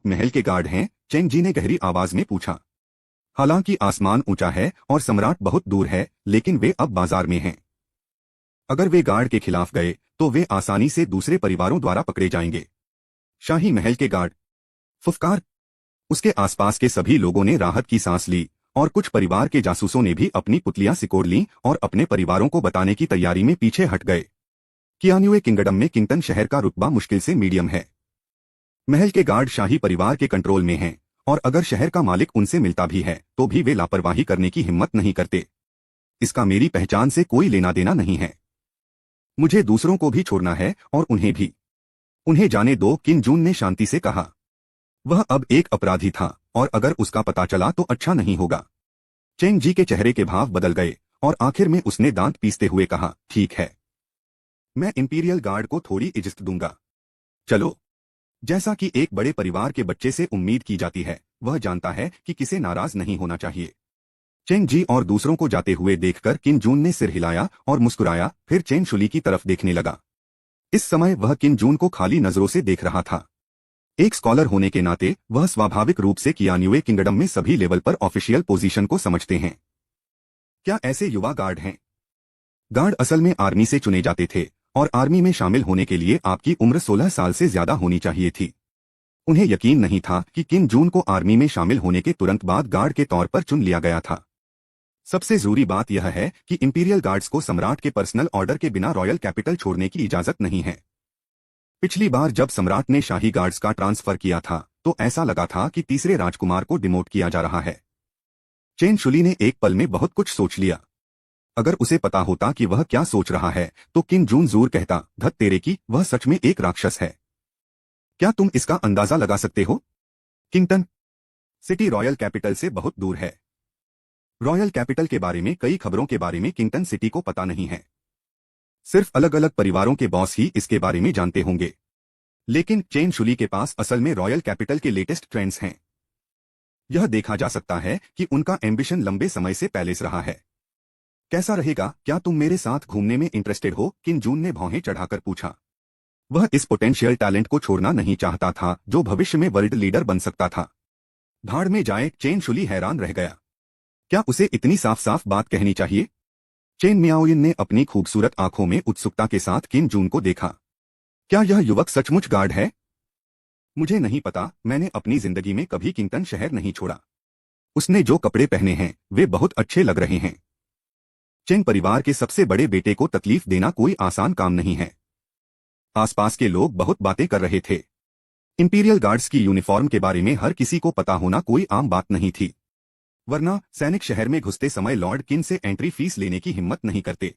महल के गार्ड हैं? चेंग जी ने गहरी आवाज में पूछा। हालांकि आसमान ऊंचा है और सम्राट बहुत दूर है, लेकिन वे अब बाजार में हैं। अगर वे गार्ड के खिलाफ गए तो वे आसानी से दूसरे परिवारों द्वारा पकड़े जाएंगे। शाही महल के गार्ड। फुफकार। उसके आसपास के सभी लोगों ने राहत की सांस ली और कुछ परिवार के जासूसों ने भी अपनी पुतलियां सिकोड़ लीं और अपने परिवारों को बताने की तैयारी में पीछे हट गए। कियान्युए किंगडम में किंगटन शहर का रुतबा मुश्किल से मीडियम है। महल के गार्ड शाही परिवार के कंट्रोल में हैं, और अगर शहर का मालिक उनसे मिलता भी है तो भी वे लापरवाही करने की हिम्मत नहीं करते। इसका मेरी पहचान से कोई लेना देना नहीं है। मुझे दूसरों को भी छोड़ना है और उन्हें भी। उन्हें जाने दो, किन जून ने शांति से कहा। वह अब एक अपराधी था और अगर उसका पता चला तो अच्छा नहीं होगा। चेंग जी के चेहरे के भाव बदल गए और आखिर में उसने दांत पीसते हुए कहा, ठीक है, मैं इंपीरियल गार्ड को थोड़ी इज्जत दूंगा। चलो। जैसा कि एक बड़े परिवार के बच्चे से उम्मीद की जाती है, वह जानता है कि किसे नाराज नहीं होना चाहिए। चेंग जी और दूसरों को जाते हुए देखकर किन जून ने सिर हिलाया और मुस्कुराया, फिर चेन शुली की तरफ देखने लगा। इस समय वह किन जून को खाली नजरों से देख रहा था। एक स्कॉलर होने के नाते वह स्वाभाविक रूप से कियान्युए किंगडम में सभी लेवल पर ऑफिशियल पोजीशन को समझते हैं। क्या ऐसे युवा गार्ड हैं? गार्ड असल में आर्मी से चुने जाते थे और आर्मी में शामिल होने के लिए आपकी उम्र 16 साल से ज्यादा होनी चाहिए थी। उन्हें यकीन नहीं था कि किन जून को आर्मी में शामिल होने के तुरंत बाद गार्ड के तौर पर चुन लिया गया था। सबसे जरूरी बात यह है कि इंपीरियल गार्ड्स को सम्राट के पर्सनल ऑर्डर के बिना रॉयल कैपिटल छोड़ने की इजाजत नहीं है। पिछली बार जब सम्राट ने शाही गार्ड्स का ट्रांसफर किया था तो ऐसा लगा था कि तीसरे राजकुमार को डिमोट किया जा रहा है। चेन शुली ने एक पल में बहुत कुछ सोच लिया। अगर उसे पता होता कि वह क्या सोच रहा है तो किन जून जरूर कहता, धत तेरे की, वह सच में एक राक्षस है। क्या तुम इसका अंदाजा लगा सकते हो? किंगटन सिटी रॉयल कैपिटल से बहुत दूर है। रॉयल कैपिटल के बारे में कई खबरों के बारे में किंगटन सिटी को पता नहीं है। सिर्फ अलग अलग परिवारों के बॉस ही इसके बारे में जानते होंगे। लेकिन चेन शुली के पास असल में रॉयल कैपिटल के लेटेस्ट ट्रेंड्स हैं। यह देखा जा सकता है कि उनका एम्बिशन लंबे समय से पैलेस रहा है। कैसा रहेगा? क्या तुम मेरे साथ घूमने में इंटरेस्टेड हो? किन जून ने भौहें चढ़ाकर पूछा। वह इस पोटेंशियल टैलेंट को छोड़ना नहीं चाहता था जो भविष्य में वर्ल्ड लीडर बन सकता था। भाड़ में जाए, चेन शुली हैरान रह गया। क्या उसे इतनी साफ साफ बात कहनी चाहिए? चेन मियाओयिन ने अपनी खूबसूरत आंखों में उत्सुकता के साथ किन जून को देखा। क्या यह युवक सचमुच गार्ड है? मुझे नहीं पता, मैंने अपनी जिंदगी में कभी किंगटन शहर नहीं छोड़ा। उसने जो कपड़े पहने हैं वे बहुत अच्छे लग रहे हैं। चेंग परिवार के सबसे बड़े बेटे को तकलीफ देना कोई आसान काम नहीं है। आसपास के लोग बहुत बातें कर रहे थे। इंपीरियल गार्ड्स की यूनिफॉर्म के बारे में हर किसी को पता होना कोई आम बात नहीं थी, वरना सैनिक शहर में घुसते समय लॉर्ड किन से एंट्री फीस लेने की हिम्मत नहीं करते।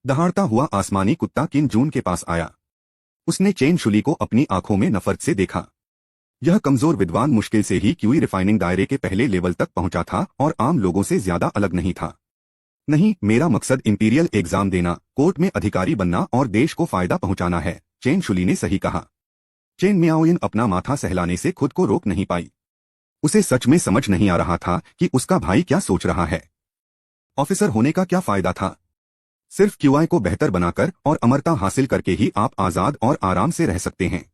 दहाड़ता हुआ आसमानी कुत्ता किन जून के पास आया। उसने चेन शुली को अपनी आंखों में नफरत से देखा। यह कमजोर विद्वान मुश्किल से ही क्यूई रिफाइनिंग दायरे के पहले लेवल तक पहुंचा था और आम लोगों से ज्यादा अलग नहीं था। नहीं, मेरा मकसद इंपीरियल एग्जाम देना, कोर्ट में अधिकारी बनना और देश को फायदा पहुंचाना है, चेन शुली ने सही कहा। चेन मियाओयिन अपना माथा सहलाने से खुद को रोक नहीं पाई। उसे सच में समझ नहीं आ रहा था कि उसका भाई क्या सोच रहा है। ऑफिसर होने का क्या फायदा था? सिर्फ क्यूआई को बेहतर बनाकर और अमरता हासिल करके ही आप आजाद और आराम से रह सकते हैं।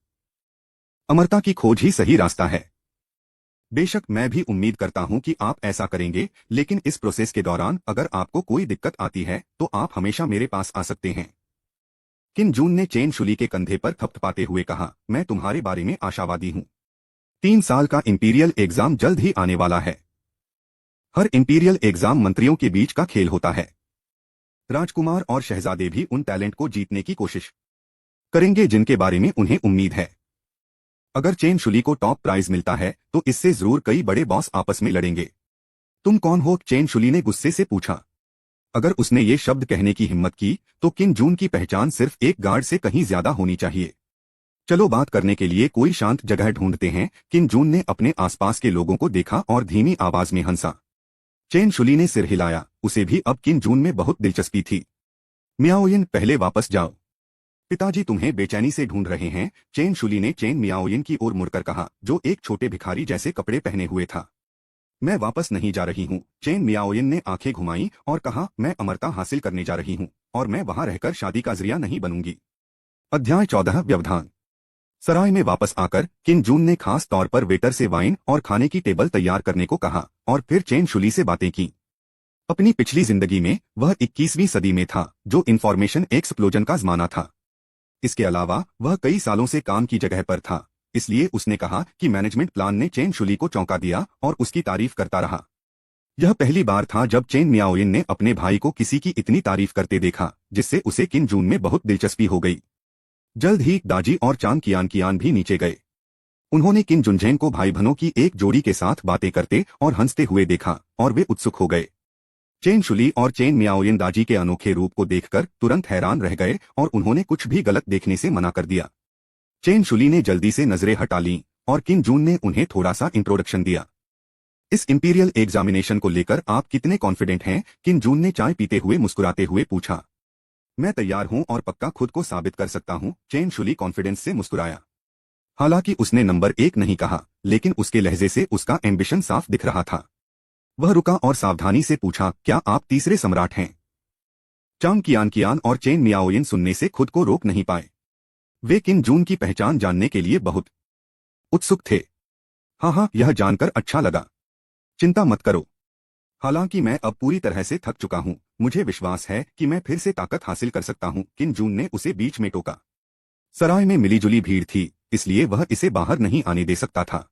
अमरता की खोज ही सही रास्ता है। बेशक मैं भी उम्मीद करता हूं कि आप ऐसा करेंगे, लेकिन इस प्रोसेस के दौरान अगर आपको कोई दिक्कत आती है तो आप हमेशा मेरे पास आ सकते हैं। किन जून ने चेन शुली के कंधे पर थपथपाते हुए कहा, मैं तुम्हारे बारे में आशावादी हूं। 3 साल का इंपीरियल एग्जाम जल्द ही आने वाला है। हर इंपीरियल एग्जाम मंत्रियों के बीच का खेल होता है। राजकुमार और शहजादे भी उन टैलेंट को जीतने की कोशिश करेंगे जिनके बारे में उन्हें उम्मीद है। अगर चेन शुली को टॉप प्राइज मिलता है तो इससे जरूर कई बड़े बॉस आपस में लड़ेंगे। तुम कौन हो? चेन शुली ने गुस्से से पूछा। अगर उसने ये शब्द कहने की हिम्मत की तो किन जून की पहचान सिर्फ एक गार्ड से कहीं ज्यादा होनी चाहिए। चलो बात करने के लिए कोई शांत जगह ढूंढते हैं। किन जून ने अपने आसपास के लोगों को देखा और धीमी आवाज में हंसा। चेन शुली ने सिर हिलाया, उसे भी अब किन जून में बहुत दिलचस्पी थी। मियाओयिन, पहले वापस जाओ। पिताजी तुम्हें बेचैनी से ढूंढ रहे हैं, चेन शुली ने चेन मियाओयिन की ओर मुड़कर कहा, जो एक छोटे भिखारी जैसे कपड़े पहने हुए था। मैं वापस नहीं जा रही हूँ। चेन मियाओयिन ने आंखें घुमाई और कहा, मैं अमरता हासिल करने जा रही हूँ और मैं वहां रहकर शादी का जरिया नहीं बनूंगी। अध्याय 14 व्यवधान। सराय में वापस आकर किन जून ने खास तौर पर वेटर से वाइन और खाने की टेबल तैयार करने को कहा और फिर चेन शुली से बातें की। अपनी पिछली जिंदगी में वह 21वीं सदी में था, जो इंफॉर्मेशन एक्सप्लोजन का जमाना था। इसके अलावा वह कई सालों से काम की जगह पर था, इसलिए उसने कहा कि मैनेजमेंट प्लान ने चेन शुली को चौंका दिया और उसकी तारीफ करता रहा। यह पहली बार था जब चेन मियाओयिन ने अपने भाई को किसी की इतनी तारीफ करते देखा, जिससे उसे किन जून में बहुत दिलचस्पी हो गई। जल्द ही दाजी और चांग कियान भी नीचे गए। उन्होंने किन जुनझेन को भाई बहनों की एक जोड़ी के साथ बातें करते और हंसते हुए देखा और वे उत्सुक हो गए। चेन शुली और चेन मियाओयिन दाजी के अनोखे रूप को देखकर तुरंत हैरान रह गए और उन्होंने कुछ भी गलत देखने से मना कर दिया। चेन शुली ने जल्दी से नजरें हटा लीं और किन जून ने उन्हें थोड़ा सा इंट्रोडक्शन दिया। इस इंपीरियल एग्जामिनेशन को लेकर आप कितने कॉन्फिडेंट हैं? किन जून ने चाय पीते हुए मुस्कुराते हुए पूछा। मैं तैयार हूं और पक्का खुद को साबित कर सकता हूं, चेन शुली कॉन्फिडेंस से मुस्कुराया। हालांकि उसने नंबर 1 नहीं कहा, लेकिन उसके लहजे से उसका एम्बिशन साफ दिख रहा था। वह रुका और सावधानी से पूछा, क्या आप तीसरे सम्राट हैं? चांग कियान और चेन मियाओयिन सुनने से खुद को रोक नहीं पाए। वे किन जून की पहचान जानने के लिए बहुत उत्सुक थे। हाँ, यह जानकर अच्छा लगा। चिंता मत करो। हालांकि मैं अब पूरी तरह से थक चुका हूं, मुझे विश्वास है कि मैं फिर से ताकत हासिल कर सकता हूं। किन जून ने उसे बीच में टोका। सराय में मिलीजुली भीड़ थी, इसलिए वह इसे बाहर नहीं आने दे सकता था।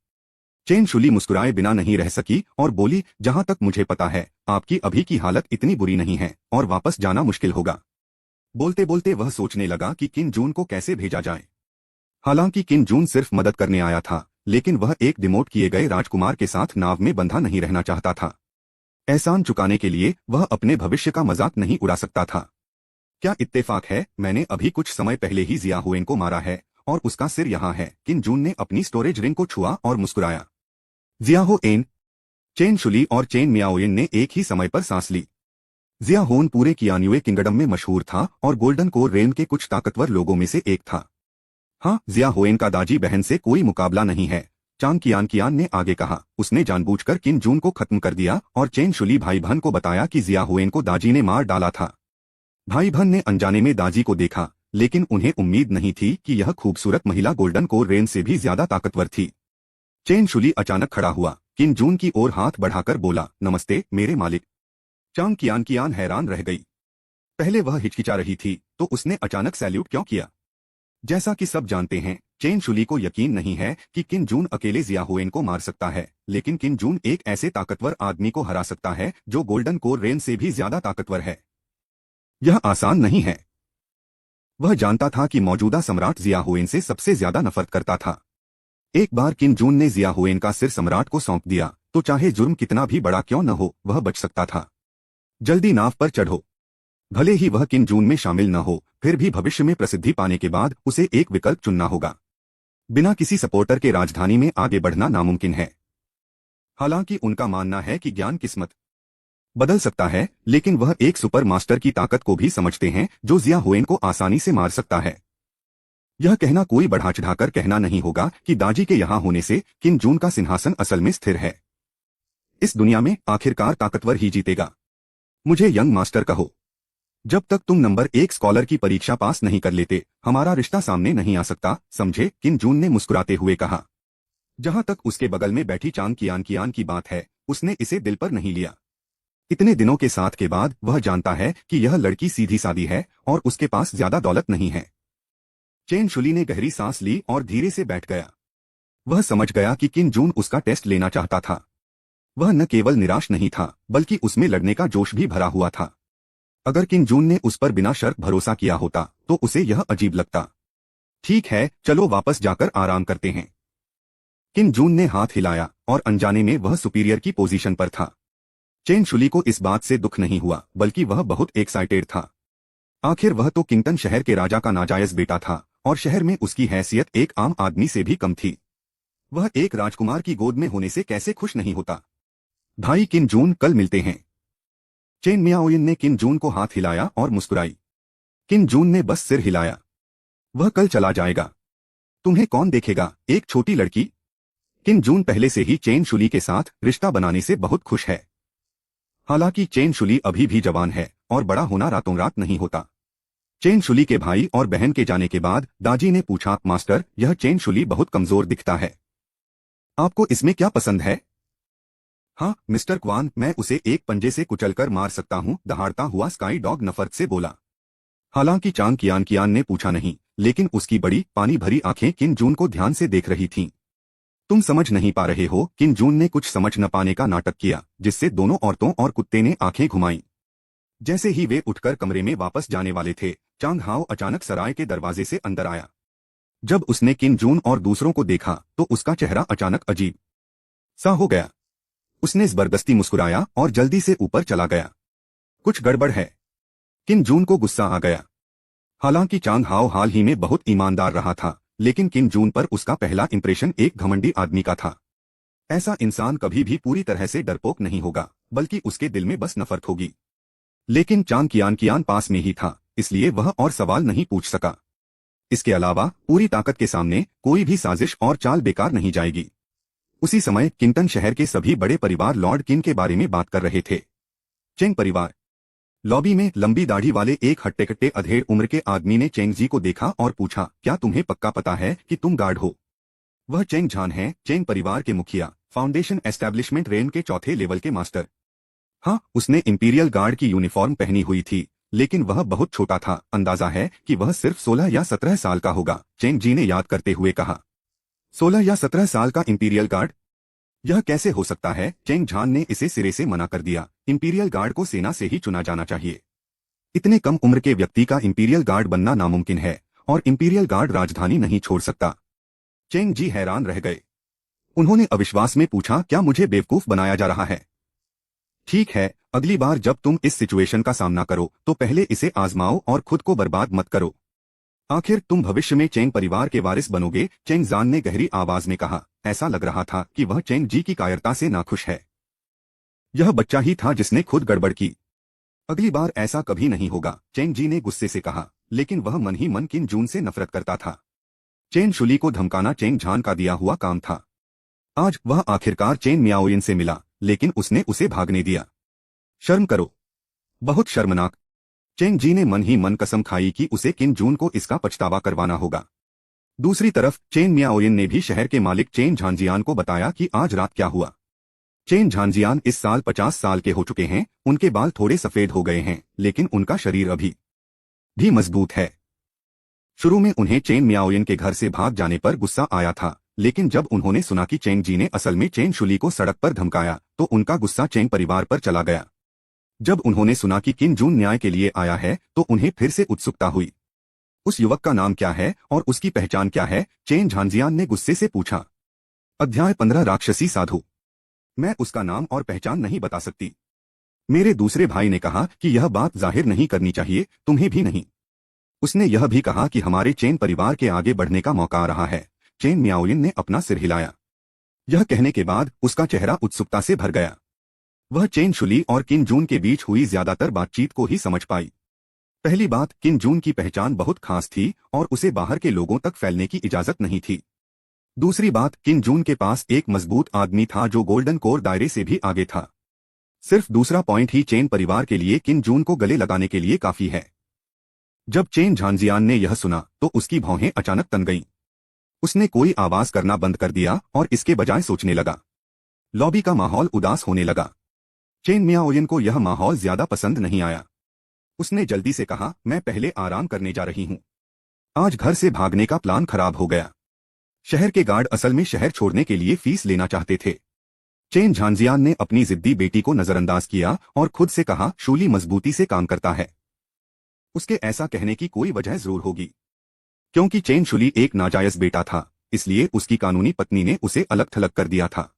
चेन शुली मुस्कुराए बिना नहीं रह सकी और बोली, जहां तक मुझे पता है आपकी अभी की हालत इतनी बुरी नहीं है और वापस जाना मुश्किल होगा। बोलते बोलते वह सोचने लगा कि किन जून को कैसे भेजा जाए। हालांकि किन जून सिर्फ मदद करने आया था, लेकिन वह एक डिमोट किए गए राजकुमार के साथ नाव में बंधा नहीं रहना चाहता था। एहसान चुकाने के लिए वह अपने भविष्य का मजाक नहीं उड़ा सकता था। क्या इत्तेफाक है, मैंने अभी कुछ समय पहले ही जिया हुएन को मारा है और उसका सिर यहाँ है। किन जून ने अपनी स्टोरेज रिंग को छुआ और मुस्कुराया। जिया होएन। चेन शुली और चेन मियाओयिन ने एक ही समय पर सांस ली। जिया होन पूरे कियान्युए किंगडम में मशहूर था और गोल्डन कोर रेल्म के कुछ ताकतवर लोगों में से एक था। हाँ, जिया होएन का दाजी बहन से कोई मुकाबला नहीं है, चांग कियान ने आगे कहा। उसने जानबूझकर किन जून को खत्म कर दिया और चेन शुली भाई बहन को बताया कि जिया होएन को दाजी ने मार डाला था। भाई बहन ने अनजाने में दाजी को देखा, लेकिन उन्हें उम्मीद नहीं थी कि यह खूबसूरत महिला गोल्डन कोर रेन से भी ज्यादा ताकतवर थी। चेन शुली अचानक खड़ा हुआ, किन जून की ओर हाथ बढ़ाकर बोला, नमस्ते मेरे मालिक। चांग कियान हैरान रह गई। पहले वह हिचकिचा रही थी, तो उसने अचानक सैल्यूट क्यों किया? जैसा कि सब जानते हैं, चेन शुली को यकीन नहीं है कि किन जून अकेले जिया हुएन को मार सकता है, लेकिन किन जून एक ऐसे ताकतवर आदमी को हरा सकता है जो गोल्डन कोर रेन से भी ज्यादा ताकतवर है। यह आसान नहीं है। वह जानता था कि मौजूदा सम्राट जिया हुएन से सबसे ज्यादा नफरत करता था। एक बार किन जून ने जिया हुएन का सिर सम्राट को सौंप दिया, तो चाहे जुर्म कितना भी बड़ा क्यों न हो, वह बच सकता था। जल्दी नाव पर चढ़ो। भले ही वह किन जून में शामिल न हो, फिर भी भविष्य में प्रसिद्धि पाने के बाद उसे एक विकल्प चुनना होगा। बिना किसी सपोर्टर के राजधानी में आगे बढ़ना नामुमकिन है। हालांकि उनका मानना है कि ज्ञान किस्मत बदल सकता है, लेकिन वह एक सुपर मास्टर की ताकत को भी समझते हैं जो जिया हुएन को आसानी से मार सकता है। यह कहना कोई बढ़ा चढ़ाकर कहना नहीं होगा कि दाजी के यहाँ होने से किन जून का सिंहासन असल में स्थिर है। इस दुनिया में आखिरकार ताकतवर ही जीतेगा। मुझे यंग मास्टर कहो। जब तक तुम नंबर 1 स्कॉलर की परीक्षा पास नहीं कर लेते, हमारा रिश्ता सामने नहीं आ सकता, समझे? किन जून ने मुस्कुराते हुए कहा। जहां तक उसके बगल में बैठी चांग कियान की बात है, उसने इसे दिल पर नहीं लिया। इतने दिनों के साथ के बाद वह जानता है कि यह लड़की सीधी सादी है और उसके पास ज्यादा दौलत नहीं है। चेन शुली ने गहरी सांस ली और धीरे से बैठ गया। वह समझ गया कि किन जून उसका टेस्ट लेना चाहता था। वह न केवल निराश नहीं था, बल्कि उसमें लड़ने का जोश भी भरा हुआ था। अगर किन जून ने उस पर बिना शर्त भरोसा किया होता, तो उसे यह अजीब लगता। ठीक है, चलो वापस जाकर आराम करते हैं। किन जून ने हाथ हिलाया और अनजाने में वह सुपीरियर की पोजीशन पर था। चेन शुली को इस बात से दुख नहीं हुआ, बल्कि वह बहुत एक्साइटेड था। आखिर वह तो किंगटन शहर के राजा का नाजायज बेटा था और शहर में उसकी हैसियत एक आम आदमी से भी कम थी। वह एक राजकुमार की गोद में होने से कैसे खुश नहीं होता। भाई किन जून, कल मिलते हैं। चेन मियाओयिन ने किन जून को हाथ हिलाया और मुस्कुराई। किन जून ने बस सिर हिलाया। वह कल चला जाएगा। तुम्हें कौन देखेगा, एक छोटी लड़की? किन जून पहले से ही चेन शुली के साथ रिश्ता बनाने से बहुत खुश है। हालांकि चेन शुली अभी भी जवान है और बड़ा होना रातों रात नहीं होता। चेन शुली के भाई और बहन के जाने के बाद दाजी ने पूछा, मास्टर, यह चेन शुली बहुत कमजोर दिखता है, आपको इसमें क्या पसंद है? हाँ मिस्टर क्वान, मैं उसे एक पंजे से कुचलकर मार सकता हूँ, दहाड़ता हुआ स्काई डॉग नफरत से बोला। हालांकि चांग कियान कियान ने पूछा नहीं, लेकिन उसकी बड़ी पानी भरी आंखें किन जून को ध्यान से देख रही थीं। तुम समझ नहीं पा रहे हो? किन जून ने कुछ समझ न पाने का नाटक किया, जिससे दोनों औरतों और कुत्ते ने आंखें घुमाईं। जैसे ही वे उठकर कमरे में वापस जाने वाले थे, चांग हाओ अचानक सराय के दरवाजे से अंदर आया। जब उसने किन जून और दूसरों को देखा तो उसका चेहरा अचानक अजीब सा हो गया। उसने जबरदस्ती मुस्कुराया और जल्दी से ऊपर चला गया। कुछ गड़बड़ है। किन जून को गुस्सा आ गया। हालांकि चांग हाओ हाल ही में बहुत ईमानदार रहा था, लेकिन किन जून पर उसका पहला इंप्रेशन एक घमंडी आदमी का था। ऐसा इंसान कभी भी पूरी तरह से डरपोक नहीं होगा, बल्कि उसके दिल में बस नफरत होगी। लेकिन चांग कियान कियान पास में ही था, इसलिए वह और सवाल नहीं पूछ सका। इसके अलावा पूरी ताकत के सामने कोई भी साजिश और चाल बेकार नहीं जाएगी। उसी समय किंगटन शहर के सभी बड़े परिवार लॉर्ड किन के बारे में बात कर रहे थे। चेंग परिवार। लॉबी में लंबी दाढ़ी वाले एक हट्टे-कट्टे अधेड़ उम्र के आदमी ने चेंग जी को देखा और पूछा, क्या तुम्हें पक्का पता है कि तुम गार्ड हो? वह चेंग झान है, चेंग परिवार के मुखिया, फाउंडेशन एस्टेब्लिशमेंट रेन के चौथे लेवल के मास्टर। हाँ, उसने इंपीरियल गार्ड की यूनिफॉर्म पहनी हुई थी, लेकिन वह बहुत छोटा था। अंदाजा है कि वह सिर्फ 16 या 17 साल का होगा, चेंग जी ने याद करते हुए कहा। 16 या 17 साल का इंपीरियल गार्ड? यह कैसे हो सकता है? चेंग झान ने इसे सिरे से मना कर दिया। इंपीरियल गार्ड को सेना से ही चुना जाना चाहिए। इतने कम उम्र के व्यक्ति का इंपीरियल गार्ड बनना नामुमकिन है, और इंपीरियल गार्ड राजधानी नहीं छोड़ सकता। चेंग जी हैरान रह गए। उन्होंने अविश्वास में पूछा, क्या मुझे बेवकूफ बनाया जा रहा है? ठीक है, अगली बार जब तुम इस सिचुएशन का सामना करो तो पहले इसे आजमाओ और खुद को बर्बाद मत करो। आखिर तुम भविष्य में चेंग परिवार के वारिस बनोगे, चेंग जान ने गहरी आवाज में कहा। ऐसा लग रहा था कि वह चेंग जी की कायरता से नाखुश है। यह बच्चा ही था जिसने खुद गड़बड़ की। अगली बार ऐसा कभी नहीं होगा, चेंग जी ने गुस्से से कहा, लेकिन वह मन ही मन किन जून से नफरत करता था। चेन शुली को धमकाना चेंग झान का दिया हुआ काम था। आज वह आखिरकार चेन मियाओयिन से मिला, लेकिन उसने उसे भागने दिया। शर्म करो। बहुत शर्मनाक। चेंग जी ने मन ही मन कसम खाई कि उसे किन जून को इसका पछतावा करवाना होगा। दूसरी तरफ चेन मियाओयिन ने भी शहर के मालिक चेन झांजियान को बताया कि आज रात क्या हुआ। चेन झांजियान इस साल 50 साल के हो चुके हैं, उनके बाल थोड़े सफेद हो गए हैं, लेकिन उनका शरीर अभी भी मजबूत है। शुरू में उन्हें चेन मियाओयिन के घर से भाग जाने पर गुस्सा आया था, लेकिन जब उन्होंने सुना कि चेंग जी ने असल में चेन शुली को सड़क पर धमकाया, तो उनका गुस्सा चेंग परिवार पर चला गया। जब उन्होंने सुना कि किन जून न्याय के लिए आया है, तो उन्हें फिर से उत्सुकता हुई। उस युवक का नाम क्या है और उसकी पहचान क्या है? चेन झांजियान ने गुस्से से पूछा। अध्याय 15 राक्षसी साधु। मैं उसका नाम और पहचान नहीं बता सकती। मेरे दूसरे भाई ने कहा कि यह बात जाहिर नहीं करनी चाहिए, तुम्हें भी नहीं। उसने यह भी कहा कि हमारे चेन परिवार के आगे बढ़ने का मौका आ रहा है। चेन मियाओयिन ने अपना सिर हिलाया। यह कहने के बाद उसका चेहरा उत्सुकता से भर गया। वह चेन शुली और किन जून के बीच हुई ज्यादातर बातचीत को ही समझ पाई। पहली बात, किन जून की पहचान बहुत खास थी और उसे बाहर के लोगों तक फैलने की इजाजत नहीं थी। दूसरी बात, किन जून के पास एक मजबूत आदमी था जो गोल्डन कोर दायरे से भी आगे था। सिर्फ दूसरा पॉइंट ही चेन परिवार के लिए किन जून को गले लगाने के लिए काफी है। जब चेन झांजियान ने यह सुना तो उसकी भौहें अचानक तन गईं। उसने कोई आवाज करना बंद कर दिया और इसके बजाय सोचने लगा। लॉबी का माहौल उदास होने लगा। चेन मियाओयिन को यह माहौल ज्यादा पसंद नहीं आया। उसने जल्दी से कहा, मैं पहले आराम करने जा रही हूँ। आज घर से भागने का प्लान खराब हो गया। शहर के गार्ड असल में शहर छोड़ने के लिए फीस लेना चाहते थे। चेन झांजियान ने अपनी जिद्दी बेटी को नजरअंदाज किया और खुद से कहा, शूली मजबूती से काम करता है। उसके ऐसा कहने की कोई वजह जरूर होगी। क्योंकि चेन शुली एक नाजायज बेटा था, इसलिए उसकी कानूनी पत्नी ने उसे अलग थलग कर दिया था।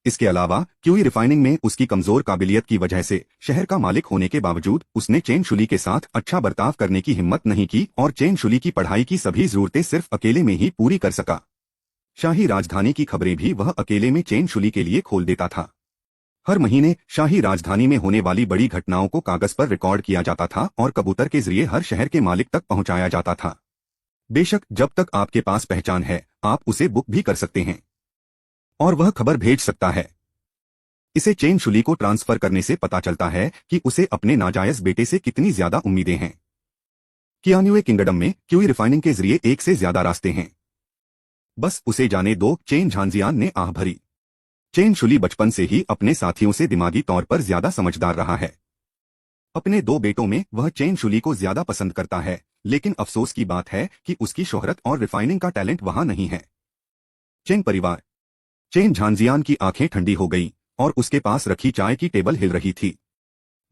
इसके अलावा क्यूई रिफाइनिंग में उसकी कमजोर काबिलियत की वजह से शहर का मालिक होने के बावजूद उसने चेन शुली के साथ अच्छा बर्ताव करने की हिम्मत नहीं की और चेन शुली की पढ़ाई की सभी जरूरतें सिर्फ अकेले में ही पूरी कर सका। शाही राजधानी की खबरें भी वह अकेले में चेन शुली के लिए खोल देता था। हर महीने शाही राजधानी में होने वाली बड़ी घटनाओं को कागज पर रिकॉर्ड किया जाता था और कबूतर के जरिए हर शहर के मालिक तक पहुंचाया जाता था। बेशक जब तक आपके पास पहचान है, आप उसे बुक भी कर सकते हैं और वह खबर भेज सकता है। इसे चेन शुली को ट्रांसफर करने से पता चलता है कि उसे अपने नाजायज बेटे से कितनी ज्यादा उम्मीदें हैं। कियान्युए किंगडम में क्यूई रिफाइनिंग के जरिए एक से ज्यादा रास्ते हैं। बस उसे जाने दो, चेन झांजियान ने आह भरी। चेन शुली बचपन से ही अपने साथियों से दिमागी तौर पर ज्यादा समझदार रहा है। अपने दो बेटों में वह चेन शुली को ज्यादा पसंद करता है, लेकिन अफसोस की बात है कि उसकी शोहरत और रिफाइनिंग का टैलेंट वहां नहीं है। चेन परिवार। चेन झांजियान की आंखें ठंडी हो गईं और उसके पास रखी चाय की टेबल हिल रही थी।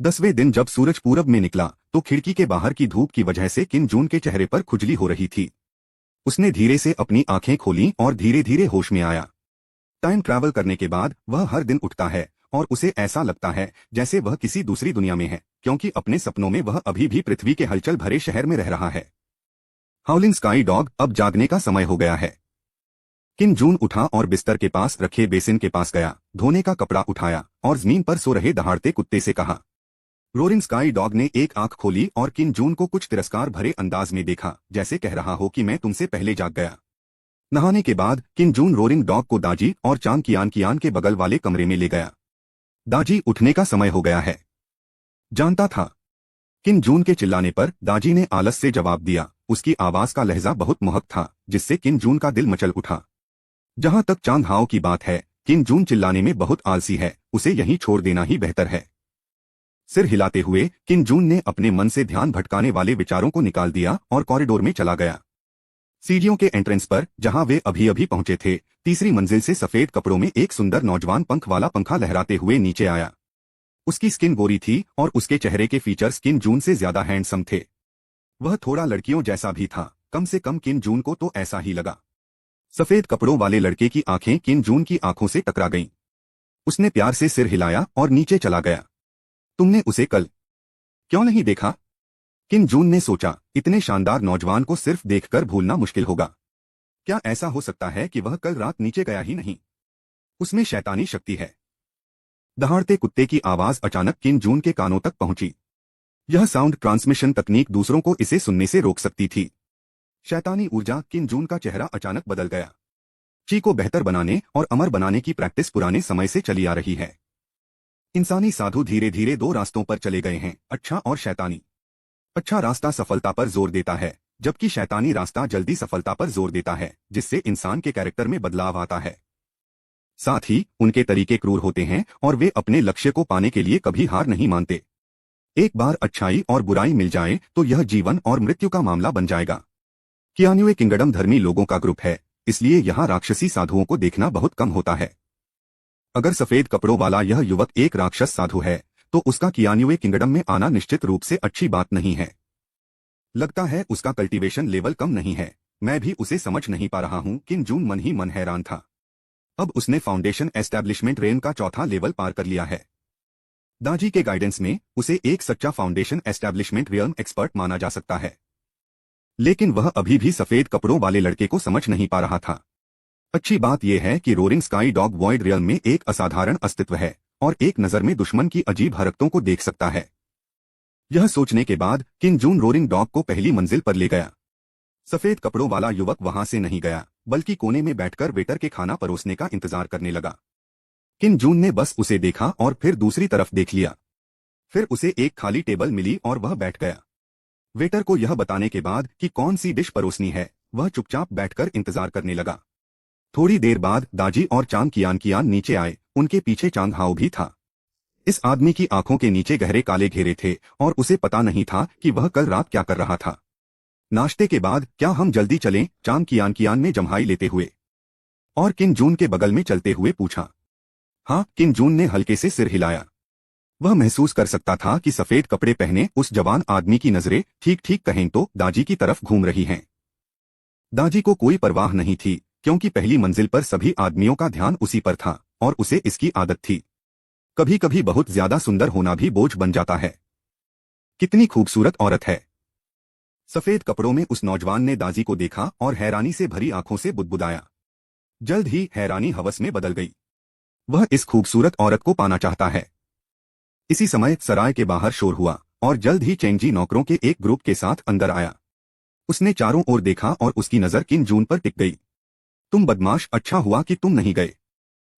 10वें दिन जब सूरज पूरब में निकला तो खिड़की के बाहर की धूप की वजह से किन जून के चेहरे पर खुजली हो रही थी। उसने धीरे से अपनी आंखें खोलीं और धीरे धीरे होश में आया। टाइम ट्रैवल करने के बाद वह हर दिन उठता है और उसे ऐसा लगता है जैसे वह किसी दूसरी दुनिया में है, क्योंकि अपने सपनों में वह अभी भी पृथ्वी के हलचल भरे शहर में रह रहा है। हाउलिंग स्काई डॉग, अब जागने का समय हो गया है। किन जून उठा और बिस्तर के पास रखे बेसिन के पास गया, धोने का कपड़ा उठाया और जमीन पर सो रहे दहाड़ते कुत्ते से कहा। रोरिंग स्काई डॉग ने एक आंख खोली और किन जून को कुछ तिरस्कार भरे अंदाज में देखा, जैसे कह रहा हो कि मैं तुमसे पहले जाग गया। नहाने के बाद किन जून रोरिंग डॉग को दाजी और चांग कियान के बगल वाले कमरे में ले गया। दाजी, उठने का समय हो गया है। जानता था। किन जून के चिल्लाने पर दाजी ने आलस से जवाब दिया। उसकी आवाज का लहजा बहुत मोहक था, जिससे किन जून का दिल मचल उठा। जहां तक चांग हाओ की बात है, किन जून चिल्लाने में बहुत आलसी है, उसे यहीं छोड़ देना ही बेहतर है। सिर हिलाते हुए किन जून ने अपने मन से ध्यान भटकाने वाले विचारों को निकाल दिया और कॉरिडोर में चला गया। सीढ़ियों के एंट्रेंस पर, जहां वे अभी अभी पहुंचे थे, तीसरी मंजिल से सफेद कपड़ों में एक सुंदर नौजवान पंख वाला पंखा लहराते हुए नीचे आया। उसकी स्किन गोरी थी और उसके चेहरे के फीचर्स किन जून से ज्यादा हैंडसम थे। वह थोड़ा लड़कियों जैसा भी था, कम से कम किन जून को तो ऐसा ही लगा। सफेद कपड़ों वाले लड़के की आंखें किन जून की आंखों से टकरा गईं। उसने प्यार से सिर हिलाया और नीचे चला गया। तुमने उसे कल क्यों नहीं देखा? किन जून ने सोचा, इतने शानदार नौजवान को सिर्फ देखकर भूलना मुश्किल होगा। क्या ऐसा हो सकता है कि वह कल रात नीचे गया ही नहीं? उसमें शैतानी शक्ति है। दहाड़ते कुत्ते की आवाज अचानक किन जून के कानों तक पहुंची। यह साउंड ट्रांसमिशन तकनीक दूसरों को इसे सुनने से रोक सकती थी। शैतानी ऊर्जा। किन जून का चेहरा अचानक बदल गया। ची को बेहतर बनाने और अमर बनाने की प्रैक्टिस पुराने समय से चली आ रही है। इंसानी साधु धीरे धीरे दो रास्तों पर चले गए हैं, अच्छा और शैतानी। अच्छा रास्ता सफलता पर जोर देता है, जबकि शैतानी रास्ता जल्दी सफलता पर जोर देता है, जिससे इंसान के कैरेक्टर में बदलाव आता है। साथ ही उनके तरीके क्रूर होते हैं और वे अपने लक्ष्य को पाने के लिए कभी हार नहीं मानते। एक बार अच्छाई और बुराई मिल जाए तो यह जीवन और मृत्यु का मामला बन जाएगा। कियान्युए किंगडम धर्मी लोगों का ग्रुप है, इसलिए यहाँ राक्षसी साधुओं को देखना बहुत कम होता है। अगर सफेद कपड़ों वाला यह युवक एक राक्षस साधु है, तो उसका कियान्युए किंगडम में आना निश्चित रूप से अच्छी बात नहीं है। लगता है उसका कल्टीवेशन लेवल कम नहीं है। मैं भी उसे समझ नहीं पा रहा हूँ। किन जून मन ही मन हैरान था। अब उसने फाउंडेशन एस्टैब्लिशमेंट रेन का चौथा लेवल पार कर लिया है। दाजी के गाइडेंस में उसे एक सच्चा फाउंडेशन एस्टैब्लिशमेंट रियल्म एक्सपर्ट माना जा सकता है। लेकिन वह अभी भी सफेद कपड़ों वाले लड़के को समझ नहीं पा रहा था। अच्छी बात यह है कि roaring sky dog void realm में एक असाधारण अस्तित्व है और एक नजर में दुश्मन की अजीब हरकतों को देख सकता है। यह सोचने के बाद किन जून रोरिंग डॉग को पहली मंजिल पर ले गया। सफेद कपड़ों वाला युवक वहां से नहीं गया, बल्कि कोने में बैठकर वेटर के खाना परोसने का इंतजार करने लगा। किन जून ने बस उसे देखा और फिर दूसरी तरफ देख लिया। फिर उसे एक खाली टेबल मिली और वह बैठ गया। वेटर को यह बताने के बाद कि कौन सी डिश परोसनी है, वह चुपचाप बैठकर इंतजार करने लगा। थोड़ी देर बाद दाजी और चांग कियान नीचे आए। उनके पीछे चांग हाओ भी था। इस आदमी की आंखों के नीचे गहरे काले घेरे थे और उसे पता नहीं था कि वह कल रात क्या कर रहा था। नाश्ते के बाद क्या हम जल्दी चलें? चांग कियान ने जम्हाई लेते हुए और किन जून के बगल में चलते हुए पूछा। हाँ, किन जून ने हल्के से सिर हिलाया। वह महसूस कर सकता था कि सफेद कपड़े पहने उस जवान आदमी की नजरें ठीक ठीक कहें तो दाजी की तरफ घूम रही हैं। दाजी को कोई परवाह नहीं थी, क्योंकि पहली मंजिल पर सभी आदमियों का ध्यान उसी पर था और उसे इसकी आदत थी। कभी कभी बहुत ज्यादा सुंदर होना भी बोझ बन जाता है। कितनी खूबसूरत औरत है। सफेद कपड़ों में उस नौजवान ने दाजी को देखा और हैरानी से भरी आंखों से बुदबुदाया। जल्द ही हैरानी हवस में बदल गई। वह इस खूबसूरत औरत को पाना चाहता है। इसी समय सराय के बाहर शोर हुआ और जल्द ही चेंगजी नौकरों के एक ग्रुप के साथ अंदर आया। उसने चारों ओर देखा और उसकी नजर किन जून पर टिक गई। तुम बदमाश, अच्छा हुआ कि तुम नहीं गए।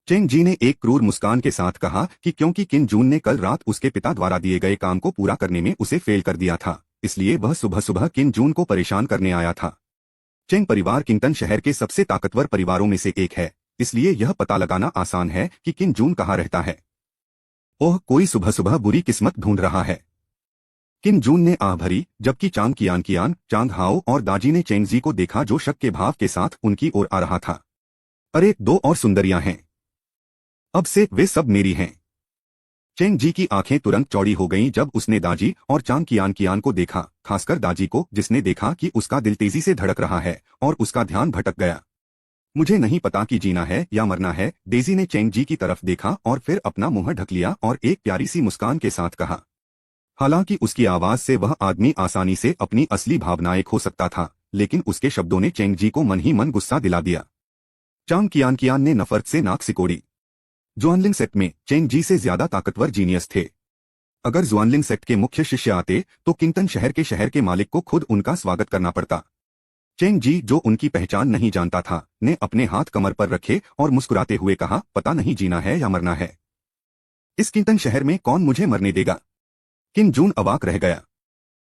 चेंग जी ने एक क्रूर मुस्कान के साथ कहा कि क्योंकि किन जून ने कल रात उसके पिता द्वारा दिए गए काम को पूरा करने में उसे फेल कर दिया था, इसलिए वह सुबह सुबह किन जून को परेशान करने आया था। चेंग परिवार किंगटन शहर के सबसे ताकतवर परिवारों में से एक है, इसलिए यह पता लगाना आसान है कि किन जून कहाँ रहता है। ओह, कोई सुबह सुबह बुरी किस्मत ढूंढ रहा है। किन जून ने आह भरी, जबकि चांग कियान, चांग हाओ और दाजी ने चेंग जी को देखा जो शक के भाव के साथ उनकी ओर आ रहा था। अरे, दो और सुंदरियां हैं। अब से वे सब मेरी हैं। चेंग जी की आंखें तुरंत चौड़ी हो गईं जब उसने दाजी और चांग कियान को देखा, खासकर दाजी को, जिसने देखा कि उसका दिल तेजी से धड़क रहा है और उसका ध्यान भटक गया। मुझे नहीं पता कि जीना है या मरना है, डेजी ने चेंग जी की तरफ देखा और फिर अपना मुंह ढक लिया और एक प्यारी सी मुस्कान के साथ कहा। हालांकि उसकी आवाज से वह आदमी आसानी से अपनी असली भावनाएं खो सकता था, लेकिन उसके शब्दों ने चेंग जी को मन ही मन गुस्सा दिला दिया। चांग कियान ने नफरत से नाक सिकोड़ी। जुआनलिंग सेक्ट में चेंग जी से ज्यादा ताकतवर जीनियस थे। अगर जुआनलिंग सेक्ट के मुख्य शिष्य आते तो किंगटन शहर के मालिक को खुद उनका स्वागत करना पड़ता। चेंग जी, जो उनकी पहचान नहीं जानता था, ने अपने हाथ कमर पर रखे और मुस्कुराते हुए कहा, पता नहीं जीना है या मरना है। इस किंगटन शहर में कौन मुझे मरने देगा? किन जून अवाक रह गया।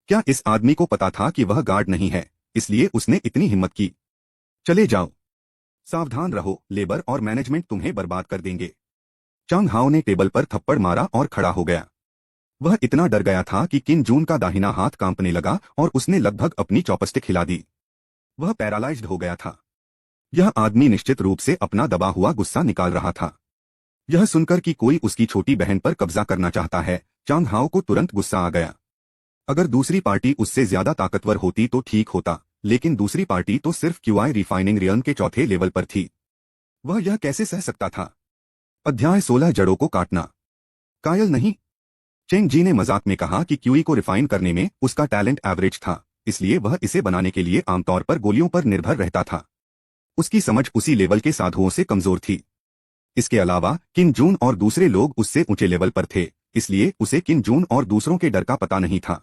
क्या इस आदमी को पता था कि वह गार्ड नहीं है, इसलिए उसने इतनी हिम्मत की? चले जाओ, सावधान रहो, लेबर और मैनेजमेंट तुम्हें बर्बाद कर देंगे। चांग हाओ ने टेबल पर थप्पड़ मारा और खड़ा हो गया। वह इतना डर गया था कि किन जून का दाहिना हाथ कांपने लगा और उसने लगभग अपनी चॉपस्टिक हिला दी। वह पैरालाइज्ड हो गया था। यह आदमी निश्चित रूप से अपना दबा हुआ गुस्सा निकाल रहा था। यह सुनकर कि कोई उसकी छोटी बहन पर कब्जा करना चाहता है, चांग हाओ को तुरंत गुस्सा आ गया। अगर दूसरी पार्टी उससे ज्यादा ताकतवर होती तो ठीक होता, लेकिन दूसरी पार्टी तो सिर्फ क्यूआई रिफाइनिंग रियन के चौथे लेवल पर थी। वह यह कैसे सह सकता था? अध्याय 16 जड़ों को काटना। कायल नहीं। चेंग जी ने मजाक में कहा कि क्यूई को रिफाइन करने में उसका टैलेंट एवरेज था, इसलिए वह इसे बनाने के लिए आमतौर पर गोलियों पर निर्भर रहता था। उसकी समझ उसी लेवल के साधुओं से कमजोर थी। इसके अलावा किन जून और दूसरे लोग उससे ऊंचे लेवल पर थे, इसलिए उसे किन जून और दूसरों के डर का पता नहीं था।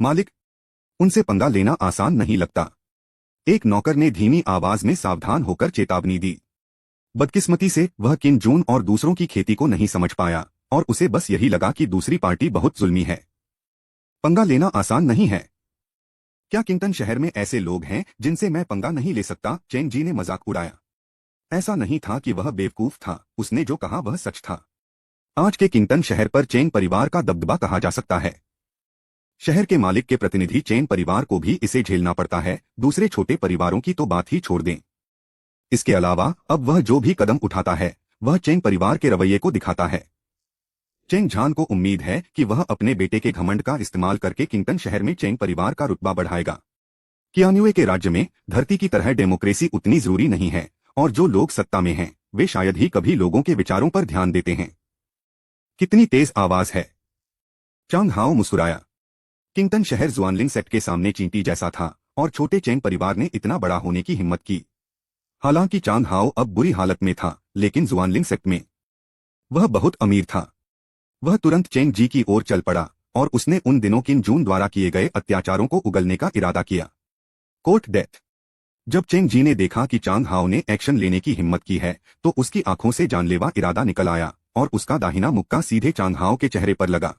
मालिक, उनसे पंगा लेना आसान नहीं लगता। एक नौकर ने धीमी आवाज में सावधान होकर चेतावनी दी। बदकिस्मती से वह किन जून और दूसरों की खेती को नहीं समझ पाया और उसे बस यही लगा कि दूसरी पार्टी बहुत जुल्मी है। पंगा लेना आसान नहीं है। क्या किंगटन शहर में ऐसे लोग हैं जिनसे मैं पंगा नहीं ले सकता? चेंग जी ने मजाक उड़ाया। ऐसा नहीं था कि वह बेवकूफ था, उसने जो कहा वह सच था। आज के किंगटन शहर पर चेंग परिवार का दबदबा कहा जा सकता है। शहर के मालिक के प्रतिनिधि चेंग परिवार को भी इसे झेलना पड़ता है, दूसरे छोटे परिवारों की तो बात ही छोड़ दें। इसके अलावा अब वह जो भी कदम उठाता है वह चेंग परिवार के रवैये को दिखाता है। चेंग झान को उम्मीद है कि वह अपने बेटे के घमंड का इस्तेमाल करके किंगटन शहर में चेंग परिवार का रुतबा बढ़ाएगा। कियान्युए के राज्य में धरती की तरह डेमोक्रेसी उतनी जरूरी नहीं है, और जो लोग सत्ता में हैं वे शायद ही कभी लोगों के विचारों पर ध्यान देते हैं। कितनी तेज आवाज है। चांग हाओ मुस्कुराया। किंगटन शहर जुआनलिंग सेक्ट के सामने चींटी जैसा था और छोटे चेंग परिवार ने इतना बड़ा होने की हिम्मत की। हालांकि चांग हाओ अब बुरी हालत में था, लेकिन जुआनलिंग सेक्ट में वह बहुत अमीर था। वह तुरंत चेंग जी की ओर चल पड़ा और उसने उन दिनों किन जून द्वारा किए गए अत्याचारों को उगलने का इरादा किया। Court death. जब चेंग जी ने देखा कि चांग हाओ ने एक्शन लेने की हिम्मत की है तो उसकी आंखों से जानलेवा इरादा निकल आया और उसका दाहिना मुक्का सीधे चांग हाओ के चेहरे पर लगा।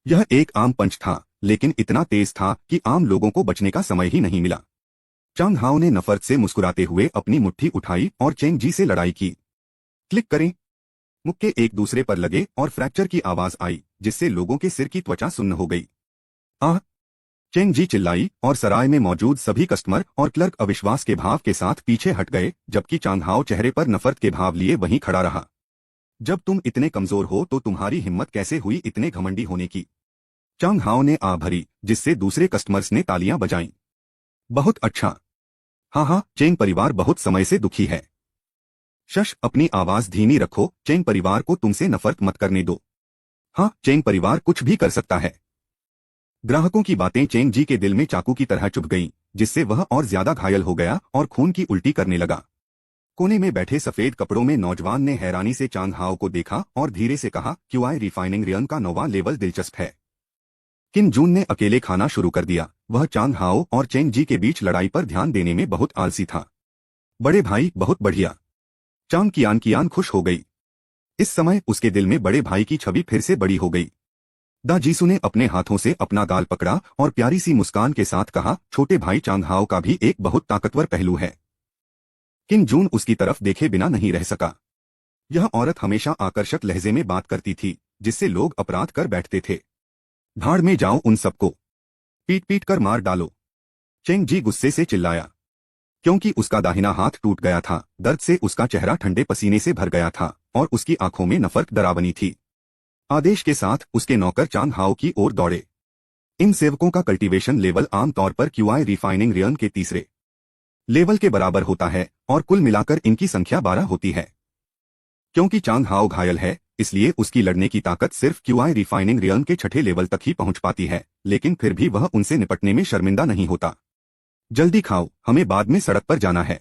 यह एक आम पंच था, लेकिन इतना तेज था कि आम लोगों को बचने का समय ही नहीं मिला। चांग हाओ ने नफरत से मुस्कुराते हुए अपनी मुट्ठी उठाई और चेंग जी से लड़ाई की। क्लिक करें। मुक्के एक दूसरे पर लगे और फ्रैक्चर की आवाज आई, जिससे लोगों के सिर की त्वचा सुन्न हो गई। आह! चेंग जी चिल्लाई और सराय में मौजूद सभी कस्टमर और क्लर्क अविश्वास के भाव के साथ पीछे हट गए, जबकि चांग हाओ चेहरे पर नफरत के भाव लिए वहीं खड़ा रहा। जब तुम इतने कमजोर हो तो तुम्हारी हिम्मत कैसे हुई इतने घमंडी होने की? चांग हाओ ने आह भरी, जिससे दूसरे कस्टमर्स ने तालियां बजाईं। बहुत अच्छा। हाँ, चेंग परिवार बहुत समय से दुखी है। शश, अपनी आवाज धीमी रखो, चेंग परिवार को तुमसे नफरत मत करने दो। हाँ, चेंग परिवार कुछ भी कर सकता है। ग्राहकों की बातें चेंग जी के दिल में चाकू की तरह चुभ गईं, जिससे वह और ज्यादा घायल हो गया और खून की उल्टी करने लगा। कोने में बैठे सफेद कपड़ों में नौजवान ने हैरानी से चांग हाओ को देखा और धीरे से कहा, क्यूआई रिफाइनिंग रियन का नौवां लेवल दिलचस्प है। किन जून ने अकेले खाना शुरू कर दिया। वह चांग हाओ और चेंग जी के बीच लड़ाई पर ध्यान देने में बहुत आलसी था। बड़े भाई, बहुत बढ़िया। चांग कियान खुश हो गई। इस समय उसके दिल में बड़े भाई की छवि फिर से बड़ी हो गई। दा जीसू ने अपने हाथों से अपना गाल पकड़ा और प्यारी सी मुस्कान के साथ कहा, छोटे भाई चांग हाओ का भी एक बहुत ताकतवर पहलू है। किम जून उसकी तरफ देखे बिना नहीं रह सका। यह औरत हमेशा आकर्षक लहजे में बात करती थी, जिससे लोग अपराध कर बैठते थे। भाड़ में जाओ, उन सबको पीट पीट कर मार डालो, चेंग जी गुस्से से चिल्लाया। क्योंकि उसका दाहिना हाथ टूट गया था, दर्द से उसका चेहरा ठंडे पसीने से भर गया था और उसकी आंखों में नफरत डरावनी थी। आदेश के साथ उसके नौकर चांग हाओ की ओर दौड़े। इन सेवकों का कल्टीवेशन लेवल आमतौर पर क्यूआई रिफाइनिंग रियन के तीसरे लेवल के बराबर होता है और कुल मिलाकर इनकी संख्या 12 होती है। क्योंकि चांग हाओ घायल है, इसलिए उसकी लड़ने की ताकत सिर्फ क्यूआई रिफाइनिंग रियन के छठे लेवल तक ही पहुंच पाती है, लेकिन फिर भी वह उनसे निपटने में शर्मिंदा नहीं होता। जल्दी खाओ, हमें बाद में सड़क पर जाना है।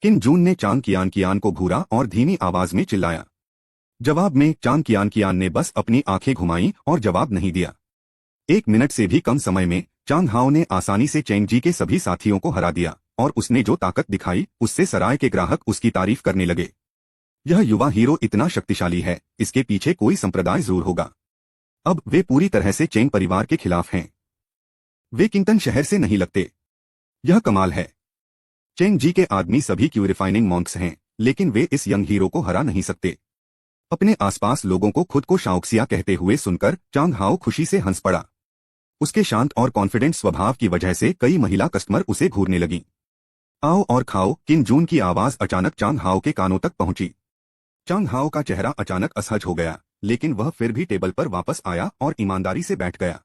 किम जून ने चांग कियान को घूरा और धीमी आवाज में चिल्लाया। जवाब में चांग कियान ने बस अपनी आंखें घुमाई और जवाब नहीं दिया। 1 मिनट से भी कम समय में चांग हाओ ने आसानी से चेंग जी के सभी साथियों को हरा दिया और उसने जो ताकत दिखाई उससे सराय के ग्राहक उसकी तारीफ करने लगे। यह युवा हीरो इतना शक्तिशाली है, इसके पीछे कोई संप्रदाय जरूर होगा। अब वे पूरी तरह से चेंग परिवार के खिलाफ हैं। वे किंगटन शहर से नहीं लगते। यह कमाल है। चेंग जी के आदमी सभी क्यू रिफाइनिंग मॉन्क्स हैं, लेकिन वे इस यंग हीरो को हरा नहीं सकते। अपने आसपास लोगों को खुद को शाओक्सिया कहते हुए सुनकर चांग हाओ खुशी से हंस पड़ा। उसके शांत और कॉन्फिडेंट स्वभाव की वजह से कई महिला कस्टमर उसे घूरने लगीं। आओ और खाओ, किम जून की आवाज अचानक चांग हाओ के कानों तक पहुंची। चांग हाओ का चेहरा अचानक असहज हो गया, लेकिन वह फिर भी टेबल पर वापस आया और ईमानदारी से बैठ गया।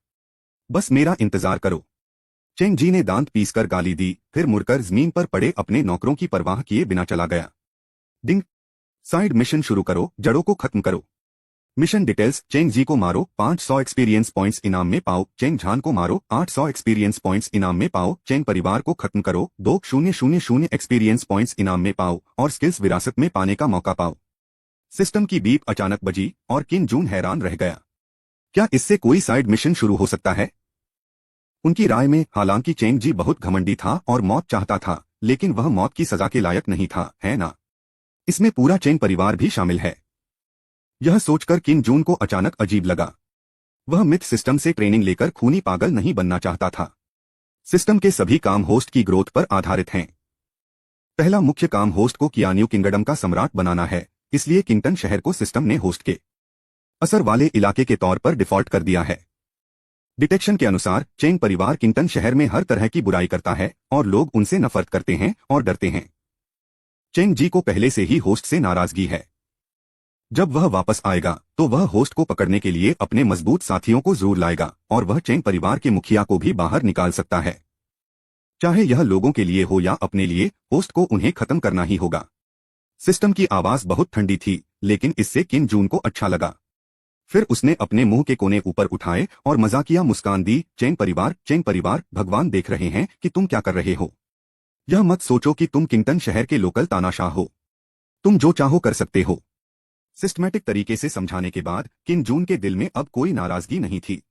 बस मेरा इंतजार करो। चेंग जी ने दांत पीसकर गाली दी, फिर मुड़कर जमीन पर पड़े अपने नौकरों की परवाह किए बिना चला गया। डिंग साइड मिशन शुरू करो, जड़ों को खत्म करो। मिशन डिटेल्स, चेंग जी को मारो, 500 एक्सपीरियंस पॉइंट्स इनाम में पाओ। चेंग झान को मारो, 800 एक्सपीरियंस पॉइंट्स इनाम में पाओ। चेंग परिवार को खत्म करो, 2000 एक्सपीरियंस पॉइंट्स इनाम में पाओ और स्किल्स विरासत में पाने का मौका पाओ। सिस्टम की बीप अचानक बजी और किम जून हैरान रह गया। क्या इससे कोई साइड मिशन शुरू हो सकता है? उनकी राय में हालांकि चेंग जी बहुत घमंडी था और मौत चाहता था, लेकिन वह मौत की सजा के लायक नहीं था, है ना? इसमें पूरा चेंग परिवार भी शामिल है। यह सोचकर किम जून को अचानक अजीब लगा। वह मिथ सिस्टम से ट्रेनिंग लेकर खूनी पागल नहीं बनना चाहता था। सिस्टम के सभी काम होस्ट की ग्रोथ पर आधारित हैं। पहला मुख्य काम होस्ट को कियान्यू किंगडम का सम्राट बनाना है, इसलिए किंगटन शहर को सिस्टम ने होस्ट के असर वाले इलाके के तौर पर डिफॉल्ट कर दिया है। डिटेक्शन के अनुसार चेंग परिवार किंगटन शहर में हर तरह की बुराई करता है और लोग उनसे नफरत करते हैं और डरते हैं। चेंग जी को पहले से ही होस्ट से नाराजगी है। जब वह वापस आएगा तो वह होस्ट को पकड़ने के लिए अपने मजबूत साथियों को जरूर लाएगा और वह चेंग परिवार के मुखिया को भी बाहर निकाल सकता है। चाहे यह लोगों के लिए हो या अपने लिए, होस्ट को उन्हें खत्म करना ही होगा। सिस्टम की आवाज बहुत ठंडी थी, लेकिन इससे किम जून को अच्छा लगा। फिर उसने अपने मुंह के कोने ऊपर उठाए और मजाकिया मुस्कान दी। चेंग परिवार, भगवान देख रहे हैं कि तुम क्या कर रहे हो। यह मत सोचो कि तुम किंगटन शहर के लोकल तानाशाह हो। तुम जो चाहो कर सकते हो। सिस्टमैटिक तरीके से समझाने के बाद किम जून के दिल में अब कोई नाराजगी नहीं थी।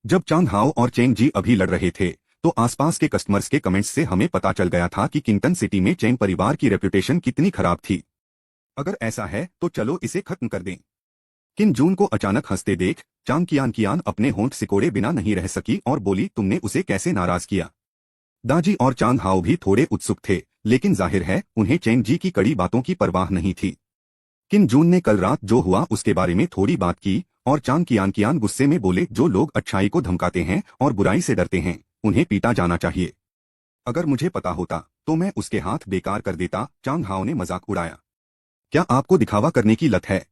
जब चांग हाओ और चेंग जी अभी लड़ रहे थे, तो आसपास के कस्टमर्स के कमेंट्स से हमें पता चल गया था कि किंगटन सिटी में चेंग परिवार की रेपुटेशन कितनी खराब थी। अगर ऐसा है तो चलो इसे खत्म कर दें। किम जून को अचानक हंसते देख चांग कियान अपने होंठ सिकोड़े बिना नहीं रह सकी और बोली, तुमने उसे कैसे नाराज किया? दाजी और चांग हाओ भी थोड़े उत्सुक थे, लेकिन जाहिर है उन्हें चेंग जी की कड़ी बातों की परवाह नहीं थी। किम जून ने कल रात जो हुआ उसके बारे में थोड़ी बात की और चांग कियान गुस्से में बोले, जो लोग अच्छाई को धमकाते हैं और बुराई से डरते हैं, उन्हें पीटा जाना चाहिए। अगर मुझे पता होता तो मैं उसके हाथ बेकार कर देता। चांग हाओ ने मजाक उड़ाया। क्या आपको दिखावा करने की लत है?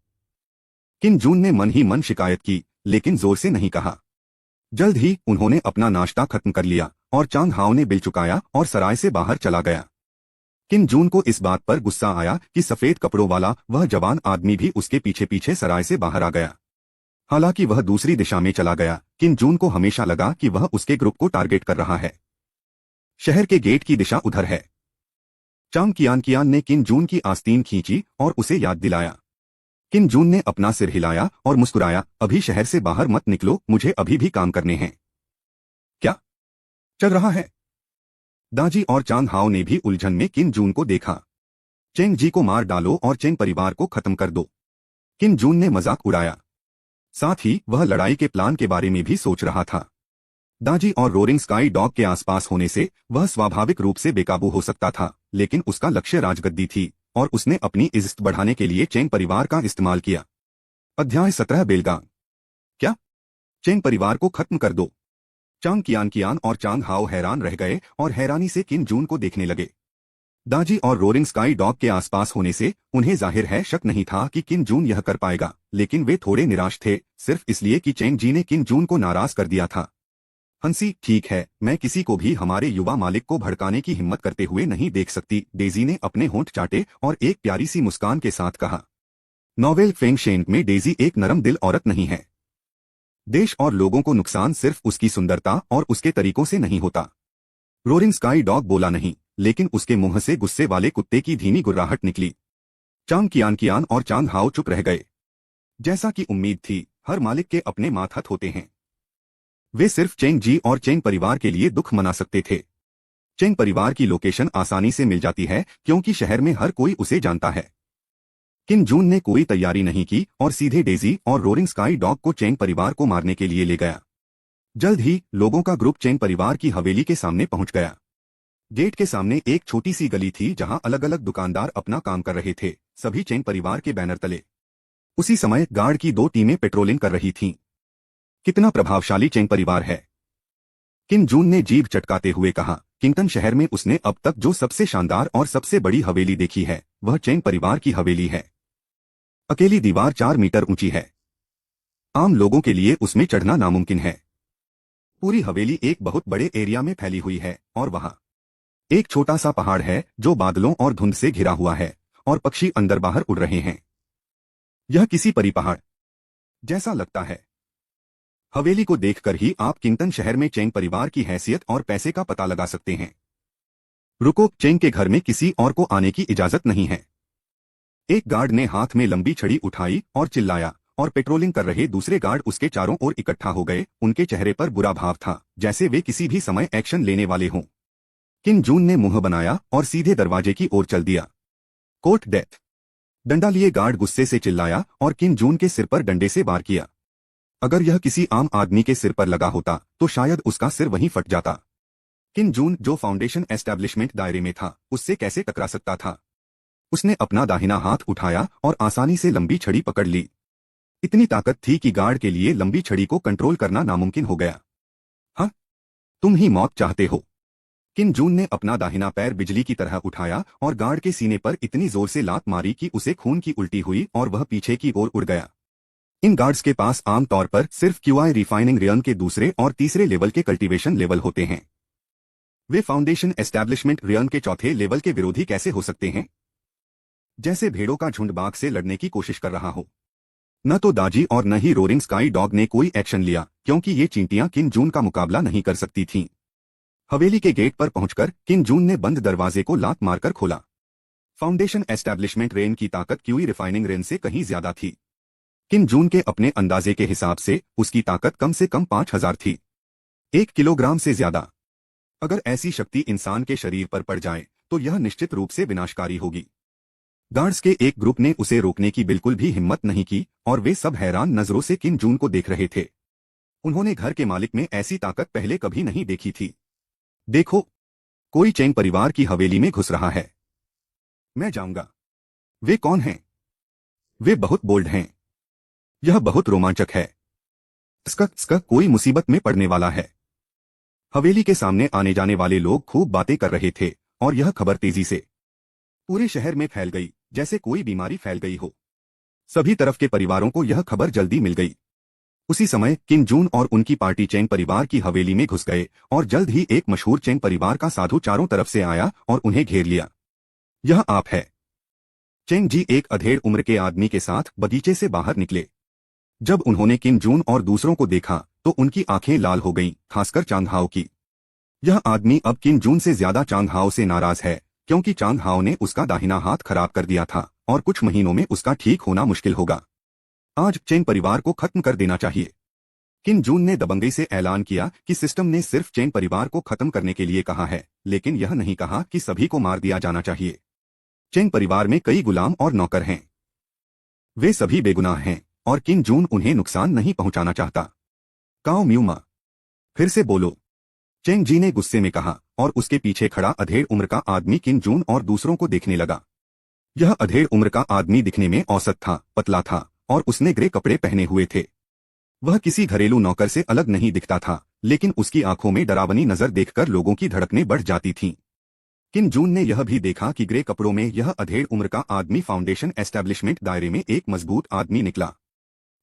किम जून ने मन ही मन शिकायत की, लेकिन जोर से नहीं कहा। जल्द ही उन्होंने अपना नाश्ता खत्म कर लिया और चांग हाओ ने बिल चुकाया और सराय से बाहर चला गया। किम जून को इस बात पर गुस्सा आया कि सफेद कपड़ों वाला वह जवान आदमी भी उसके पीछे पीछे सराय से बाहर आ गया। हालांकि वह दूसरी दिशा में चला गया, किम जून को हमेशा लगा कि वह उसके ग्रुप को टारगेट कर रहा है। शहर के गेट की दिशा उधर है। चांग कियान ने किम जून की आस्तीन खींची और उसे याद दिलाया। किम जून ने अपना सिर हिलाया और मुस्कुराया, अभी शहर से बाहर मत निकलो, मुझे अभी भी काम करने हैं। क्या चल रहा है? दाजी और चांग हाओ ने भी उलझन में किम जून को देखा। चेंग जी को मार डालो और चेंग परिवार को खत्म कर दो, किम जून ने मजाक उड़ाया। साथ ही वह लड़ाई के प्लान के बारे में भी सोच रहा था। दाजी और रोरिंग स्काई डॉग के आसपास होने से वह स्वाभाविक रूप से बेकाबू हो सकता था, लेकिन उसका लक्ष्य राजगद्दी थी और उसने अपनी इज्जत बढ़ाने के लिए चेंग परिवार का इस्तेमाल किया। अध्याय 17 बेलगांग। क्या? चेंग परिवार को खत्म कर दो? चांग कियान और चांग हाओ हैरान रह गए और हैरानी से किन जून को देखने लगे। दाजी और रोरिंग स्काई डॉग के आसपास होने से उन्हें जाहिर है शक नहीं था कि किन जून यह कर पाएगा, लेकिन वे थोड़े निराश थे, सिर्फ इसलिए कि चेंग जी ने किन जून को नाराज कर दिया था। हंसी, ठीक है, मैं किसी को भी हमारे युवा मालिक को भड़काने की हिम्मत करते हुए नहीं देख सकती। डेजी ने अपने होंठ चाटे और एक प्यारी सी मुस्कान के साथ कहा। नोवेल फेंगशेन में डेजी एक नरम दिल औरत नहीं है। देश और लोगों को नुकसान सिर्फ उसकी सुंदरता और उसके तरीकों से नहीं होता। रोरिंग स्काई डॉग बोला नहीं, लेकिन उसके मुंह से गुस्से वाले कुत्ते की धीमी गुर्राहट निकली। चांग कियान और चांग हाओ चुप रह गए। जैसा कि उम्मीद थी, हर मालिक के अपने मातहत होते हैं। वे सिर्फ चेंग जी और चेंग परिवार के लिए दुख मना सकते थे। चेंग परिवार की लोकेशन आसानी से मिल जाती है क्योंकि शहर में हर कोई उसे जानता है। किन जून ने कोई तैयारी नहीं की और सीधे डेजी और रोरिंग स्काई डॉग को चेंग परिवार को मारने के लिए ले गया। जल्द ही लोगों का ग्रुप चेंग परिवार की हवेली के सामने पहुंच गया। गेट के सामने एक छोटी सी गली थी जहां अलग अलग दुकानदार अपना काम कर रहे थे, सभी चेंग परिवार के बैनर तले। उसी समय गार्ड की 2 टीमें पेट्रोलिंग कर रही थीं। कितना प्रभावशाली चेंग परिवार है, किन जून ने जीभ चटकाते हुए कहा। किंगटन शहर में उसने अब तक जो सबसे शानदार और सबसे बड़ी हवेली देखी है, वह चेंग परिवार की हवेली है। अकेली दीवार 4 मीटर ऊंची है। आम लोगों के लिए उसमें चढ़ना नामुमकिन है। पूरी हवेली एक बहुत बड़े एरिया में फैली हुई है और वहां एक छोटा सा पहाड़ है जो बादलों और धुंध से घिरा हुआ है और पक्षी अंदर बाहर उड़ रहे हैं। यह किसी परी पहाड़ जैसा लगता है। हवेली को देखकर ही आप किंगटन शहर में चेंग परिवार की हैसियत और पैसे का पता लगा सकते हैं। रुको, चेंग के घर में किसी और को आने की इजाजत नहीं है। एक गार्ड ने हाथ में लंबी छड़ी उठाई और चिल्लाया और पेट्रोलिंग कर रहे दूसरे गार्ड उसके चारों ओर इकट्ठा हो गए। उनके चेहरे पर बुरा भाव था, जैसे वे किसी भी समय एक्शन लेने वाले हों। किन जून ने मुंह बनाया और सीधे दरवाजे की ओर चल दिया। Court death. डंडा लिए गार्ड गुस्से से चिल्लाया और किन जून के सिर पर डंडे से वार किया। अगर यह किसी आम आदमी के सिर पर लगा होता तो शायद उसका सिर वहीं फट जाता। किन जून, जो फाउंडेशन एस्टैब्लिशमेंट दायरे में था, उससे कैसे टकरा सकता था। उसने अपना दाहिना हाथ उठाया और आसानी से लंबी छड़ी पकड़ ली। इतनी ताकत थी कि गार्ड के लिए लंबी छड़ी को कंट्रोल करना नामुमकिन हो गया। हाँ, तुम ही मौत चाहते हो। किन जून ने अपना दाहिना पैर बिजली की तरह उठाया और गार्ड के सीने पर इतनी जोर से लात मारी कि उसे खून की उल्टी हुई और वह पीछे की ओर उड़ गया। इन गार्ड्स के पास आमतौर पर सिर्फ क्यूआई रिफाइनिंग रियन के दूसरे और तीसरे लेवल के कल्टीवेशन लेवल होते हैं। वे फाउंडेशन एस्टैब्लिशमेंट रियन के चौथे लेवल के विरोधी कैसे हो सकते हैं? जैसे भेड़ों का झुंड बाघ से लड़ने की कोशिश कर रहा हो। न तो दाजी और न ही रोरिंग स्काई डॉग ने कोई एक्शन लिया, क्योंकि ये चींटियां किन जून का मुकाबला नहीं कर सकती थीं। हवेली के गेट पर पहुंचकर किन जून ने बंद दरवाजे को लात मारकर खोला। फाउंडेशन एस्टैब्लिशमेंट रेन की ताकत क्यूई रिफाइनिंग रेन से कहीं ज्यादा थी। किन जून के अपने अंदाजे के हिसाब से उसकी ताकत कम से कम 5000 थी, 1 किलोग्राम से ज्यादा। अगर ऐसी शक्ति इंसान के शरीर पर पड़ जाए तो यह निश्चित रूप से विनाशकारी होगी। गार्ड्स के एक ग्रुप ने उसे रोकने की बिल्कुल भी हिम्मत नहीं की और वे सब हैरान नजरों से किन जून को देख रहे थे। उन्होंने घर के मालिक में ऐसी ताकत पहले कभी नहीं देखी थी। देखो, कोई चेंग परिवार की हवेली में घुस रहा है। मैं जाऊंगा। वे कौन हैं? वे बहुत बोल्ड हैं। यह बहुत रोमांचक है। इसका कोई मुसीबत में पड़ने वाला है। हवेली के सामने आने जाने वाले लोग खूब बातें कर रहे थे और यह खबर तेजी से पूरे शहर में फैल गई, जैसे कोई बीमारी फैल गई हो। सभी तरफ के परिवारों को यह खबर जल्दी मिल गई। उसी समय किन जून और उनकी पार्टी चेंग परिवार की हवेली में घुस गए और जल्द ही एक मशहूर चेंग परिवार का साधु चारों तरफ से आया और उन्हें घेर लिया। यह आप है। चेंग जी एक अधेड़ उम्र के आदमी के साथ बगीचे से बाहर निकले। जब उन्होंने किन जून और दूसरों को देखा तो उनकी आंखें लाल हो गईं, खासकर चांग हाओ की। यह आदमी अब किन जून से ज्यादा चांग हाओ से नाराज है, क्योंकि चांग हाओ ने उसका दाहिना हाथ खराब कर दिया था और कुछ महीनों में उसका ठीक होना मुश्किल होगा। आज चेंग परिवार को खत्म कर देना चाहिए। किन जून ने दबंगई से ऐलान किया कि सिस्टम ने सिर्फ चेंग परिवार को खत्म करने के लिए कहा है, लेकिन यह नहीं कहा कि सभी को मार दिया जाना चाहिए। चेंग परिवार में कई गुलाम और नौकर हैं। वे सभी बेगुनाह हैं और किन जून उन्हें नुकसान नहीं पहुंचाना चाहता। काओ म्यूमा, फिर से बोलो, चेंग जी ने गुस्से में कहा और उसके पीछे खड़ा अधेड़ उम्र का आदमी किन जून और दूसरों को देखने लगा। यह अधेड़ उम्र का आदमी दिखने में औसत था, पतला था और उसने ग्रे कपड़े पहने हुए थे। वह किसी घरेलू नौकर से अलग नहीं दिखता था, लेकिन उसकी आंखों में डरावनी नजर देखकर लोगों की धड़कनें बढ़ जाती थीं। किन जून ने यह भी देखा कि ग्रे कपड़ों में यह अधेड़ उम्र का आदमी फाउंडेशन एस्टैब्लिशमेंट दायरे में एक मजबूत आदमी निकला।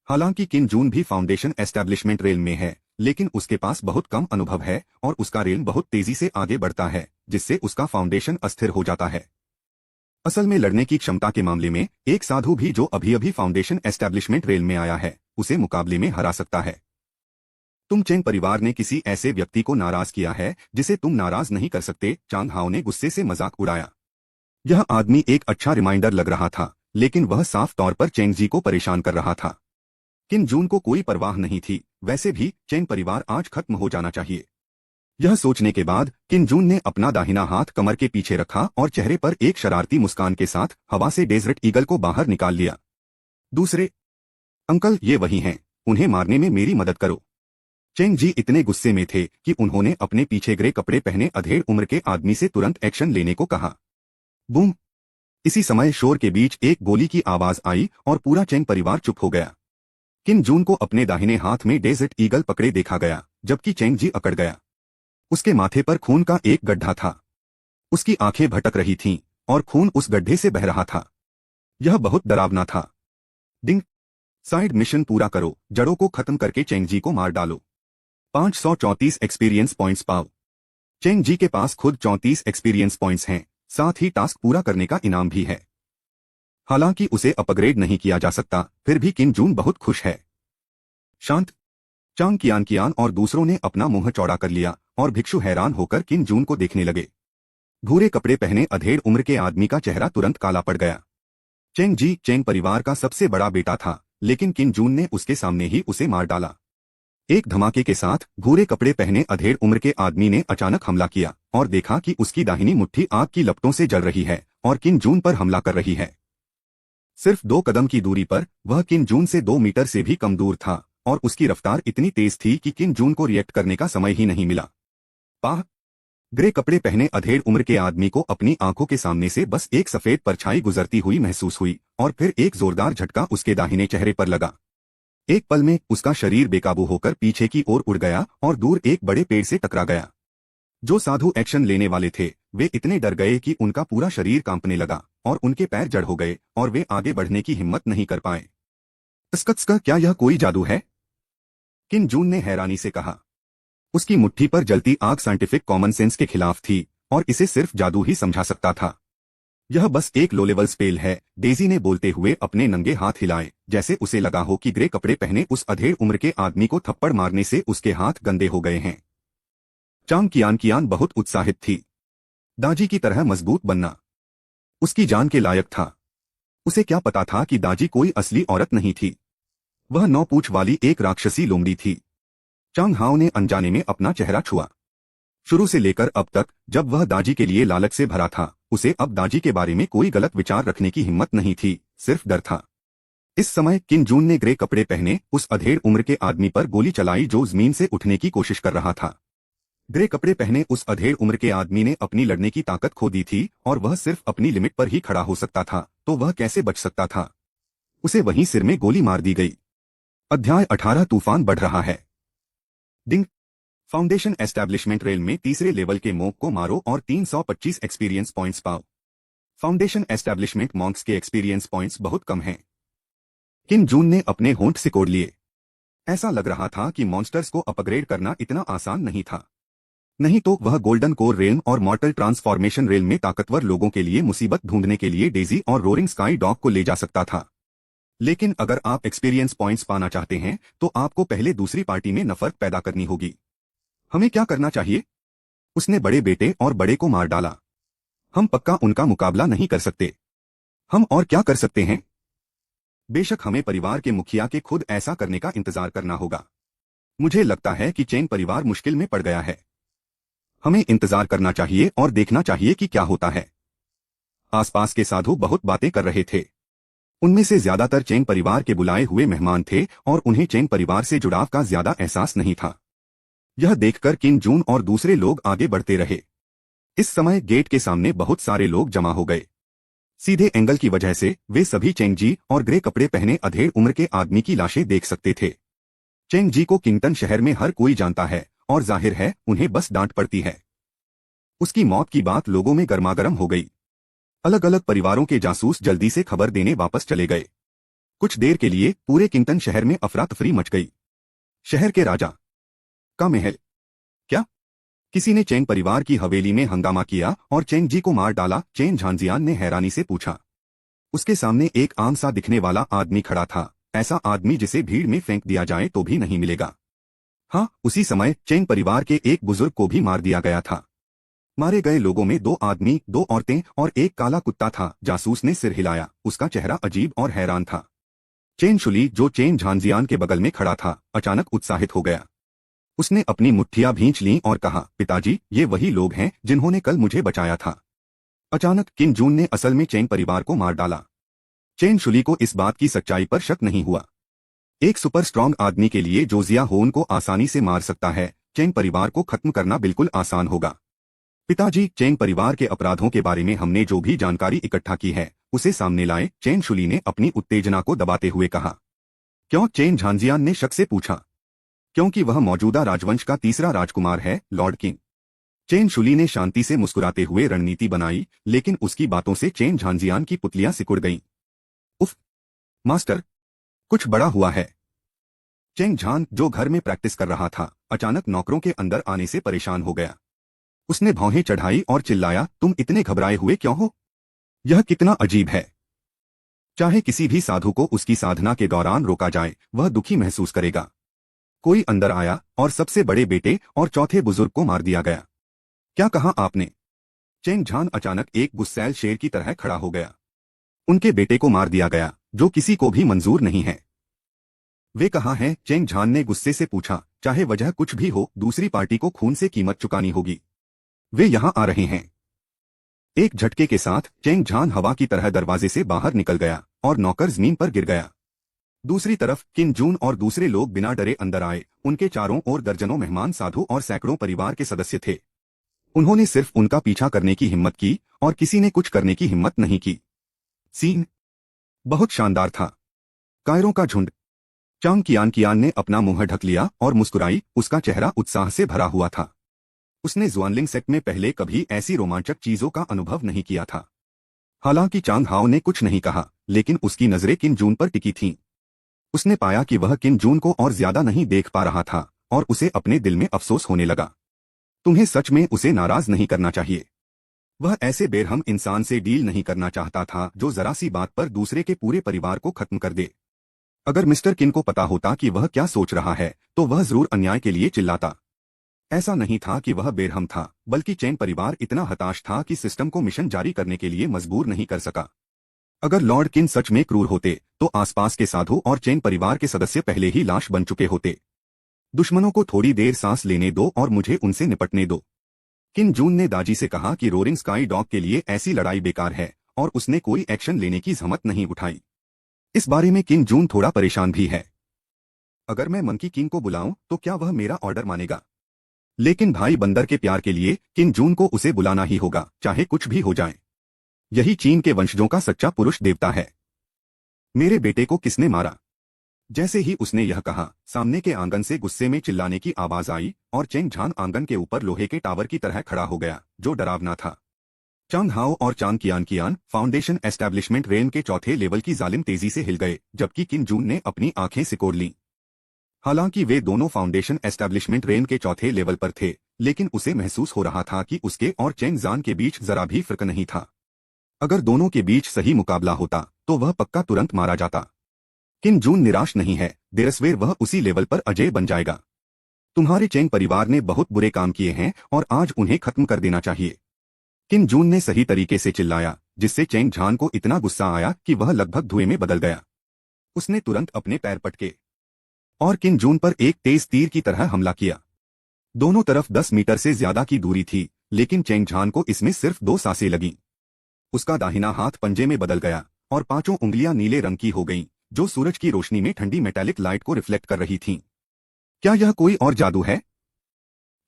हालांकि किन जून भी फाउंडेशन एस्टैब्लिशमेंट रेल में है, लेकिन उसके पास बहुत कम अनुभव है और उसका रेल बहुत तेजी से आगे बढ़ता है, जिससे उसका फाउंडेशन अस्थिर हो जाता है। असल में लड़ने की क्षमता के मामले में एक साधु भी जो अभी अभी फाउंडेशन एस्टैब्लिशमेंट रेल में आया है, उसे मुकाबले में हरा सकता है। तुम चेंग परिवार ने किसी ऐसे व्यक्ति को नाराज किया है जिसे तुम नाराज नहीं कर सकते, चांग हाओ ने गुस्से से मजाक उड़ाया। यह आदमी एक अच्छा रिमाइंडर लग रहा था, लेकिन वह साफ तौर पर चेंग जी को परेशान कर रहा था। किन जून को कोई परवाह नहीं थी, वैसे भी चेंग परिवार आज खत्म हो जाना चाहिए। यह सोचने के बाद किन जून ने अपना दाहिना हाथ कमर के पीछे रखा और चेहरे पर एक शरारती मुस्कान के साथ हवा से डेजर्ट ईगल को बाहर निकाल लिया। दूसरे अंकल ये वही हैं, उन्हें मारने में मेरी मदद करो। चेंग जी इतने गुस्से में थे कि उन्होंने अपने पीछे ग्रे कपड़े पहने अधेड़ उम्र के आदमी से तुरंत एक्शन लेने को कहा। बूम! इसी समय शोर के बीच एक गोली की आवाज आई और पूरा चेंग परिवार चुप हो गया। किन जून को अपने दाहिने हाथ में डेजर्ट ईगल पकड़े देखा गया, जबकि चेंग जी अकड़ गया। उसके माथे पर खून का एक गड्ढा था। उसकी आंखें भटक रही थीं और खून उस गड्ढे से बह रहा था। यह बहुत डरावना था। डिंग! साइड मिशन पूरा करो, जड़ों को खत्म करके चेंग जी को मार डालो। 534 एक्सपीरियंस पॉइंट्स पाओ। चेंग जी के पास खुद 34 एक्सपीरियंस पॉइंट्स हैं, साथ ही टास्क पूरा करने का इनाम भी है। हालांकि उसे अपग्रेड नहीं किया जा सकता, फिर भी किन जून बहुत खुश है। शांत! चांग कियान और दूसरों ने अपना मुंह चौड़ा कर लिया और भिक्षु हैरान होकर किन जून को देखने लगे। भूरे कपड़े पहने अधेड़ उम्र के आदमी का चेहरा तुरंत काला पड़ गया। चेंग जी चेंग परिवार का सबसे बड़ा बेटा था, लेकिन किन जून ने उसके सामने ही उसे मार डाला। एक धमाके के साथ भूरे कपड़े पहने अधेड़ उम्र के आदमी ने अचानक हमला किया और देखा कि उसकी दाहिनी मुट्ठी आग की लपटों से जल रही है और किन जून पर हमला कर रही है। सिर्फ 2 कदम की दूरी पर वह किन जून से 2 मीटर से भी कम दूर था और उसकी रफ्तार इतनी तेज थी कि किन जून को रिएक्ट करने का समय ही नहीं मिला। पाह! ग्रे कपड़े पहने अधेड़ उम्र के आदमी को अपनी आंखों के सामने से बस एक सफेद परछाई गुजरती हुई महसूस हुई और फिर एक जोरदार झटका उसके दाहिने चेहरे पर लगा। एक पल में उसका शरीर बेकाबू होकर पीछे की ओर उड़ गया और दूर एक बड़े पेड़ से टकरा गया। जो साधु एक्शन लेने वाले थे वे इतने डर गए कि उनका पूरा शरीर कांपने लगा और उनके पैर जड़ हो गए और वे आगे बढ़ने की हिम्मत नहीं कर पाए। स्कत्स्का, क्या यह कोई जादू है? किन जून ने हैरानी से कहा। उसकी मुट्ठी पर जलती आग साइंटिफिक कॉमन सेंस के खिलाफ थी और इसे सिर्फ जादू ही समझा सकता था। यह बस एक लो लेवल स्पेल है, डेजी ने बोलते हुए अपने नंगे हाथ हिलाए, जैसे उसे लगा हो कि ग्रे कपड़े पहने उस अधेड़ उम्र के आदमी को थप्पड़ मारने से उसके हाथ गंदे हो गए हैं। चांग कियान बहुत उत्साहित थी। दाजी की तरह मजबूत बनना उसकी जान के लायक था। उसे क्या पता था कि दाजी कोई असली औरत नहीं थी, वह 9 पूंछ वाली एक राक्षसी लोमड़ी थी। चांग हाओ ने अनजाने में अपना चेहरा छुआ। शुरू से लेकर अब तक जब वह दाजी के लिए लालच से भरा था, उसे अब दाजी के बारे में कोई गलत विचार रखने की हिम्मत नहीं थी, सिर्फ डर था। इस समय किन जून ने ग्रे कपड़े पहने उस अधेड़ उम्र के आदमी पर गोली चलाई जो जमीन से उठने की कोशिश कर रहा था। ग्रे कपड़े पहने उस अधेड़ उम्र के आदमी ने अपनी लड़ने की ताकत खो दी थी और वह सिर्फ अपनी लिमिट पर ही खड़ा हो सकता था, तो वह कैसे बच सकता था? उसे वहीं सिर में गोली मार दी गई। अध्याय 18 तूफान बढ़ रहा है। डिंग! फाउंडेशन एस्टैब्लिशमेंट रेल में तीसरे लेवल के मॉन्क को मारो और 325 एक्सपीरियंस पॉइंट्स पाओ। फाउंडेशन एस्टैब्लिशमेंट मॉन्क्स के एक्सपीरियंस पॉइंट्स बहुत कम हैं। किन जून ने अपने होंठ सिकोड़ लिए। ऐसा लग रहा था कि मॉन्स्टर्स को अपग्रेड करना इतना आसान नहीं था, नहीं तो वह गोल्डन कोर रेल्म और मॉर्टल ट्रांसफॉर्मेशन रेल में ताकतवर लोगों के लिए मुसीबत ढूंढने के लिए डेजी और रोरिंग स्काई डॉग को ले जा सकता था। लेकिन अगर आप एक्सपीरियंस पॉइंट्स पाना चाहते हैं तो आपको पहले दूसरी पार्टी में नफरत पैदा करनी होगी। हमें क्या करना चाहिए? उसने बड़े बेटे और बड़े को मार डाला। हम पक्का उनका मुकाबला नहीं कर सकते। हम और क्या कर सकते हैं? बेशक हमें परिवार के मुखिया के खुद ऐसा करने का इंतजार करना होगा। मुझे लगता है कि चेंग परिवार मुश्किल में पड़ गया है। हमें इंतजार करना चाहिए और देखना चाहिए कि क्या होता है। आसपास के साधु बहुत बातें कर रहे थे। उनमें से ज्यादातर चेंग परिवार के बुलाए हुए मेहमान थे और उन्हें चेंग परिवार से जुड़ाव का ज्यादा एहसास नहीं था। यह देखकर किम जून और दूसरे लोग आगे बढ़ते रहे। इस समय गेट के सामने बहुत सारे लोग जमा हो गए। सीधे एंगल की वजह से वे सभी चेंग जी और ग्रे कपड़े पहने अधेड़ उम्र के आदमी की लाशें देख सकते थे। चेंग जी को किंगटन शहर में हर कोई जानता है और जाहिर है उन्हें बस डांट पड़ती है। उसकी मौत की बात लोगों में गर्मागर्म हो गई। अलग अलग परिवारों के जासूस जल्दी से खबर देने वापस चले गए। कुछ देर के लिए पूरे किंगटन शहर में अफरा तफरी मच गई। शहर के राजा का महल। क्या किसी ने चेंग परिवार की हवेली में हंगामा किया और चेंग जी को मार डाला? चेन झांजियान ने हैरानी से पूछा। उसके सामने एक आम सा दिखने वाला आदमी खड़ा था, ऐसा आदमी जिसे भीड़ में फेंक दिया जाए तो भी नहीं मिलेगा। हाँ, उसी समय चेंग परिवार के एक बुजुर्ग को भी मार दिया गया था। मारे गए लोगों में 2 आदमी, 2 औरतें और एक काला कुत्ता था। जासूस ने सिर हिलाया। उसका चेहरा अजीब और हैरान था। चेन शुली, जो चेन झांजियान के बगल में खड़ा था, अचानक उत्साहित हो गया। उसने अपनी मुट्ठियां भींच लीं और कहा, पिताजी, ये वही लोग हैं जिन्होंने कल मुझे बचाया था। अचानक किम जून ने असल में चेंग परिवार को मार डाला। चेन शुली को इस बात की सच्चाई पर शक नहीं हुआ। एक सुपर स्ट्रॉन्ग आदमी के लिए जो जिया होन को आसानी से मार सकता है, चेंग परिवार को खत्म करना बिल्कुल आसान होगा। पिताजी, चेंग परिवार के अपराधों के बारे में हमने जो भी जानकारी इकट्ठा की है उसे सामने लाए, चेन शुली ने अपनी उत्तेजना को दबाते हुए कहा। क्यों? चेन झांजियान ने शक से पूछा। क्योंकि वह मौजूदा राजवंश का तीसरा राजकुमार है, लॉर्ड किंग। चेन शुली ने शांति से मुस्कुराते हुए रणनीति बनाई, लेकिन उसकी बातों से चेन झांजियान की पुतलियां सिकुड़ गईं। उफ, मास्टर, कुछ बड़ा हुआ है। चेंग झान, जो घर में प्रैक्टिस कर रहा था, अचानक नौकरों के अंदर आने से परेशान हो गया। उसने भौहें चढ़ाई और चिल्लाया, तुम इतने घबराए हुए क्यों हो? यह कितना अजीब है। चाहे किसी भी साधु को उसकी साधना के दौरान रोका जाए, वह दुखी महसूस करेगा। कोई अंदर आया और सबसे बड़े बेटे और चौथे बुजुर्ग को मार दिया गया। क्या कहा आपने? चेंग झान अचानक एक गुस्सैल शेर की तरह खड़ा हो गया। उनके बेटे को मार दिया गया, जो किसी को भी मंजूर नहीं है। वे कहाँ हैं? चेंग झान ने गुस्से से पूछा। चाहे वजह कुछ भी हो, दूसरी पार्टी को खून से कीमत चुकानी होगी। वे यहाँ आ रहे हैं। एक झटके के साथ चेंग झान हवा की तरह दरवाजे से बाहर निकल गया और नौकर जमीन पर गिर गया। दूसरी तरफ किम जून और दूसरे लोग बिना डरे अंदर आए। उनके चारों ओर दर्जनों मेहमान, साधु और सैकड़ों परिवार के सदस्य थे। उन्होंने सिर्फ उनका पीछा करने की हिम्मत की और किसी ने कुछ करने की हिम्मत नहीं की। सीन बहुत शानदार था। कायरों का झुंड। चांग कियान ने अपना मुंह ढक लिया और मुस्कुराई। उसका चेहरा उत्साह से भरा हुआ था। उसने जुआनलिंग सेक्ट में पहले कभी ऐसी रोमांचक चीजों का अनुभव नहीं किया था। हालांकि चांग हाओ ने कुछ नहीं कहा, लेकिन उसकी नजरें किम जून पर टिकी थीं। उसने पाया कि वह किम जून को और ज्यादा नहीं देख पा रहा था और उसे अपने दिल में अफसोस होने लगा। तुम्हें सच में उसे नाराज नहीं करना चाहिए। वह ऐसे बेरहम इंसान से डील नहीं करना चाहता था जो जरा सी बात पर दूसरे के पूरे परिवार को खत्म कर दे। अगर मिस्टर किन को पता होता कि वह क्या सोच रहा है, तो वह जरूर अन्याय के लिए चिल्लाता। ऐसा नहीं था कि वह बेरहम था, बल्कि चेंग परिवार इतना हताश था कि सिस्टम को मिशन जारी करने के लिए मजबूर नहीं कर सका। अगर लॉर्ड किन सच में क्रूर होते, तो आसपास के साधु और चेंग परिवार के सदस्य पहले ही लाश बन चुके होते। दुश्मनों को थोड़ी देर सांस लेने दो और मुझे उनसे निपटने दो। किम जून ने दाजी से कहा कि रोरिंग स्काई डॉग के लिए ऐसी लड़ाई बेकार है, और उसने कोई एक्शन लेने की जहमत नहीं उठाई। इस बारे में किम जून थोड़ा परेशान भी है। अगर मैं मंकी किंग को बुलाऊं तो क्या वह मेरा ऑर्डर मानेगा? लेकिन भाई बंदर के प्यार के लिए किम जून को उसे बुलाना ही होगा, चाहे कुछ भी हो जाए। यही चीन के वंशजों का सच्चा पुरुष देवता है। मेरे बेटे को किसने मारा? जैसे ही उसने यह कहा, सामने के आंगन से गुस्से में चिल्लाने की आवाज आई और चेंग झान आंगन के ऊपर लोहे के टावर की तरह खड़ा हो गया, जो डरावना था। चांग हाओ और चांग कियान फाउंडेशन एस्टैब्लिशमेंट रेन के चौथे लेवल की जालिम तेजी से हिल गए, जबकि किम जून ने अपनी आंखें सिकोड़ लीं। हालांकि वे दोनों फाउंडेशन एस्टैब्लिशमेंट रेन के चौथे लेवल पर थे, लेकिन उसे महसूस हो रहा था कि उसके और चेंग जान के बीच जरा भी फर्क नहीं था। अगर दोनों के बीच सही मुकाबला होता तो वह पक्का तुरंत मारा जाता। किम जून निराश नहीं है, देरसवेर वह उसी लेवल पर अजय बन जाएगा। तुम्हारे चेंग परिवार ने बहुत बुरे काम किए हैं और आज उन्हें खत्म कर देना चाहिए। किम जून ने सही तरीके से चिल्लाया, जिससे चेंग झान को इतना गुस्सा आया कि वह लगभग धुएं में बदल गया। उसने तुरंत अपने पैर पटके और किम जून पर एक तेज तीर की तरह हमला किया। दोनों तरफ 10 मीटर से ज्यादा की दूरी थी, लेकिन चेंग झान को इसमें सिर्फ 2 सांसें लगीं। उसका दाहिना हाथ पंजे में बदल गया और पांचों उंगलियां नीले रंग की हो गईं, जो सूरज की रोशनी में ठंडी मेटालिक लाइट को रिफ्लेक्ट कर रही थीं। क्या यह कोई और जादू है?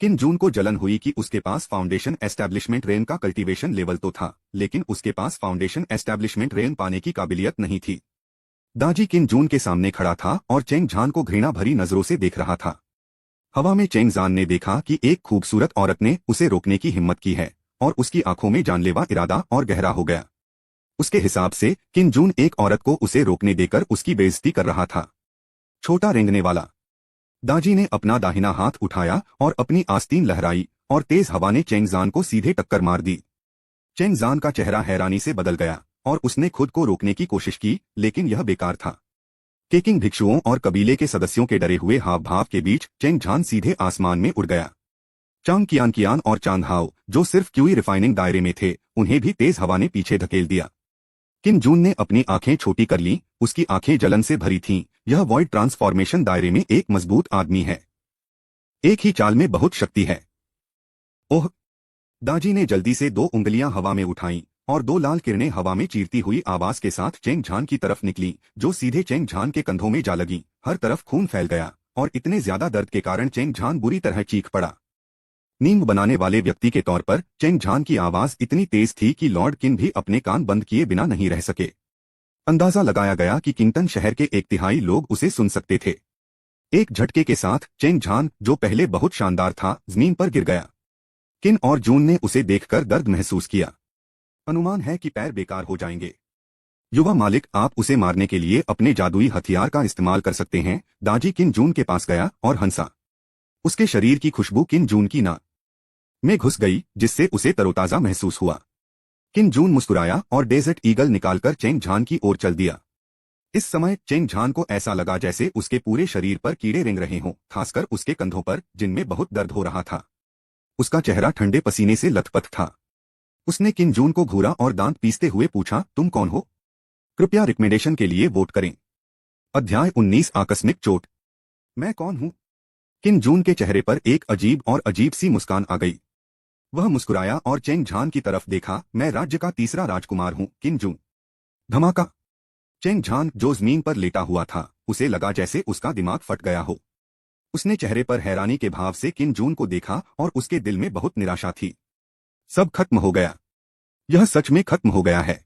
किन जून को जलन हुई कि उसके पास फाउंडेशन एस्टैब्लिशमेंट रेन का कल्टीवेशन लेवल तो था, लेकिन उसके पास फाउंडेशन एस्टैब्लिशमेंट रेन पाने की काबिलियत नहीं थी। दाजी किन जून के सामने खड़ा था और चेंग झान को घृणा भरी नजरों से देख रहा था। हवा में चेंग जान ने देखा कि एक खूबसूरत औरत ने उसे रोकने की हिम्मत की है, और उसकी आंखों में जानलेवा इरादा और गहरा हो गया। उसके हिसाब से किन जून एक औरत को उसे रोकने देकर उसकी बेइज्जती कर रहा था। छोटा रेंगने वाला। दाजी ने अपना दाहिना हाथ उठाया और अपनी आस्तीन लहराई, और तेज हवा ने चेंगजान को सीधे टक्कर मार दी। चेंगजान का चेहरा हैरानी से बदल गया, और उसने खुद को रोकने की कोशिश की, लेकिन यह बेकार था। केकिंग भिक्षुओं और कबीले के सदस्यों के डरे हुए हाव भाव के बीच चेंगझान सीधे आसमान में उड़ गया। चांग कियान और चांदहाओ, जो सिर्फ क्यूई रिफाइनिंग दायरे में थे, उन्हें भी तेज हवा ने पीछे धकेल दिया। किन जून ने अपनी आंखें छोटी कर लीं, उसकी आंखें जलन से भरी थीं। यह वॉइड ट्रांसफॉर्मेशन दायरे में एक मजबूत आदमी है। एक ही चाल में बहुत शक्ति है। ओह! दाजी ने जल्दी से दो उंगलियां हवा में उठाईं, और दो लाल किरणें हवा में चीरती हुई आवाज के साथ चेंग झान की तरफ निकली, जो सीधे चेंग झान के कंधों में जा लगी। हर तरफ खून फैल गया, और इतने ज्यादा दर्द के कारण चेंग झान बुरी तरह चीख पड़ा। नींद बनाने वाले व्यक्ति के तौर पर चेंग झान की आवाज इतनी तेज थी कि लॉर्ड किन भी अपने कान बंद किए बिना नहीं रह सके। अंदाजा लगाया गया कि किंगटन शहर के 1/3 लोग उसे सुन सकते थे। एक झटके के साथ चेंग झान, जो पहले बहुत शानदार था, जमीन पर गिर गया। किन और जून ने उसे देखकर दर्द महसूस किया। अनुमान है कि पैर बेकार हो जाएंगे। युवा मालिक, आप उसे मारने के लिए अपने जादुई हथियार का इस्तेमाल कर सकते हैं। दाजी किन जून के पास गया और हंसा। उसके शरीर की खुशबू किन जून की नाक में घुस गई, जिससे उसे तरोताजा महसूस हुआ। किन जून मुस्कुराया और डेजर्ट ईगल निकालकर चेंग झान की ओर चल दिया। इस समय चेंग झान को ऐसा लगा जैसे उसके पूरे शरीर पर कीड़े रेंग रहे हों, खासकर उसके कंधों पर, जिनमें बहुत दर्द हो रहा था। उसका चेहरा ठंडे पसीने से लथपथ था। उसने किन जून को घूरा और दांत पीसते हुए पूछा, तुम कौन हो? कृपया रिकमेंडेशन के लिए वोट करें। अध्याय 19 आकस्मिक चोट। मैं कौन हूं? किन जून के चेहरे पर एक अजीब सी मुस्कान आ गई। वह मुस्कुराया और चेंग झान की तरफ देखा। मैं राज्य का तीसरा राजकुमार हूं, किन जून। धमाका! चेंग झान, जो जमीन पर लेटा हुआ था, उसे लगा जैसे उसका दिमाग फट गया हो। उसने चेहरे पर हैरानी के भाव से किन जून को देखा, और उसके दिल में बहुत निराशा थी। सब खत्म हो गया। यह सच में खत्म हो गया है।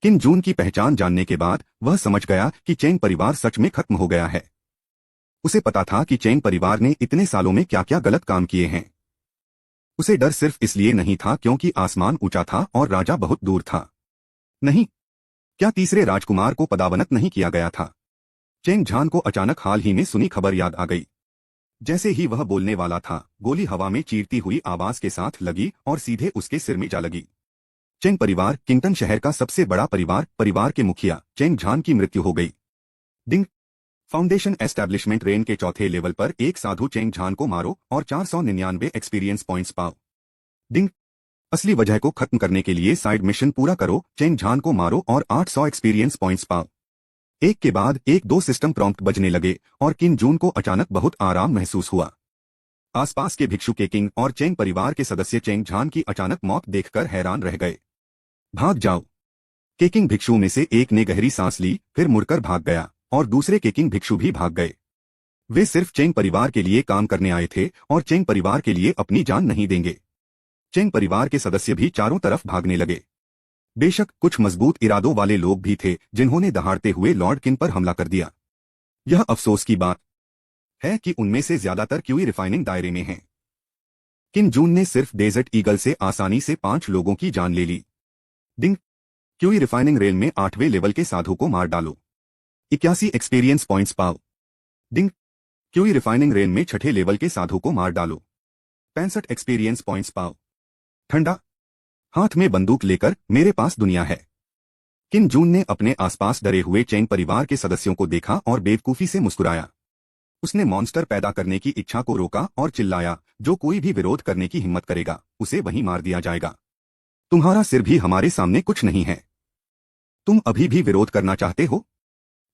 किन जून की पहचान जानने के बाद वह समझ गया कि चेंग परिवार सच में खत्म हो गया है। उसे पता था कि चेंग परिवार ने इतने सालों में क्या क्या गलत काम किए हैं। उसे डर सिर्फ इसलिए नहीं था क्योंकि आसमान ऊंचा था और राजा बहुत दूर था। नहीं, क्या तीसरे राजकुमार को पदावनत नहीं किया गया था? चेंग झान को अचानक हाल ही में सुनी खबर याद आ गई। जैसे ही वह बोलने वाला था, गोली हवा में चीरती हुई आवाज के साथ लगी और सीधे उसके सिर में जा लगी। चेंग परिवार, किंगटन शहर का सबसे बड़ा परिवार के मुखिया चेंग झान की मृत्यु हो गई। डिंग! फाउंडेशन एस्टैब्लिशमेंट रेन के चौथे लेवल पर एक साधु चेंग झान को मारो और 499 एक्सपीरियंस पॉइंट्स पाओ। डिंग! असली वजह को खत्म करने के लिए साइड मिशन पूरा करो, चेंग झान को मारो और 800 एक्सपीरियंस पॉइंट्स पाओ। एक के बाद एक दो सिस्टम प्रॉम्प्ट बजने लगे, और किन जून को अचानक बहुत आराम महसूस हुआ। आसपास के भिक्षु केकिंग और चेंग परिवार के सदस्य चेंग झान की अचानक मौत देखकर हैरान रह गए। भाग जाओ! केकिंग भिक्षुओं में से एक ने गहरी सांस ली, फिर मुड़कर भाग गया, और दूसरे केकिंग भिक्षु भी भाग गए। वे सिर्फ चेंग परिवार के लिए काम करने आए थे, और चेंग परिवार के लिए अपनी जान नहीं देंगे। चेंग परिवार के सदस्य भी चारों तरफ भागने लगे। बेशक कुछ मजबूत इरादों वाले लोग भी थे, जिन्होंने दहाड़ते हुए लॉर्ड किन पर हमला कर दिया। यह अफसोस की बात है कि उनमें से ज्यादातर क्यूई रिफाइनिंग दायरे में हैं। किन जून ने सिर्फ डेजर्ट ईगल से आसानी से 5 लोगों की जान ले ली। डिंग! क्यूई रिफाइनिंग रेल में 8वें लेवल के साधु को मार डालो। 81 एक्सपीरियंस पॉइंट्स पाओ। डिंग! क्यूई रिफाइनिंग रेल में 6ठे लेवल के साधु को मार डालो। 65 एक्सपीरियंस पॉइंट्स पाओ। ठंडा हाथ में बंदूक लेकर, मेरे पास दुनिया है। किन जून ने अपने आसपास डरे हुए चेंग परिवार के सदस्यों को देखा और बेवकूफी से मुस्कुराया। उसने मॉन्स्टर पैदा करने की इच्छा को रोका और चिल्लाया, जो कोई भी विरोध करने की हिम्मत करेगा, उसे वहीं मार दिया जाएगा। तुम्हारा सिर भी हमारे सामने कुछ नहीं है। तुम अभी भी विरोध करना चाहते हो?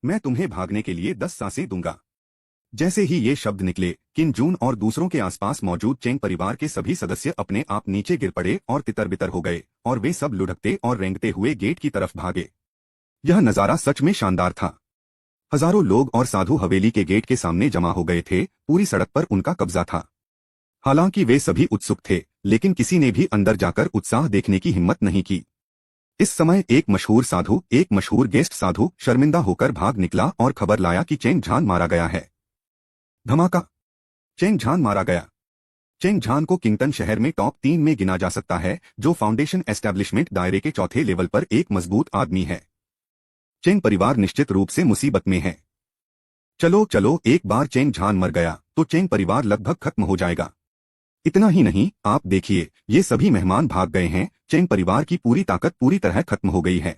मैं तुम्हें भागने के लिए 10 सांसें दूंगा। जैसे ही ये शब्द निकले, किन जून और दूसरों के आसपास मौजूद चेंग परिवार के सभी सदस्य अपने आप नीचे गिर पड़े और तितर बितर हो गए, और वे सब लुढ़कते और रेंगते हुए गेट की तरफ भागे। यह नजारा सच में शानदार था। हजारों लोग और साधु हवेली के गेट के सामने जमा हो गए थे, पूरी सड़क पर उनका कब्जा था। हालांकि वे सभी उत्सुक थे, लेकिन किसी ने भी अंदर जाकर उत्साह देखने की हिम्मत नहीं की। इस समय एक मशहूर गेस्ट साधु शर्मिंदा होकर भाग निकला और खबर लाया कि चेंग झान मारा गया है। धमाका! चेंग झान मारा गया। चेंग झान को किंगटन शहर में टॉप 3 में गिना जा सकता है, जो फाउंडेशन एस्टैब्लिशमेंट दायरे के चौथे लेवल पर एक मजबूत आदमी है। चेंग परिवार निश्चित रूप से मुसीबत में है। चलो चलो, एक बार चेंग झान मर गया तो चेंग परिवार लगभग खत्म हो जाएगा। इतना ही नहीं, आप देखिए, ये सभी मेहमान भाग गए हैं। चेंग परिवार की पूरी ताकत पूरी तरह खत्म हो गई है।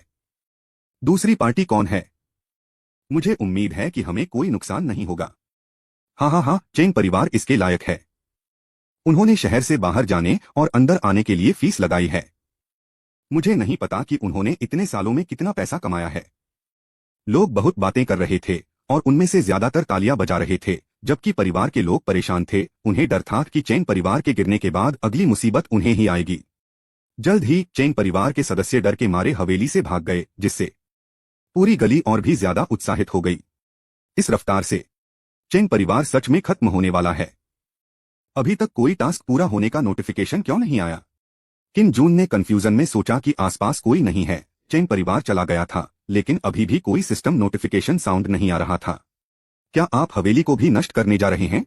दूसरी पार्टी कौन है? मुझे उम्मीद है कि हमें कोई नुकसान नहीं होगा। हाँ, चेंग परिवार इसके लायक है। उन्होंने शहर से बाहर जाने और अंदर आने के लिए फीस लगाई है। मुझे नहीं पता कि उन्होंने इतने सालों में कितना पैसा कमाया है। लोग बहुत बातें कर रहे थे और उनमें से ज्यादातर तालियां बजा रहे थे, जबकि परिवार के लोग परेशान थे। उन्हें डर था कि चेंग परिवार के गिरने के बाद अगली मुसीबत उन्हें ही आएगी। जल्द ही चेंग परिवार के सदस्य डर के मारे हवेली से भाग गए, जिससे पूरी गली और भी ज्यादा उत्साहित हो गई। इस रफ्तार से चेंग परिवार सच में खत्म होने वाला है। अभी तक कोई टास्क पूरा होने का नोटिफिकेशन क्यों नहीं आया? किम जून ने कंफ्यूजन में सोचा कि आसपास कोई नहीं है। चेंग परिवार चला गया था, लेकिन अभी भी कोई सिस्टम नोटिफिकेशन साउंड नहीं आ रहा था। क्या आप हवेली को भी नष्ट करने जा रहे हैं?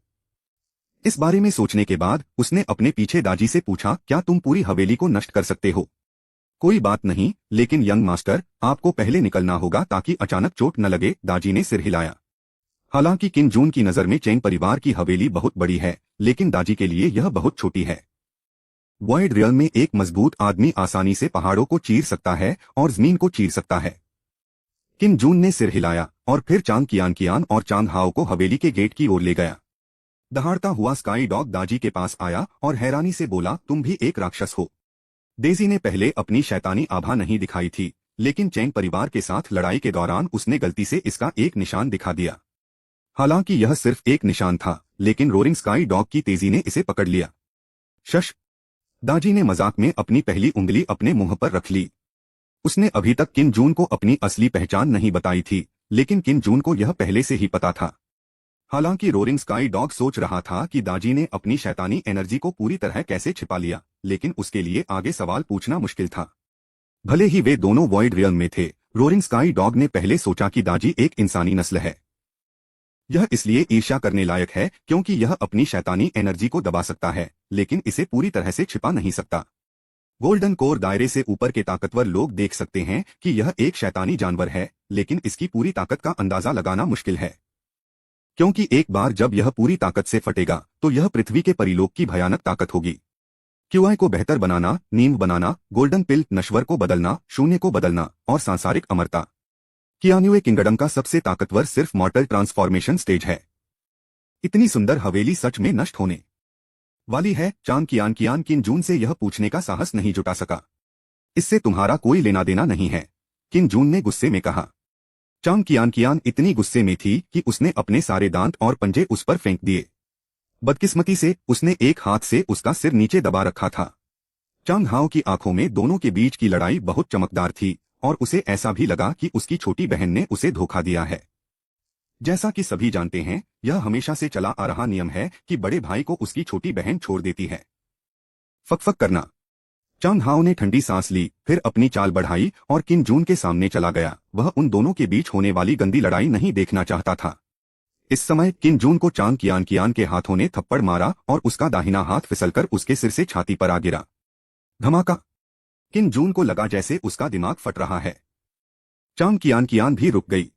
इस बारे में सोचने के बाद उसने अपने पीछे दाजी से पूछा, क्या तुम पूरी हवेली को नष्ट कर सकते हो? कोई बात नहीं, लेकिन यंग मास्टर, आपको पहले निकलना होगा ताकि अचानक चोट न लगे। दाजी ने सिर हिलाया। हालांकि किम जून की नजर में चेंग परिवार की हवेली बहुत बड़ी है, लेकिन दाजी के लिए यह बहुत छोटी है। वॉइड रियल में एक मजबूत आदमी आसानी से पहाड़ों को चीर सकता है और जमीन को चीर सकता है। किम जून ने सिर हिलाया और फिर चांग कियान और चांग हाओ को हवेली के गेट की ओर ले गया। दहाड़ता हुआ स्काई डॉग दाजी के पास आया और हैरानी से बोला, तुम भी एक राक्षस हो। डेजी ने पहले अपनी शैतानी आभा नहीं दिखाई थी, लेकिन चेंग परिवार के साथ लड़ाई के दौरान उसने गलती से इसका एक निशान दिखा दिया। हालांकि यह सिर्फ एक निशान था, लेकिन रोरिंग स्काई डॉग की तेजी ने इसे पकड़ लिया। शश! दाजी ने मजाक में अपनी पहली उंगली अपने मुंह पर रख ली। उसने अभी तक किम जून को अपनी असली पहचान नहीं बताई थी, लेकिन किम जून को यह पहले से ही पता था। हालांकि रोरिंग स्काई डॉग सोच रहा था कि दाजी ने अपनी शैतानी एनर्जी को पूरी तरह कैसे छिपा लिया, लेकिन उसके लिए आगे सवाल पूछना मुश्किल था। भले ही वे दोनों वॉइड रियल में थे, रोरिंग स्काई डॉग ने पहले सोचा कि दाजी एक इंसानी नस्ल है। यह इसलिए ईर्ष्या करने लायक है क्योंकि यह अपनी शैतानी एनर्जी को दबा सकता है, लेकिन इसे पूरी तरह से छिपा नहीं सकता। गोल्डन कोर दायरे से ऊपर के ताकतवर लोग देख सकते हैं कि यह एक शैतानी जानवर है, लेकिन इसकी पूरी ताकत का अंदाजा लगाना मुश्किल है, क्योंकि एक बार जब यह पूरी ताकत से फटेगा तो यह पृथ्वी के परिलोक की भयानक ताकत होगी। क्यूआई को बेहतर बनाना, नींव बनाना, गोल्डन पिल, नश्वर को बदलना, शून्य को बदलना और सांसारिक अमरता। कियान्युए किंगडम का सबसे ताकतवर सिर्फ मॉर्टल ट्रांसफॉर्मेशन स्टेज है। इतनी सुंदर हवेली सच में नष्ट होने वाली है? चांग कियान किम जून से यह पूछने का साहस नहीं जुटा सका। इससे तुम्हारा कोई लेना देना नहीं है, किम जून ने गुस्से में कहा। चांग कियान इतनी गुस्से में थी कि उसने अपने सारे दांत और पंजे उस पर फेंक दिए। बदकिस्मती से उसने एक हाथ से उसका सिर नीचे दबा रखा था। चांग हाओ की आंखों में दोनों के बीच की लड़ाई बहुत चमकदार थी और उसे ऐसा भी लगा कि उसकी छोटी बहन ने उसे धोखा दिया है। जैसा कि सभी जानते हैं, यह हमेशा से चला आ रहा नियम है कि बड़े भाई को उसकी छोटी बहन छोड़ देती है। फक करना। चांग हाओ ने ठंडी सांस ली, फिर अपनी चाल बढ़ाई और किम जून के सामने चला गया। वह उन दोनों के बीच होने वाली गंदी लड़ाई नहीं देखना चाहता था। इस समय किम जून को चांग कियान के हाथों ने थप्पड़ मारा और उसका दाहिना हाथ फिसलकर उसके सिर से छाती पर आ गिरा। धमाका! किम जून को लगा जैसे उसका दिमाग फट रहा है। चांग कियान भी रुक गई।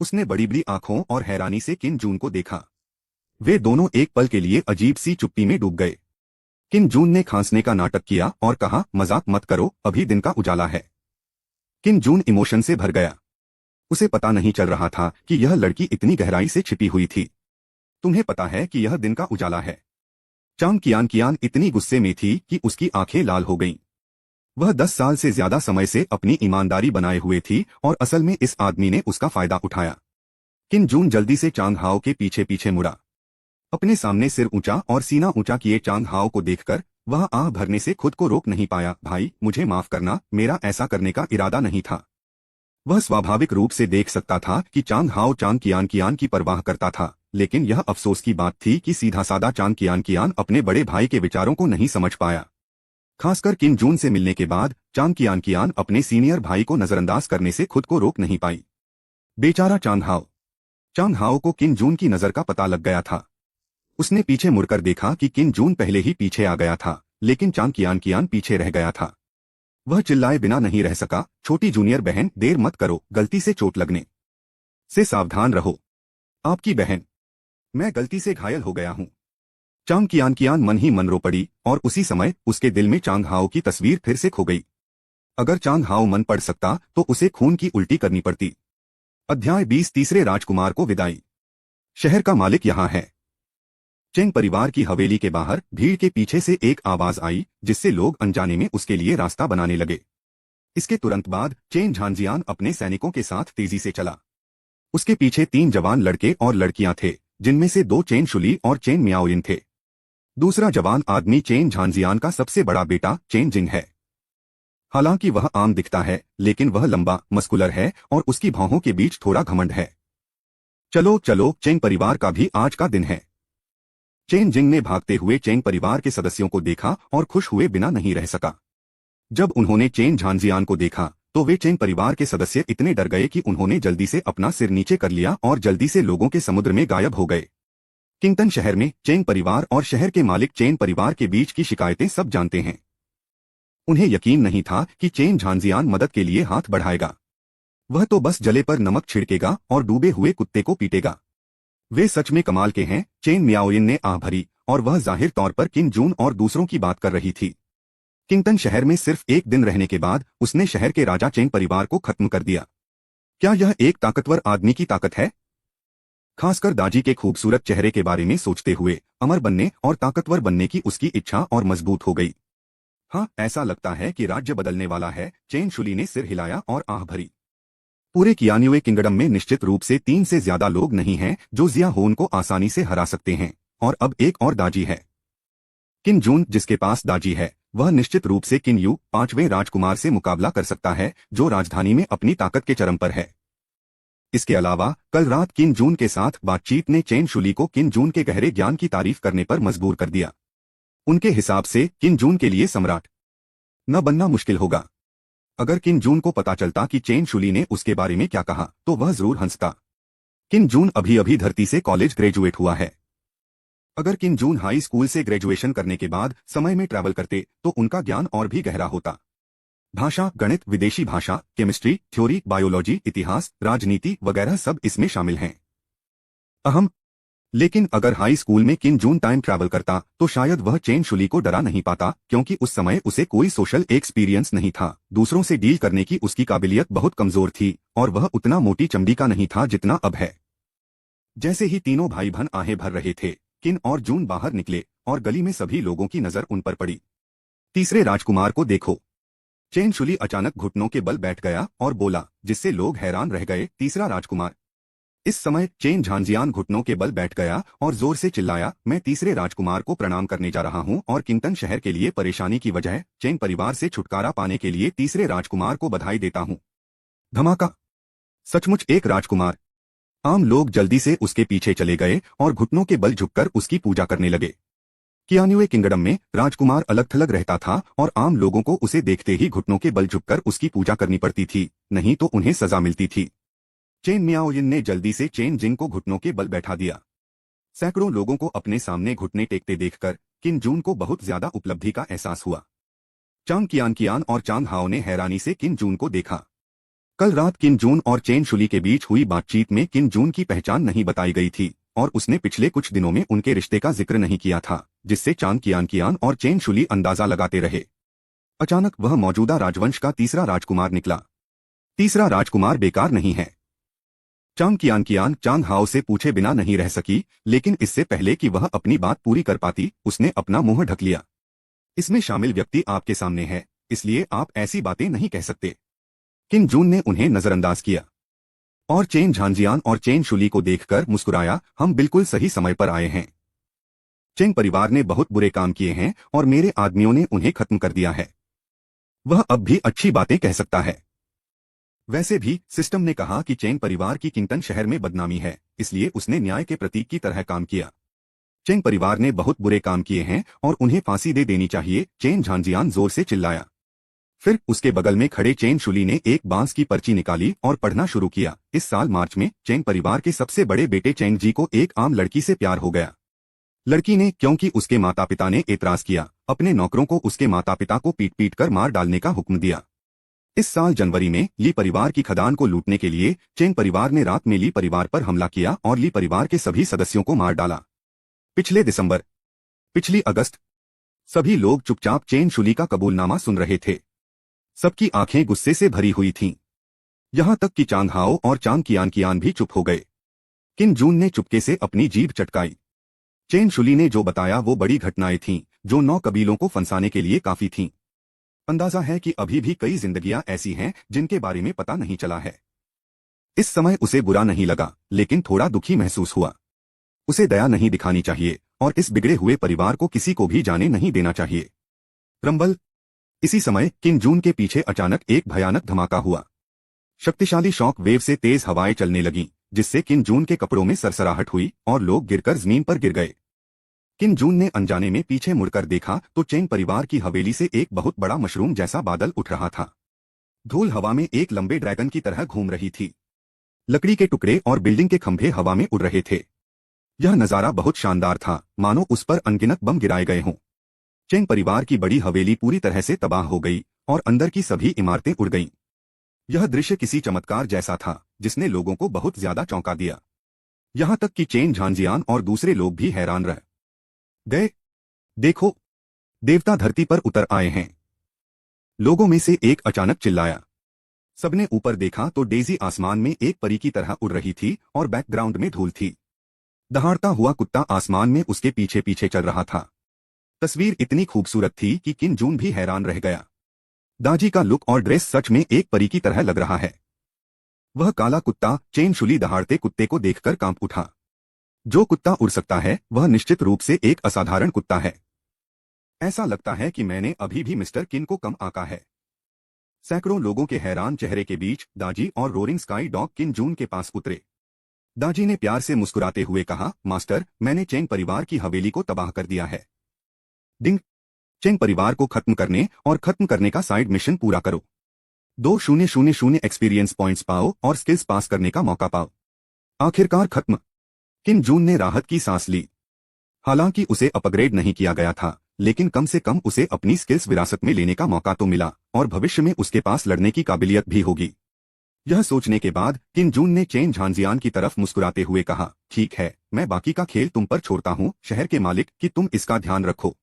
उसने बड़ी बड़ी आंखों और हैरानी से किम जून को देखा। वे दोनों एक पल के लिए अजीब सी चुप्पी में डूब गए। किम जून ने खांसने का नाटक किया और कहा, मजाक मत करो, अभी दिन का उजाला है। किम जून इमोशन से भर गया। उसे पता नहीं चल रहा था कि यह लड़की इतनी गहराई से छिपी हुई थी। तुम्हें पता है कि यह दिन का उजाला है? चांग कियान इतनी गुस्से में थी कि उसकी आंखें लाल हो गईं। वह 10 साल से ज्यादा समय से अपनी ईमानदारी बनाए हुए थी और असल में इस आदमी ने उसका फायदा उठाया। किम जून जल्दी से चांग हाओ के पीछे पीछे मुड़ा। अपने सामने सिर ऊंचा और सीना ऊंचा किए चांग हाओ को देखकर वह आह भरने से खुद को रोक नहीं पाया। भाई, मुझे माफ करना, मेरा ऐसा करने का इरादा नहीं था। वह स्वाभाविक रूप से देख सकता था कि चांग हाओ चांग कियान की परवाह करता था, लेकिन यह अफसोस की बात थी कि सीधा सादा चांग कियान अपने बड़े भाई के विचारों को नहीं समझ पाया। खासकर किन जून से मिलने के बाद चांग कियान अपने सीनियर भाई को नजरअंदाज करने से खुद को रोक नहीं पाई। बेचारा चांग हाओ को किन जून की नजर का पता लग गया था। उसने पीछे मुड़कर देखा कि किन जून पहले ही पीछे आ गया था, लेकिन चांग कियान पीछे रह गया था। वह चिल्लाए बिना नहीं रह सका, छोटी जूनियर बहन, देर मत करो, गलती से चोट लगने से सावधान रहो। आपकी बहन, मैं गलती से घायल हो गया हूं। चांग कियान मन ही मन रो पड़ी और उसी समय उसके दिल में चांग हाओ की तस्वीर फिर से खो गई। अगर चांग हाओ मन पढ़ सकता तो उसे खून की उल्टी करनी पड़ती। अध्याय 20 तीसरे राजकुमार को विदाई। शहर का मालिक यहाँ है। चेंग परिवार की हवेली के बाहर भीड़ के पीछे से एक आवाज आई, जिससे लोग अनजाने में उसके लिए रास्ता बनाने लगे। इसके तुरंत बाद चेन झांजियान अपने सैनिकों के साथ तेजी से चला। उसके पीछे 3 जवान लड़के और लड़कियां थे, जिनमें से 2 चेन शुली और चेन मियाओयिन थे। दूसरा जवान आदमी चेन झांजियान का सबसे बड़ा बेटा चेन जिंग है। हालांकि वह आम दिखता है, लेकिन वह लंबा, मस्कुलर है और उसकी भौहों के बीच थोड़ा घमंड है। चलो चलो, चेंग परिवार का भी आज का दिन है। चेन जिंग ने भागते हुए चेंग परिवार के सदस्यों को देखा और खुश हुए बिना नहीं रह सका। जब उन्होंने चेन झांजियान को देखा तो वे चेंग परिवार के सदस्य इतने डर गए कि उन्होंने जल्दी से अपना सिर नीचे कर लिया और जल्दी से लोगों के समुद्र में गायब हो गए। किंगटन शहर में चेंग परिवार और शहर के मालिक चेन परिवार के बीच की शिकायतें सब जानते हैं। उन्हें यकीन नहीं था कि चेन झांजियान मदद के लिए हाथ बढ़ाएगा। वह तो बस जले पर नमक छिड़केगा और डूबे हुए कुत्ते को पीटेगा। वे सच में कमाल के हैं, चेन मियाओयिन ने आह भरी, और वह जाहिर तौर पर किन जून और दूसरों की बात कर रही थी। किंगटन शहर में सिर्फ एक दिन रहने के बाद उसने शहर के राजा चेंग परिवार को खत्म कर दिया। क्या यह एक ताकतवर आदमी की ताकत है? खासकर दाजी के खूबसूरत चेहरे के बारे में सोचते हुए अमर बनने और ताकतवर बनने की उसकी इच्छा और मजबूत हो गई। हाँ, ऐसा लगता है कि राज्य बदलने वाला है, चेन शुली ने सिर हिलाया और आह भरी। पूरे कियान्युए किंगडम में निश्चित रूप से 3 से ज्यादा लोग नहीं हैं जो जिया होन को आसानी से हरा सकते हैं, और अब एक और दाजी है। किन जून जिसके पास दाजी है, वह निश्चित रूप से किन यू 5वें राजकुमार से मुकाबला कर सकता है, जो राजधानी में अपनी ताकत के चरम पर है। इसके अलावा कल रात किन जून के साथ बातचीत ने चेन शुली को किन जून के गहरे ज्ञान की तारीफ करने पर मजबूर कर दिया। उनके हिसाब से किन जून के लिए सम्राट न बनना मुश्किल होगा। अगर किन जून को पता चलता कि चेन शुली ने उसके बारे में क्या कहा तो वह जरूर हंसता। किन जून अभी अभी धरती से कॉलेज ग्रेजुएट हुआ है। अगर किन जून हाई स्कूल से ग्रेजुएशन करने के बाद समय में ट्रैवल करते तो उनका ज्ञान और भी गहरा होता। भाषा, गणित, विदेशी भाषा, केमिस्ट्री, थ्योरी, बायोलॉजी, इतिहास, राजनीति वगैरह सब इसमें शामिल हैं। अहम लेकिन अगर हाई स्कूल में किन जून टाइम ट्रैवल करता तो शायद वह चेन शुली को डरा नहीं पाता, क्योंकि उस समय उसे कोई सोशल एक्सपीरियंस नहीं था। दूसरों से डील करने की उसकी काबिलियत बहुत कमजोर थी और वह उतना मोटी चमड़ी का नहीं था जितना अब है। जैसे ही तीनों भाई बहन आहें भर रहे थे, किन और जून बाहर निकले और गली में सभी लोगों की नजर उन पर पड़ी। तीसरे राजकुमार को देखो। चेन शुली अचानक घुटनों के बल बैठ गया और बोला, जिससे लोग हैरान रह गए, तीसरा राजकुमार। इस समय चेन झांजियान घुटनों के बल बैठ गया और जोर से चिल्लाया, मैं तीसरे राजकुमार को प्रणाम करने जा रहा हूं और किंगटन शहर के लिए परेशानी की वजह चेन परिवार से छुटकारा पाने के लिए तीसरे राजकुमार को बधाई देता हूं। धमाका! सचमुच एक राजकुमार। आम लोग जल्दी से उसके पीछे चले गए और घुटनों के बल झुककर उसकी पूजा करने लगे। कियान्युए किंगडम में राजकुमार अलग थलग रहता था और आम लोगों को उसे देखते ही घुटनों के बल झुककर उसकी पूजा करनी पड़ती थी, नहीं तो उन्हें सजा मिलती थी। चेन मियाओयिन ने जल्दी से चेन जिंग को घुटनों के बल बैठा दिया। सैकड़ों लोगों को अपने सामने घुटने टेकते देखकर किन जून को बहुत ज्यादा उपलब्धि का एहसास हुआ। चांग कियान और चांग हाओ ने हैरानी से किन जून को देखा। कल रात किन जून और चेन शुली के बीच हुई बातचीत में किन जून की पहचान नहीं बताई गई थी और उसने पिछले कुछ दिनों में उनके रिश्ते का जिक्र नहीं किया था, जिससे चांग कियान और चेन शुली अंदाजा लगाते रहे। अचानक वह मौजूदा राजवंश का तीसरा राजकुमार निकला। तीसरा राजकुमार बेकार नहीं है। चांग कियान चांग हाओ से पूछे बिना नहीं रह सकी, लेकिन इससे पहले कि वह अपनी बात पूरी कर पाती उसने अपना मुंह ढक लिया। इसमें शामिल व्यक्ति आपके सामने है, इसलिए आप ऐसी बातें नहीं कह सकते। किन जून ने उन्हें नजरअंदाज किया और चेन झांजियान और चेन शुली को देखकर मुस्कुराया, हम बिल्कुल सही समय पर आए हैं। चेंग परिवार ने बहुत बुरे काम किए हैं और मेरे आदमियों ने उन्हें खत्म कर दिया है। वह अब भी अच्छी बातें कह सकता है। वैसे भी सिस्टम ने कहा कि चेंग परिवार की किंगटन शहर में बदनामी है, इसलिए उसने न्याय के प्रतीक की तरह काम किया। चेंग परिवार ने बहुत बुरे काम किए हैं और उन्हें फांसी दे देनी चाहिए, चेन झांजियान जोर से चिल्लाया। फिर उसके बगल में खड़े चेन शुली ने एक बांस की पर्ची निकाली और पढ़ना शुरू किया। इस साल मार्च में चेंग परिवार के सबसे बड़े बेटे चेंग जी को एक आम लड़की से प्यार हो गया। लड़की ने, क्योंकि उसके माता पिता ने एतराज किया, अपने नौकरों को उसके माता पिता को पीट पीट कर मार डालने का हुक्म दिया। इस साल जनवरी में ली परिवार की खदान को लूटने के लिए चेंग परिवार ने रात में ली परिवार पर हमला किया और ली परिवार के सभी सदस्यों को मार डाला। पिछली अगस्त सभी लोग चुपचाप चेन शुली का कबूलनामा सुन रहे थे। सबकी आंखें गुस्से से भरी हुई थीं। यहां तक कि चांग हाओ और चांग कियान भी चुप हो गए। किन जून ने चुपके से अपनी जीभ चटकाई। चेन शुली ने जो बताया वो बड़ी घटनाएं थीं, जो 9 कबीलों को फंसाने के लिए काफी थीं। अंदाजा है कि अभी भी कई जिंदगियां ऐसी हैं जिनके बारे में पता नहीं चला है। इस समय उसे बुरा नहीं लगा, लेकिन थोड़ा दुखी महसूस हुआ। उसे दया नहीं दिखानी चाहिए और इस बिगड़े हुए परिवार को किसी को भी जाने नहीं देना चाहिए। रंबल। इसी समय किन जून के पीछे अचानक एक भयानक धमाका हुआ। शक्तिशाली शॉक वेव से तेज हवाएं चलने लगीं, जिससे किन जून के कपड़ों में सरसराहट हुई और लोग गिरकर जमीन पर गिर गए। किन जून ने अनजाने में पीछे मुड़कर देखा तो चेंग परिवार की हवेली से एक बहुत बड़ा मशरूम जैसा बादल उठ रहा था। धूल हवा में एक लंबे ड्रैगन की तरह घूम रही थी। लकड़ी के टुकड़े और बिल्डिंग के खंभे हवा में उड़ रहे थे। यह नजारा बहुत शानदार था, मानो उस पर अनगिनत बम गिराए गए हों। चेंग परिवार की बड़ी हवेली पूरी तरह से तबाह हो गई और अंदर की सभी इमारतें उड़ गईं। यह दृश्य किसी चमत्कार जैसा था, जिसने लोगों को बहुत ज्यादा चौंका दिया। यहां तक कि चेन झांजियान और दूसरे लोग भी हैरान रह गए। देखो, देवता धरती पर उतर आए हैं, लोगों में से एक अचानक चिल्लाया। सबने ऊपर देखा तो डेजी आसमान में एक परी की तरह उड़ रही थी और बैकग्राउंड में धूल थी। दहाड़ता हुआ कुत्ता आसमान में उसके पीछे पीछे चल रहा था। तस्वीर इतनी खूबसूरत थी कि किन जून भी हैरान रह गया। दाजी का लुक और ड्रेस सच में एक परी की तरह लग रहा है। वह काला कुत्ता चेन शुली दहाड़ते कुत्ते को देखकर कांप उठा। जो कुत्ता उड़ सकता है वह निश्चित रूप से एक असाधारण कुत्ता है। ऐसा लगता है कि मैंने अभी भी मिस्टर किन को कम आंका है। सैकड़ों लोगों के हैरान चेहरे के बीच दाजी और रोरिंग स्काई डॉग किन जून के पास उतरे। दाजी ने प्यार से मुस्कुराते हुए कहा, मास्टर, मैंने चेंग परिवार की हवेली को तबाह कर दिया है। डिंग। चेंग परिवार को खत्म करने और खत्म करने का साइड मिशन पूरा करो। 2000 एक्सपीरियंस पॉइंट्स पाओ और स्किल्स पास करने का मौका पाओ। आखिरकार खत्म। किन जून ने राहत की सांस ली। हालांकि उसे अपग्रेड नहीं किया गया था, लेकिन कम से कम उसे अपनी स्किल्स विरासत में लेने का मौका तो मिला और भविष्य में उसके पास लड़ने की काबिलियत भी होगी। यह सोचने के बाद किन जून ने चेन झांजियान की तरफ मुस्कुराते हुए कहा, ठीक है, मैं बाकी का खेल तुम पर छोड़ता हूँ शहर के मालिक, कि तुम इसका ध्यान रखो।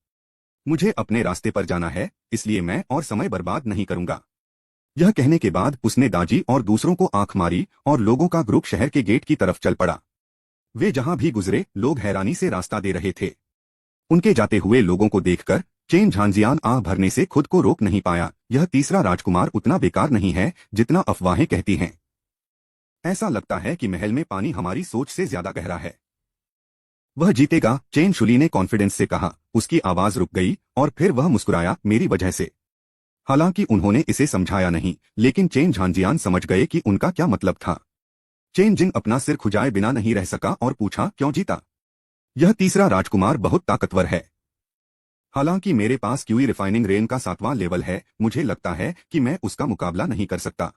मुझे अपने रास्ते पर जाना है, इसलिए मैं और समय बर्बाद नहीं करूंगा। यह कहने के बाद उसने दाजी और दूसरों को आंख मारी और लोगों का ग्रुप शहर के गेट की तरफ चल पड़ा। वे जहां भी गुजरे लोग हैरानी से रास्ता दे रहे थे। उनके जाते हुए लोगों को देखकर चेन झांजियान आह भरने से खुद को रोक नहीं पाया। यह तीसरा राजकुमार उतना बेकार नहीं है जितना अफवाहें कहती हैं। ऐसा लगता है कि महल में पानी हमारी सोच से ज्यादा गहरा है। वह जीतेगा, चेन शुली ने कॉन्फिडेंस से कहा। उसकी आवाज रुक गई और फिर वह मुस्कुराया, मेरी वजह से। हालांकि उन्होंने इसे समझाया नहीं, लेकिन चेन झांजियान समझ गए कि उनका क्या मतलब था। चेन जिंग अपना सिर खुजाए बिना नहीं रह सका और पूछा, क्यों जीता? यह तीसरा राजकुमार बहुत ताकतवर है। हालांकि मेरे पास क्यूई रिफाइनिंग रेन का 7वां लेवल है, मुझे लगता है कि मैं उसका मुकाबला नहीं कर सकता।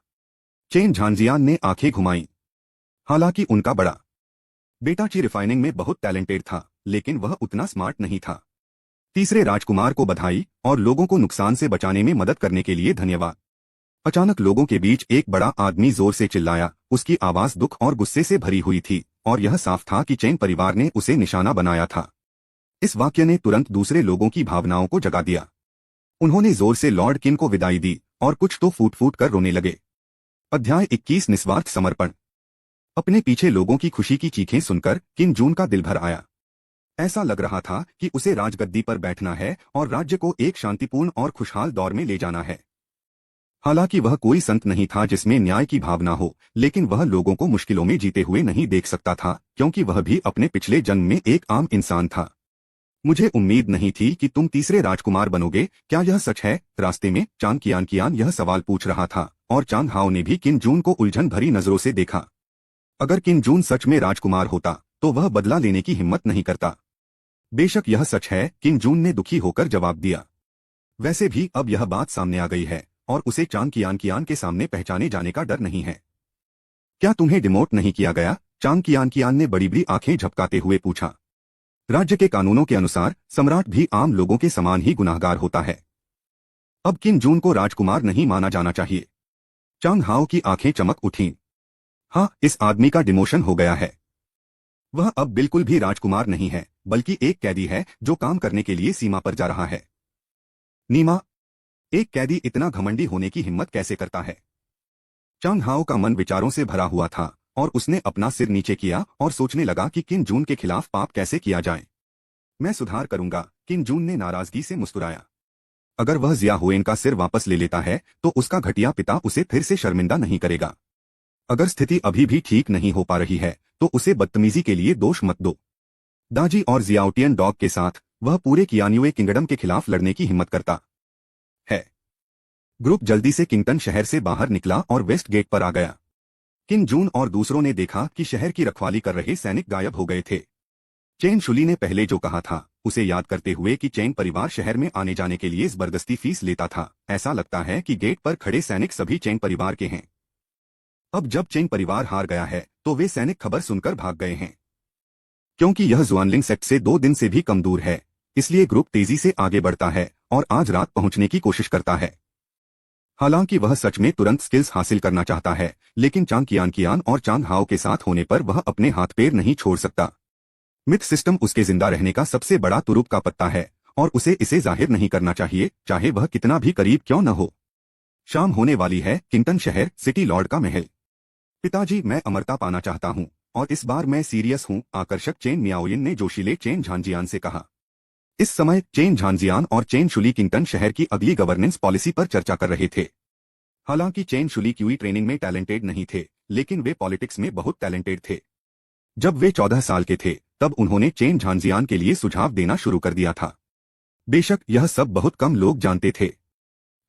चेन झांजियान ने आंखें घुमाईं। हालांकि उनका बड़ा बेटा ची रिफाइनिंग में बहुत टैलेंटेड था, लेकिन वह उतना स्मार्ट नहीं था। तीसरे राजकुमार को बधाई और लोगों को नुकसान से बचाने में मदद करने के लिए धन्यवाद। अचानक लोगों के बीच एक बड़ा आदमी जोर से चिल्लाया। उसकी आवाज दुख और गुस्से से भरी हुई थी और यह साफ था कि चेन परिवार ने उसे निशाना बनाया था। इस वाक्य ने तुरंत दूसरे लोगों की भावनाओं को जगा दिया। उन्होंने जोर से लॉर्ड किन को विदाई दी और कुछ तो फूट फूट कर रोने लगे। अध्याय 21 निस्वार्थ समर्पण। अपने पीछे लोगों की खुशी की चीखें सुनकर किन जून का दिल भर आया। ऐसा लग रहा था कि उसे राजगद्दी पर बैठना है और राज्य को एक शांतिपूर्ण और खुशहाल दौर में ले जाना है। हालांकि वह कोई संत नहीं था जिसमें न्याय की भावना हो, लेकिन वह लोगों को मुश्किलों में जीते हुए नहीं देख सकता था, क्योंकि वह भी अपने पिछले जन्म में एक आम इंसान था। मुझे उम्मीद नहीं थी कि तुम तीसरे राजकुमार बनोगे, क्या यह सच है? रास्ते में चांग कियान यह सवाल पूछ रहा था और चांग हाओ ने भी किम जून को उलझन भरी नजरों से देखा। अगर किम जून सच में राजकुमार होता तो वह बदला लेने की हिम्मत नहीं करता। बेशक यह सच है, किम जून ने दुखी होकर जवाब दिया। वैसे भी अब यह बात सामने आ गई है और उसे चांग कियान के सामने पहचाने जाने का डर नहीं है। क्या तुम्हें डिमोट नहीं किया गया? चांग कियान ने बड़ी बड़ी आंखें झपकाते हुए पूछा। राज्य के कानूनों के अनुसार सम्राट भी आम लोगों के समान ही गुनाहगार होता है। अब किम जून को राजकुमार नहीं माना जाना चाहिए। चांग हाओ की आंखें चमक उठीं। हाँ, इस आदमी का डिमोशन हो गया है। वह अब बिल्कुल भी राजकुमार नहीं है, बल्कि एक कैदी है जो काम करने के लिए सीमा पर जा रहा है। नीमा, एक कैदी इतना घमंडी होने की हिम्मत कैसे करता है? चांग हाओ का मन विचारों से भरा हुआ था और उसने अपना सिर नीचे किया और सोचने लगा कि किम जून के खिलाफ पाप कैसे किया जाए। मैं सुधार करूंगा, किम जून ने नाराजगी से मुस्कुराया। अगर वह जिया हुएन का सिर वापस ले लेता है तो उसका घटिया पिता उसे फिर से शर्मिंदा नहीं करेगा। अगर स्थिति अभी भी ठीक नहीं हो पा रही है तो उसे बदतमीजी के लिए दोष मत दो। दाजी और जियाओटियन डॉग के साथ वह पूरे कियान्युए किंगडम के खिलाफ लड़ने की हिम्मत करता है। ग्रुप जल्दी से किंगटन शहर से बाहर निकला और वेस्ट गेट पर आ गया। किम जून और दूसरों ने देखा कि शहर की रखवाली कर रहे सैनिक गायब हो गए थे। चेंग शुली ने पहले जो कहा था उसे याद करते हुए कि चेंग परिवार शहर में आने जाने के लिए जबरदस्ती फीस लेता था, ऐसा लगता है कि गेट पर खड़े सैनिक सभी चेंग परिवार के हैं। अब जब चेंग परिवार हार गया है तो वे सैनिक खबर सुनकर भाग गए हैं। क्योंकि यह जुआनलिंग सेक्ट से 2 दिन से भी कम दूर है, इसलिए ग्रुप तेजी से आगे बढ़ता है और आज रात पहुंचने की कोशिश करता है। हालांकि वह सच में तुरंत स्किल्स हासिल करना चाहता है, लेकिन चांग कियान और चांग हाओ के साथ होने पर वह अपने हाथ पैर नहीं छोड़ सकता। मिथ सिस्टम उसके जिंदा रहने का सबसे बड़ा तुरुप का पत्ता है और उसे इसे जाहिर नहीं करना चाहिए, चाहे वह कितना भी करीब क्यों न हो। शाम होने वाली है। किंगटन शहर, सिटी लॉर्ड का महल। पिताजी, मैं अमरता पाना चाहता हूँ और इस बार मैं सीरियस हूँ, आकर्षक चेन मियाओयिन ने जोशीले चेन झांजियान से कहा। इस समय चेन झांजियान और चेन शुली किंगटन शहर की अगली गवर्नेंस पॉलिसी पर चर्चा कर रहे थे। हालांकि चेन शुली क्यूई ट्रेनिंग में टैलेंटेड नहीं थे, लेकिन वे पॉलिटिक्स में बहुत टैलेंटेड थे। जब वे 14 साल के थे तब उन्होंने चेन झांजियान के लिए सुझाव देना शुरू कर दिया था। बेशक यह सब बहुत कम लोग जानते थे।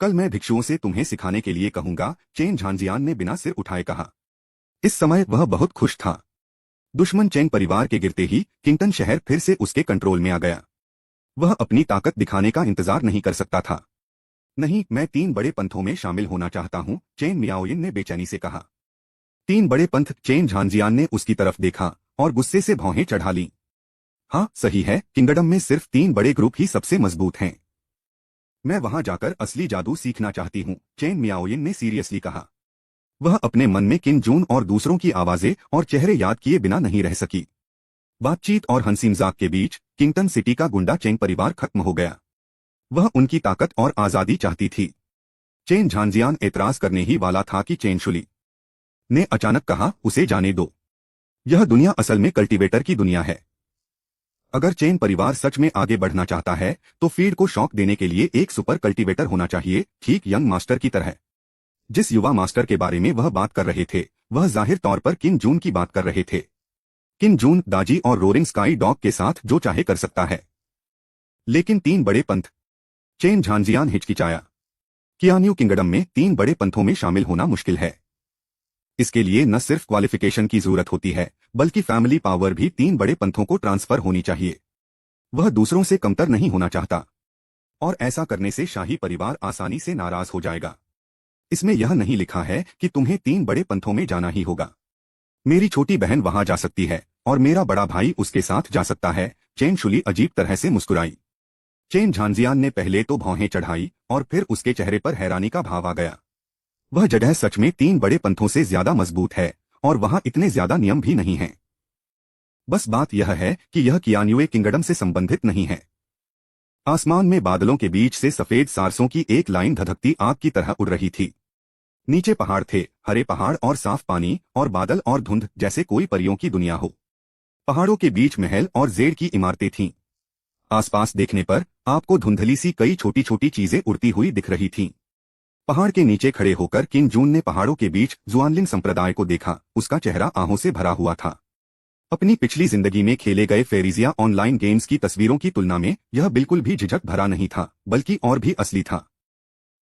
कल मैं भिक्षुओं से तुम्हें सिखाने के लिए कहूंगा, चेन झांजियान ने बिना सिर उठाए कहा। इस समय वह बहुत खुश था। दुश्मन चेंग परिवार के गिरते ही किंगटन शहर फिर से उसके कंट्रोल में आ गया। वह अपनी ताकत दिखाने का इंतजार नहीं कर सकता था। नहीं, मैं 3 बड़े पंथों में शामिल होना चाहता हूँ, चेन मियाओयिन ने बेचैनी से कहा। 3 बड़े पंथ? चेन झांजियान ने उसकी तरफ देखा और गुस्से से भौहें चढ़ा लीं। हाँ सही है, किंगडम में सिर्फ 3 बड़े ग्रुप ही सबसे मजबूत हैं। मैं वहां जाकर असली जादू सीखना चाहती हूँ, चेन मियाओयिन ने सीरियसली कहा। वह अपने मन में किम जून और दूसरों की आवाजें और चेहरे याद किए बिना नहीं रह सकी। बातचीत और हंसी मजाक के बीच किंगटन सिटी का गुंडा चेंग परिवार खत्म हो गया। वह उनकी ताकत और आजादी चाहती थी। चेन झांजियान एतराज करने ही वाला था कि चेन शुली ने अचानक कहा, उसे जाने दो। यह दुनिया असल में कल्टीवेटर की दुनिया है। अगर चेन परिवार सच में आगे बढ़ना चाहता है तो फील्ड को शॉक देने के लिए एक सुपर कल्टीवेटर होना चाहिए, ठीक यंग मास्टर की तरह। जिस युवा मास्टर के बारे में वह बात कर रहे थे वह जाहिर तौर पर किम जून की बात कर रहे थे। किम जून दाजी और रोरिंग स्काई डॉग के साथ जो चाहे कर सकता है, लेकिन 3 बड़े पंथ? चेन झांजियान हिचकिचाया। कियान्यू किंगडम में 3 बड़े पंथों में शामिल होना मुश्किल है। इसके लिए न सिर्फ क्वालिफिकेशन की जरूरत होती है, बल्कि फैमिली पावर भी 3 बड़े पंथों को ट्रांसफर होनी चाहिए। वह दूसरों से कमतर नहीं होना चाहता और ऐसा करने से शाही परिवार आसानी से नाराज हो जाएगा। इसमें यह नहीं लिखा है कि तुम्हें 3 बड़े पंथों में जाना ही होगा। मेरी छोटी बहन वहां जा सकती है और मेरा बड़ा भाई उसके साथ जा सकता है। चेन शुली अजीब तरह से मुस्कुराई। चेन झांजियान ने पहले तो भौहें चढ़ाई और फिर उसके चेहरे पर हैरानी का भाव आ गया। वह जगह सच में 3 बड़े पंथों से ज्यादा मजबूत है और वहां इतने ज्यादा नियम भी नहीं हैं। बस बात यह है कि यह कियान्युए किंगडम से संबंधित नहीं है। आसमान में बादलों के बीच से सफेद सारसों की एक लाइन धधकती आग की तरह उड़ रही थी। नीचे पहाड़ थे, हरे पहाड़ और साफ पानी और बादल और धुंध, जैसे कोई परियों की दुनिया हो। पहाड़ों के बीच महल और जेड़ की इमारतें थीं। आसपास देखने पर आपको धुंधली सी कई छोटी छोटी चीजें उड़ती हुई दिख रही थीं। पहाड़ के नीचे खड़े होकर किम जून ने पहाड़ों के बीच जुआनलिंग संप्रदाय को देखा। उसका चेहरा आहों से भरा हुआ था। अपनी पिछली जिंदगी में खेले गए फेरिजिया ऑनलाइन गेम्स की तस्वीरों की तुलना में यह बिल्कुल भी झिझक भरा नहीं था, बल्कि और भी असली था।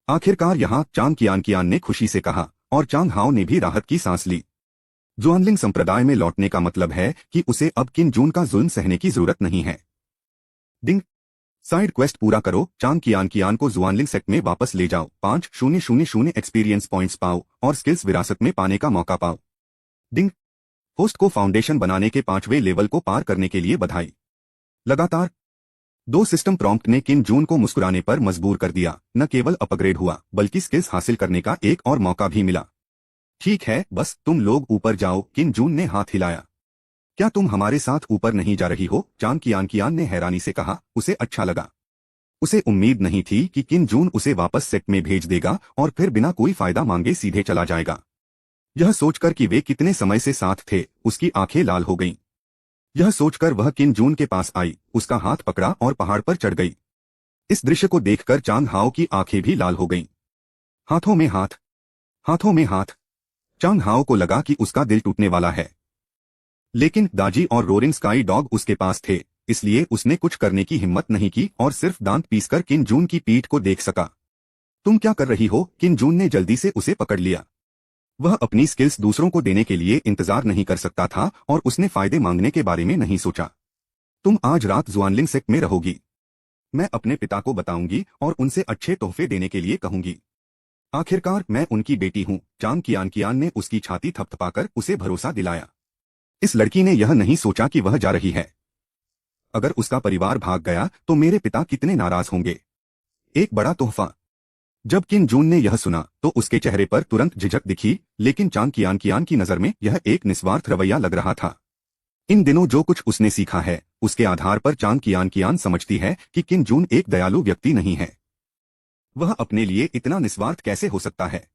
आखिरकार यहाँ चांग कियान ने खुशी से कहा और चांग हाओ ने भी राहत की सांस ली। जुआनलिंग संप्रदाय में लौटने का मतलब है कि उसे अब किन जून का जुल्म सहने की जरूरत नहीं है। डिंग, साइड क्वेस्ट पूरा करो। चांग कियान को जुआनलिंग सेक्ट में वापस ले जाओ। 5,000 एक्सपीरियंस पॉइंट्स पाओ और स्किल्स विरासत में पाने का मौका पाओ। डिंग, होस्ट को फाउंडेशन बनाने के 5वें लेवल को पार करने के लिए बधाई। लगातार 2 सिस्टम प्रॉम्प्ट ने किन जून को मुस्कुराने पर मजबूर कर दिया। न केवल अपग्रेड हुआ बल्कि स्किल्स हासिल करने का एक और मौका भी मिला। ठीक है, बस तुम लोग ऊपर जाओ, किन जून ने हाथ हिलाया। क्या तुम हमारे साथ ऊपर नहीं जा रही हो? चांग कियान ने हैरानी से कहा। उसे अच्छा लगा। उसे उम्मीद नहीं थी कि किन जून उसे वापस सेट में भेज देगा और फिर बिना कोई फायदा मांगे सीधे चला जाएगा। यह सोचकर कि वे कितने समय से साथ थे, उसकी आंखें लाल हो गईं। यह सोचकर वह किन जून के पास आई, उसका हाथ पकड़ा और पहाड़ पर चढ़ गई। इस दृश्य को देखकर चांग हाओ की आंखें भी लाल हो गईं। हाथों में हाथ, हाथों में हाथ। चांग हाओ को लगा कि उसका दिल टूटने वाला है। लेकिन दाजी और रोरिंग स्काई डॉग उसके पास थे, इसलिए उसने कुछ करने की हिम्मत नहीं की और सिर्फ दांत पीसकर किन जून की पीठ को देख सका। तुम क्या कर रही हो? किन जून ने जल्दी से उसे पकड़ लिया। वह अपनी स्किल्स दूसरों को देने के लिए इंतजार नहीं कर सकता था और उसने फायदे मांगने के बारे में नहीं सोचा। तुम आज रात जुआनलिंग सेक्ट में रहोगी। मैं अपने पिता को बताऊंगी और उनसे अच्छे तोहफे देने के लिए कहूंगी। आखिरकार मैं उनकी बेटी हूं। चांग कियान ने उसकी छाती थपथपाकर उसे भरोसा दिलाया। इस लड़की ने यह नहीं सोचा कि वह जा रही है। अगर उसका परिवार भाग गया तो मेरे पिता कितने नाराज होंगे। एक बड़ा तोहफा। जब किन जून ने यह सुना तो उसके चेहरे पर तुरंत झिझक दिखी, लेकिन चांग कियान की नजर में यह एक निस्वार्थ रवैया लग रहा था। इन दिनों जो कुछ उसने सीखा है उसके आधार पर चांग कियान समझती है कि किन जून एक दयालु व्यक्ति नहीं है। वह अपने लिए इतना निस्वार्थ कैसे हो सकता है?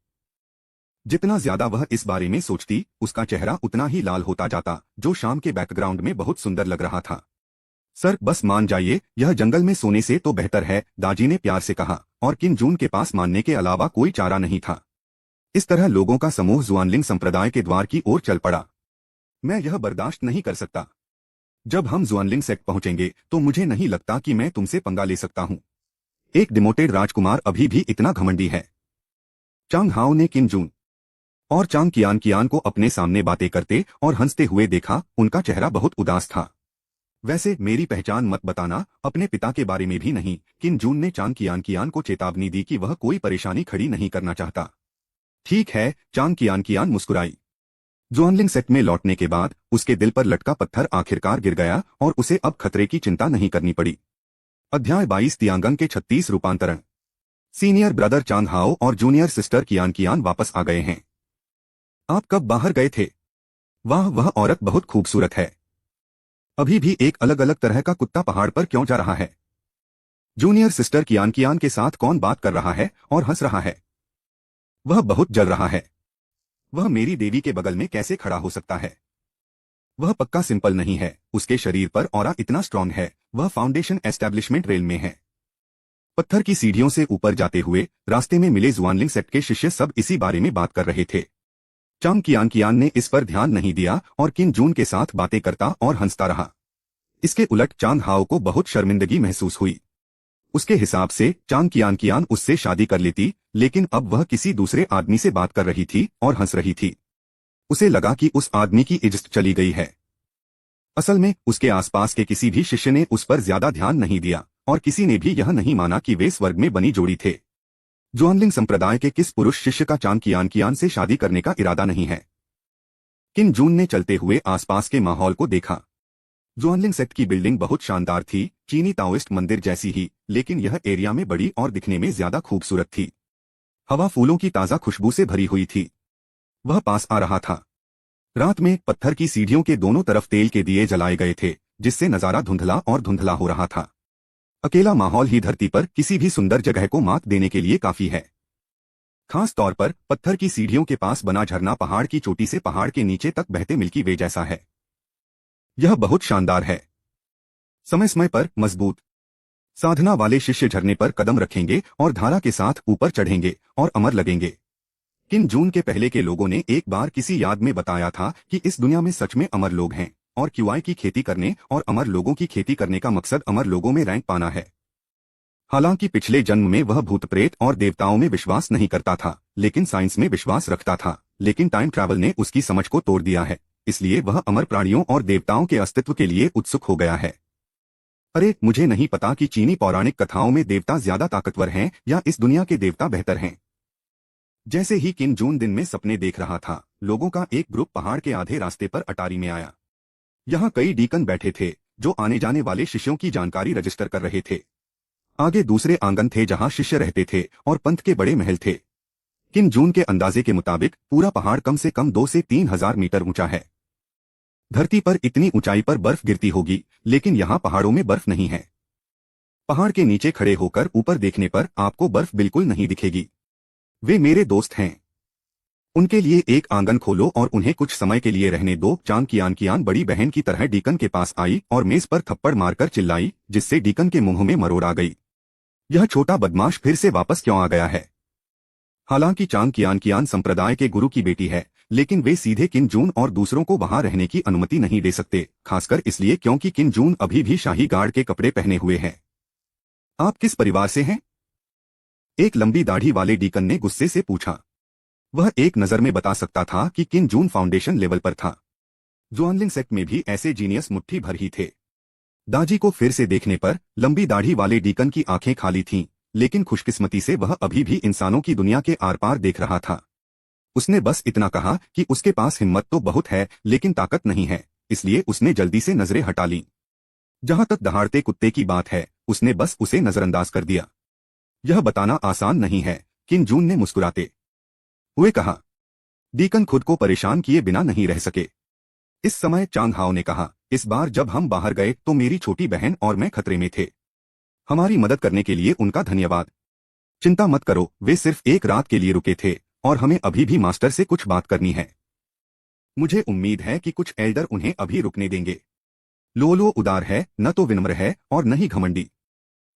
जितना ज्यादा वह इस बारे में सोचती, उसका चेहरा उतना ही लाल होता जाता, जो शाम के बैकग्राउंड में बहुत सुंदर लग रहा था। सर, बस मान जाइए, यह जंगल में सोने से तो बेहतर है, दाजी ने प्यार से कहा, और किन जून के पास मानने के अलावा कोई चारा नहीं था। इस तरह लोगों का समूह जुआनलिंग संप्रदाय के द्वार की ओर चल पड़ा। मैं यह बर्दाश्त नहीं कर सकता। जब हम जुआनलिंग सेक्ट पहुंचेंगे तो मुझे नहीं लगता कि मैं तुमसे पंगा ले सकता हूं। एक डिमोटेड राजकुमार अभी भी इतना घमंडी है। चांग हाओ ने किन जून और चांग कियान को अपने सामने बातें करते और हंसते हुए देखा। उनका चेहरा बहुत उदास था। वैसे मेरी पहचान मत बताना, अपने पिता के बारे में भी नहीं। किन जून ने चांग कियान को चेतावनी दी कि वह कोई परेशानी खड़ी नहीं करना चाहता। ठीक है, चांग कियान मुस्कुराई। जुआनलिंग सेक्ट में लौटने के बाद उसके दिल पर लटका पत्थर आखिरकार गिर गया और उसे अब खतरे की चिंता नहीं करनी पड़ी। अध्याय 22 तियांगंग के 36 रूपांतरण। सीनियर ब्रदर चांग हाओ और जूनियर सिस्टर कियान वापस आ गए हैं। आप कब बाहर गए थे? वाह, वह औरत बहुत खूबसूरत है। अभी भी एक अलग अलग तरह का कुत्ता पहाड़ पर क्यों जा रहा है? जूनियर सिस्टर कियान के साथ कौन बात कर रहा है और हंस रहा है? वह बहुत जल रहा है। वह मेरी देवी के बगल में कैसे खड़ा हो सकता है? वह पक्का सिंपल नहीं है, उसके शरीर पर ऑरा इतना स्ट्रांग है। वह फाउंडेशन एस्टेब्लिशमेंट रेल में है। पत्थर की सीढ़ियों से ऊपर जाते हुए रास्ते में मिले जुआनलिंग सेक्ट के शिष्य सब इसी बारे में बात कर रहे थे। चांग कियान ने इस पर ध्यान नहीं दिया और किन जून के साथ बातें करता और हंसता रहा। इसके उलट चांग हाओ को बहुत शर्मिंदगी महसूस हुई। उसके हिसाब से चांग कियान उससे शादी कर लेती, लेकिन अब वह किसी दूसरे आदमी से बात कर रही थी और हंस रही थी। उसे लगा कि उस आदमी की इज्जत चली गई है। असल में उसके आसपास के किसी भी शिष्य ने उस पर ज्यादा ध्यान नहीं दिया और किसी ने भी यह नहीं माना कि वे स्वर्ग में बनी जोड़ी थे। जुआनलिंग संप्रदाय के किस पुरुष शिष्य का चांग कियान से शादी करने का इरादा नहीं है? किन जून ने चलते हुए आसपास के माहौल को देखा। जुआनलिंग सेक्ट की बिल्डिंग बहुत शानदार थी, चीनी ताओइस्ट मंदिर जैसी ही, लेकिन यह एरिया में बड़ी और दिखने में ज्यादा खूबसूरत थी। हवा फूलों की ताजा खुशबू से भरी हुई थी। वह पास आ रहा था। रात में पत्थर की सीढ़ियों के दोनों तरफ तेल के दिए जलाए गए थे, जिससे नजारा धुंधला और धुंधला हो रहा था। अकेला माहौल ही धरती पर किसी भी सुंदर जगह को मात देने के लिए काफी है। खास तौर पर पत्थर की सीढ़ियों के पास बना झरना पहाड़ की चोटी से पहाड़ के नीचे तक बहते मिल्की वे जैसा है। यह बहुत शानदार है। समय समय पर मजबूत साधना वाले शिष्य झरने पर कदम रखेंगे और धारा के साथ ऊपर चढ़ेंगे और अमर लगेंगे। किन जून के पहले के लोगों ने एक बार किसी याद में बताया था कि इस दुनिया में सच में अमर लोग हैं और क्यूआई की खेती करने और अमर लोगों की खेती करने का मकसद अमर लोगों में रैंक पाना है। हालांकि पिछले जन्म में वह भूत प्रेत और देवताओं में विश्वास नहीं करता था, लेकिन साइंस में विश्वास रखता था। लेकिन टाइम ट्रैवल ने उसकी समझ को तोड़ दिया है, इसलिए वह अमर प्राणियों और देवताओं के अस्तित्व के लिए उत्सुक हो गया है। अरे, मुझे नहीं पता कि चीनी पौराणिक कथाओं में देवता ज्यादा ताकतवर हैं या इस दुनिया के देवता बेहतर हैं। जैसे ही किम जून दिन में सपने देख रहा था, लोगों का एक ग्रुप पहाड़ के आधे रास्ते पर अटारी में आया। यहाँ कई डीकन बैठे थे जो आने जाने वाले शिष्यों की जानकारी रजिस्टर कर रहे थे। आगे दूसरे आंगन थे जहाँ शिष्य रहते थे और पंथ के बड़े महल थे। किम जून के अंदाजे के मुताबिक पूरा पहाड़ कम से कम 2 से 3 हजार मीटर ऊंचा है। धरती पर इतनी ऊंचाई पर बर्फ गिरती होगी, लेकिन यहाँ पहाड़ों में बर्फ नहीं है। पहाड़ के नीचे खड़े होकर ऊपर देखने पर आपको बर्फ बिल्कुल नहीं दिखेगी। वे मेरे दोस्त हैं। उनके लिए एक आंगन खोलो और उन्हें कुछ समय के लिए रहने दो। चांग कियान बड़ी बहन की तरह डीकन के पास आई और मेज पर थप्पड़ मारकर चिल्लाई, जिससे डीकन के मुंह में मरोड़ आ गई। यह छोटा बदमाश फिर से वापस क्यों आ गया है? हालांकि चांग कियान संप्रदाय के गुरु की बेटी है, लेकिन वे सीधे किम जून और दूसरों को वहां रहने की अनुमति नहीं दे सकते, खासकर इसलिए क्योंकि किम जून अभी भी शाही गार्ड के कपड़े पहने हुए हैं। आप किस परिवार से हैं? एक लंबी दाढ़ी वाले डीकन ने गुस्से से पूछा। वह एक नजर में बता सकता था कि किम जून फाउंडेशन लेवल पर था। जुआनलिंग सेक्ट में भी ऐसे जीनियस मुट्ठी भर ही थे। दाजी को फिर से देखने पर लंबी दाढ़ी वाले डीकन की आंखें खाली थीं, लेकिन खुशकिस्मती से वह अभी भी इंसानों की दुनिया के आर पार देख रहा था। उसने बस इतना कहा कि उसके पास हिम्मत तो बहुत है, लेकिन ताकत नहीं है, इसलिए उसने जल्दी से नजरें हटा लीं। जहां तक दहाड़ते कुत्ते की बात है, उसने बस उसे नजरअंदाज कर दिया। यह बताना आसान नहीं है, किम जून ने मुस्कुराते हुए कहा। डीकन खुद को परेशान किए बिना नहीं रह सके। इस समय चांग हाओ ने कहा, इस बार जब हम बाहर गए तो मेरी छोटी बहन और मैं खतरे में थे। हमारी मदद करने के लिए उनका धन्यवाद। चिंता मत करो, वे सिर्फ एक रात के लिए रुके थे और हमें अभी भी मास्टर से कुछ बात करनी है। मुझे उम्मीद है कि कुछ एल्डर उन्हें अभी रुकने देंगे। लोलो उदार है, न तो विनम्र है और न ही घमंडी।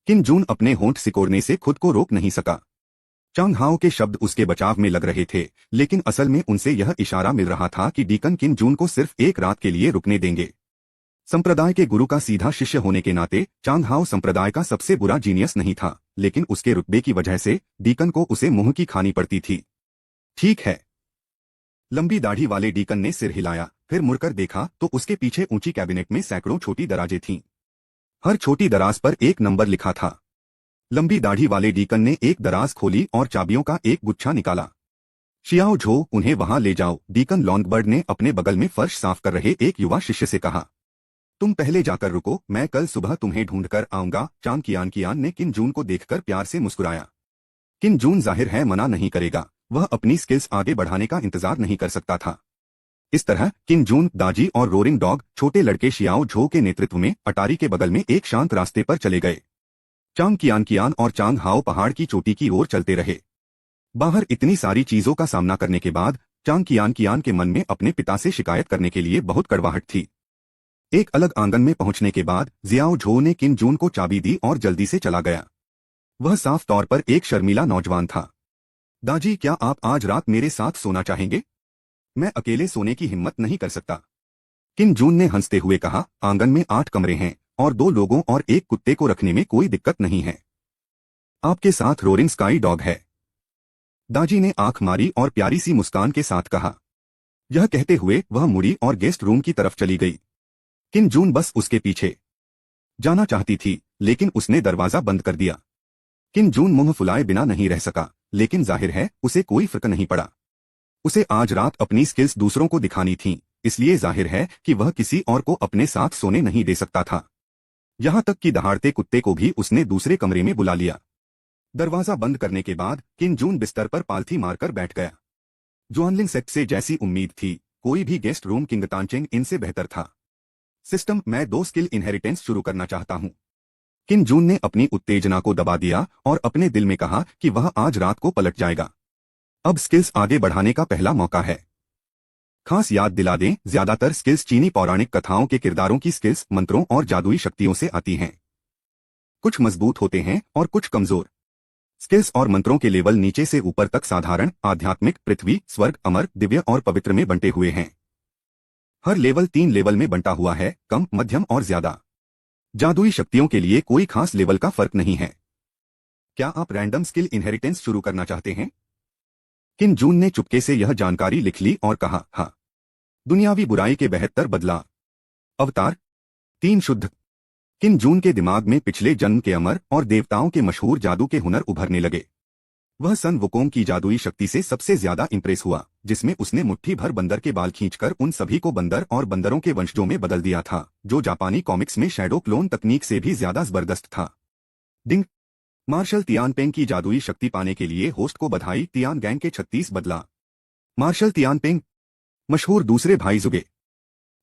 किम जून अपने होंठ सिकोड़ने से खुद को रोक नहीं सका। चांग हाओ के शब्द उसके बचाव में लग रहे थे, लेकिन असल में उनसे यह इशारा मिल रहा था कि डीकन किम जून को सिर्फ एक रात के लिए रुकने देंगे। संप्रदाय के गुरु का सीधा शिष्य होने के नाते चांग हाओ संप्रदाय का सबसे बुरा जीनियस नहीं था, लेकिन उसके रुतबे की वजह से डीकन को उसे मुंह की खानी पड़ती थी। ठीक है। लंबी दाढ़ी वाले डीकन ने सिर हिलाया, फिर मुड़कर देखा तो उसके पीछे ऊंची कैबिनेट में सैकड़ों छोटी दराजें थीं। हर छोटी दराज पर एक नंबर लिखा था। लंबी दाढ़ी वाले डीकन ने एक दराज खोली और चाबियों का एक गुच्छा निकाला। शियाओ झो, उन्हें वहां ले जाओ, डीकन लॉन्गबर्ड ने अपने बगल में फर्श साफ कर रहे एक युवा शिष्य से कहा। तुम पहले जाकर रुको, मैं कल सुबह तुम्हें ढूंढकर आऊंगा। चांग कियान ने किम जून को देखकर प्यार से मुस्कुराया। किम जून जाहिर है मना नहीं करेगा, वह अपनी स्किल्स आगे बढ़ाने का इंतजार नहीं कर सकता था। इस तरह किम जून, दाजी और रोरिंग डॉग छोटे लड़के शियाओ झो के नेतृत्व में अटारी के बगल में एक शांत रास्ते पर चले गए। चांग कियान और चांग हाओ पहाड़ की चोटी की ओर चलते रहे। बाहर इतनी सारी चीजों का सामना करने के बाद चांग कियान के मन में अपने पिता से शिकायत करने के लिए बहुत कड़वाहट थी। एक अलग आंगन में पहुंचने के बाद जियाओ झो ने किम जून को चाबी दी और जल्दी से चला गया। वह साफ तौर पर एक शर्मीला नौजवान था। दाजी, क्या आप आज रात मेरे साथ सोना चाहेंगे? मैं अकेले सोने की हिम्मत नहीं कर सकता। किम जून ने हंसते हुए कहा, आंगन में 8 कमरे हैं और 2 लोगों और एक कुत्ते को रखने में कोई दिक्कत नहीं है। आपके साथ रोरिंग स्काई डॉग है। दाजी ने आंख मारी और प्यारी सी मुस्कान के साथ कहा। यह कहते हुए वह मुड़ी और गेस्ट रूम की तरफ चली गई। किम जून बस उसके पीछे जाना चाहती थी, लेकिन उसने दरवाजा बंद कर दिया। किम जून मुंह फुलाए बिना नहीं रह सका, लेकिन जाहिर है उसे कोई फर्क नहीं पड़ा। उसे आज रात अपनी स्किल्स दूसरों को दिखानी थीं, इसलिए जाहिर है कि वह किसी और को अपने साथ सोने नहीं दे सकता था। यहां तक कि दहाड़ते कुत्ते को भी उसने दूसरे कमरे में बुला लिया। दरवाजा बंद करने के बाद किम जून बिस्तर पर पालथी मारकर बैठ गया। जुआनलिंग सेक्ट से जैसी उम्मीद थी, कोई भी गेस्ट रूम किंग तानचेंग इनसे बेहतर था। सिस्टम, मैं 2 स्किल इनहेरिटेंस शुरू करना चाहता हूं। किम जून ने अपनी उत्तेजना को दबा दिया और अपने दिल में कहा कि वह आज रात को पलट जाएगा। अब स्किल्स आगे बढ़ाने का पहला मौका है। खास याद दिला दें, ज्यादातर स्किल्स चीनी पौराणिक कथाओं के किरदारों की स्किल्स मंत्रों और जादुई शक्तियों से आती हैं। कुछ मजबूत होते हैं और कुछ कमजोर। स्किल्स और मंत्रों के लेवल नीचे से ऊपर तक साधारण, आध्यात्मिक, पृथ्वी, स्वर्ग, अमर, दिव्य और पवित्र में बंटे हुए हैं। हर लेवल 3 लेवल में बंटा हुआ है, कम, मध्यम और ज्यादा। जादुई शक्तियों के लिए कोई खास लेवल का फर्क नहीं है। क्या आप रैंडम स्किल इनहेरिटेंस शुरू करना चाहते हैं? किम जून ने चुपके से यह जानकारी लिख ली और कहा, हाँ। दुनियावी बुराई के 72 बदलाव। अवतार 3 शुद्ध। किम जून के दिमाग में पिछले जन्म के अमर और देवताओं के मशहूर जादू के हुनर उभरने लगे। वह सन वुकोंग की जादुई शक्ति से सबसे ज्यादा इंप्रेस हुआ, जिसमें उसने मुट्ठी भर बंदर के बाल खींचकर उन सभी को बंदर और बंदरों के वंशजों में बदल दिया था, जो जापानी कॉमिक्स में शैडो क्लोन तकनीक से भी ज्यादा जबरदस्त था। डिंग। मार्शल तियानपेंग की जादुई शक्ति पाने के लिए होस्ट को बधाई। तियान गैंग के 36 बदला। मार्शल तियानपेंग, मशहूर दूसरे भाई जुगे।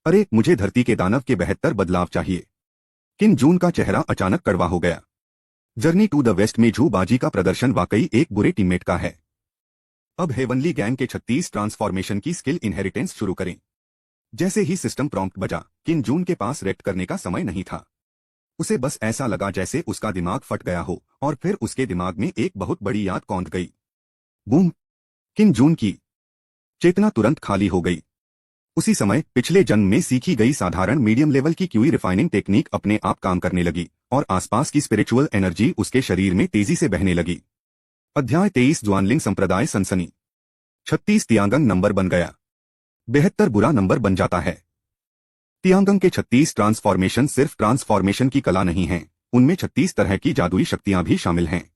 अरे, मुझे धरती के दानव के 72 बदलाव चाहिए। किम जून का चेहरा अचानक कड़वा हो गया। जर्नी टू द वेस्ट में झू बाजी का प्रदर्शन वाकई एक बुरे टीममेट का है। अब हेवनली गैंग के 36 ट्रांसफॉर्मेशन की स्किल इनहेरिटेंस शुरू करें। जैसे ही सिस्टम प्रॉम्प्ट बजा, किम जून के पास रिएक्ट करने का समय नहीं था। उसे बस ऐसा लगा जैसे उसका दिमाग फट गया हो, और फिर उसके दिमाग में एक बहुत बड़ी याद कौंध गई। बूम! किम जून की चेतना तुरंत खाली हो गई। उसी समय पिछले जन्म में सीखी गई साधारण मीडियम लेवल की क्यूई रिफाइनिंग टेक्निक अपने आप काम करने लगी, और आसपास की स्पिरिचुअल एनर्जी उसके शरीर में तेजी से बहने लगी। अध्याय 23 जुआनलिंग संप्रदाय सनसनी। 36 तियांगंग नंबर बन गया। 72 बुरा नंबर बन जाता है। तियांगंग के 36 ट्रांसफॉर्मेशन सिर्फ ट्रांसफॉर्मेशन की कला नहीं है, उनमें 36 तरह की जादुई शक्तियां भी शामिल हैं।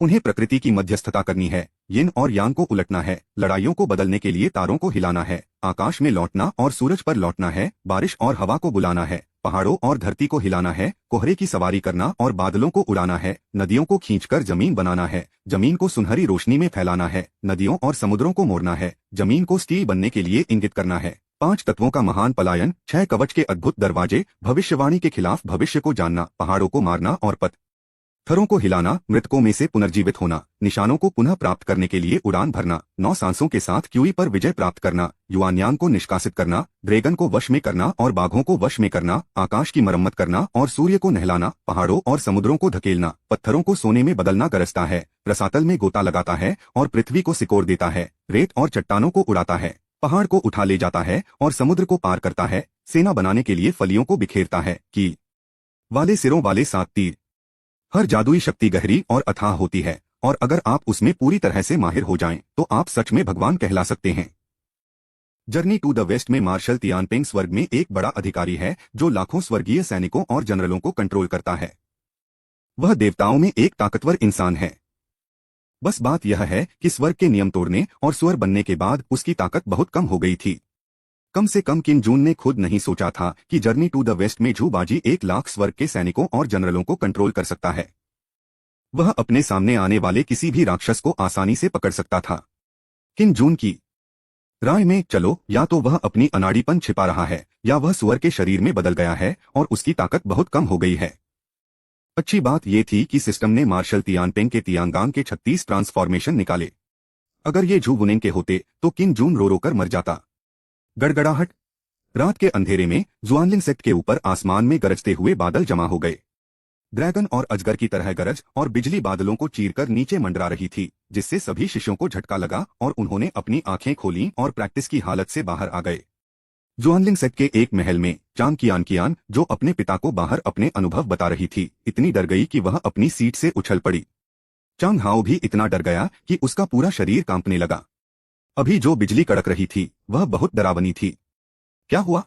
उन्हें प्रकृति की मध्यस्थता करनी है, यिन और यांग को उलटना है, लड़ाइयों को बदलने के लिए तारों को हिलाना है, आकाश में लौटना और सूरज पर लौटना है, बारिश और हवा को बुलाना है, पहाड़ों और धरती को हिलाना है, कोहरे की सवारी करना और बादलों को उड़ाना है, नदियों को खींचकर जमीन बनाना है, जमीन को सुनहरी रोशनी में फैलाना है, नदियों और समुद्रों को मोड़ना है, जमीन को स्टील बनने के लिए इंगित करना है, 5 तत्वों का महान पलायन, 6 कवच के अद्भुत दरवाजे, भविष्यवाणी के खिलाफ भविष्य को जानना, पहाड़ों को मारना और पत्थरों को हिलाना, मृतकों में से पुनर्जीवित होना, निशानों को पुनः प्राप्त करने के लिए उड़ान भरना, 9 सांसों के साथ क्यूई पर विजय प्राप्त करना, युआनयांग को निष्कासित करना, ड्रैगन को वश में करना और बाघों को वश में करना, आकाश की मरम्मत करना और सूर्य को नहलाना, पहाड़ों और समुद्रों को धकेलना, पत्थरों को सोने में बदलना, गरजता है, रसातल में गोता लगाता है और पृथ्वी को सिकोड़ देता है, रेत और चट्टानों को उड़ाता है, पहाड़ को उठा ले जाता है और समुद्र को पार करता है, सेना बनाने के लिए फलियों को बिखेरता है, की वाले सिरों वाले 7 तीर। हर जादुई शक्ति गहरी और अथाह होती है, और अगर आप उसमें पूरी तरह से माहिर हो जाएं, तो आप सच में भगवान कहला सकते हैं। जर्नी टू द वेस्ट में मार्शल तियानपेंग स्वर्ग में एक बड़ा अधिकारी है, जो लाखों स्वर्गीय सैनिकों और जनरलों को कंट्रोल करता है। वह देवताओं में एक ताकतवर इंसान है। बस बात यह है कि स्वर्ग के नियम तोड़ने और स्वर बनने के बाद उसकी ताकत बहुत कम हो गई थी। कम से कम किम जून ने खुद नहीं सोचा था कि जर्नी टू द वेस्ट में झू बाजी 1 लाख स्वर्ग के सैनिकों और जनरलों को कंट्रोल कर सकता है। वह अपने सामने आने वाले किसी भी राक्षस को आसानी से पकड़ सकता था। किम जून की राय में, चलो, या तो वह अपनी अनाड़ीपन छिपा रहा है, या वह सुअर के शरीर में बदल गया है और उसकी ताकत बहुत कम हो गई है। अच्छी बात यह थी कि सिस्टम ने मार्शल तियानपेंग के तियांगांग के 36 ट्रांसफॉर्मेशन निकाले। अगर ये झू बुनेंग के होते तो किम जून रो रो कर मर जाता। गड़गड़ाहट। रात के अंधेरे में जुआनलिंग सेक्ट के ऊपर आसमान में गरजते हुए बादल जमा हो गए। ड्रैगन और अजगर की तरह गरज और बिजली बादलों को चीरकर नीचे मंडरा रही थी, जिससे सभी शिष्यों को झटका लगा और उन्होंने अपनी आंखें खोलीं और प्रैक्टिस की हालत से बाहर आ गए। जुआनलिंग सेक्ट के एक महल में चांग कियान, जो अपने पिता को बाहर अपने अनुभव बता रही थी, इतनी डर गई कि वह अपनी सीट से उछल पड़ी। चांग हाओ भी इतना डर गया कि उसका पूरा शरीर कांपने लगा। अभी जो बिजली कड़क रही थी वह बहुत डरावनी थी। क्या हुआ?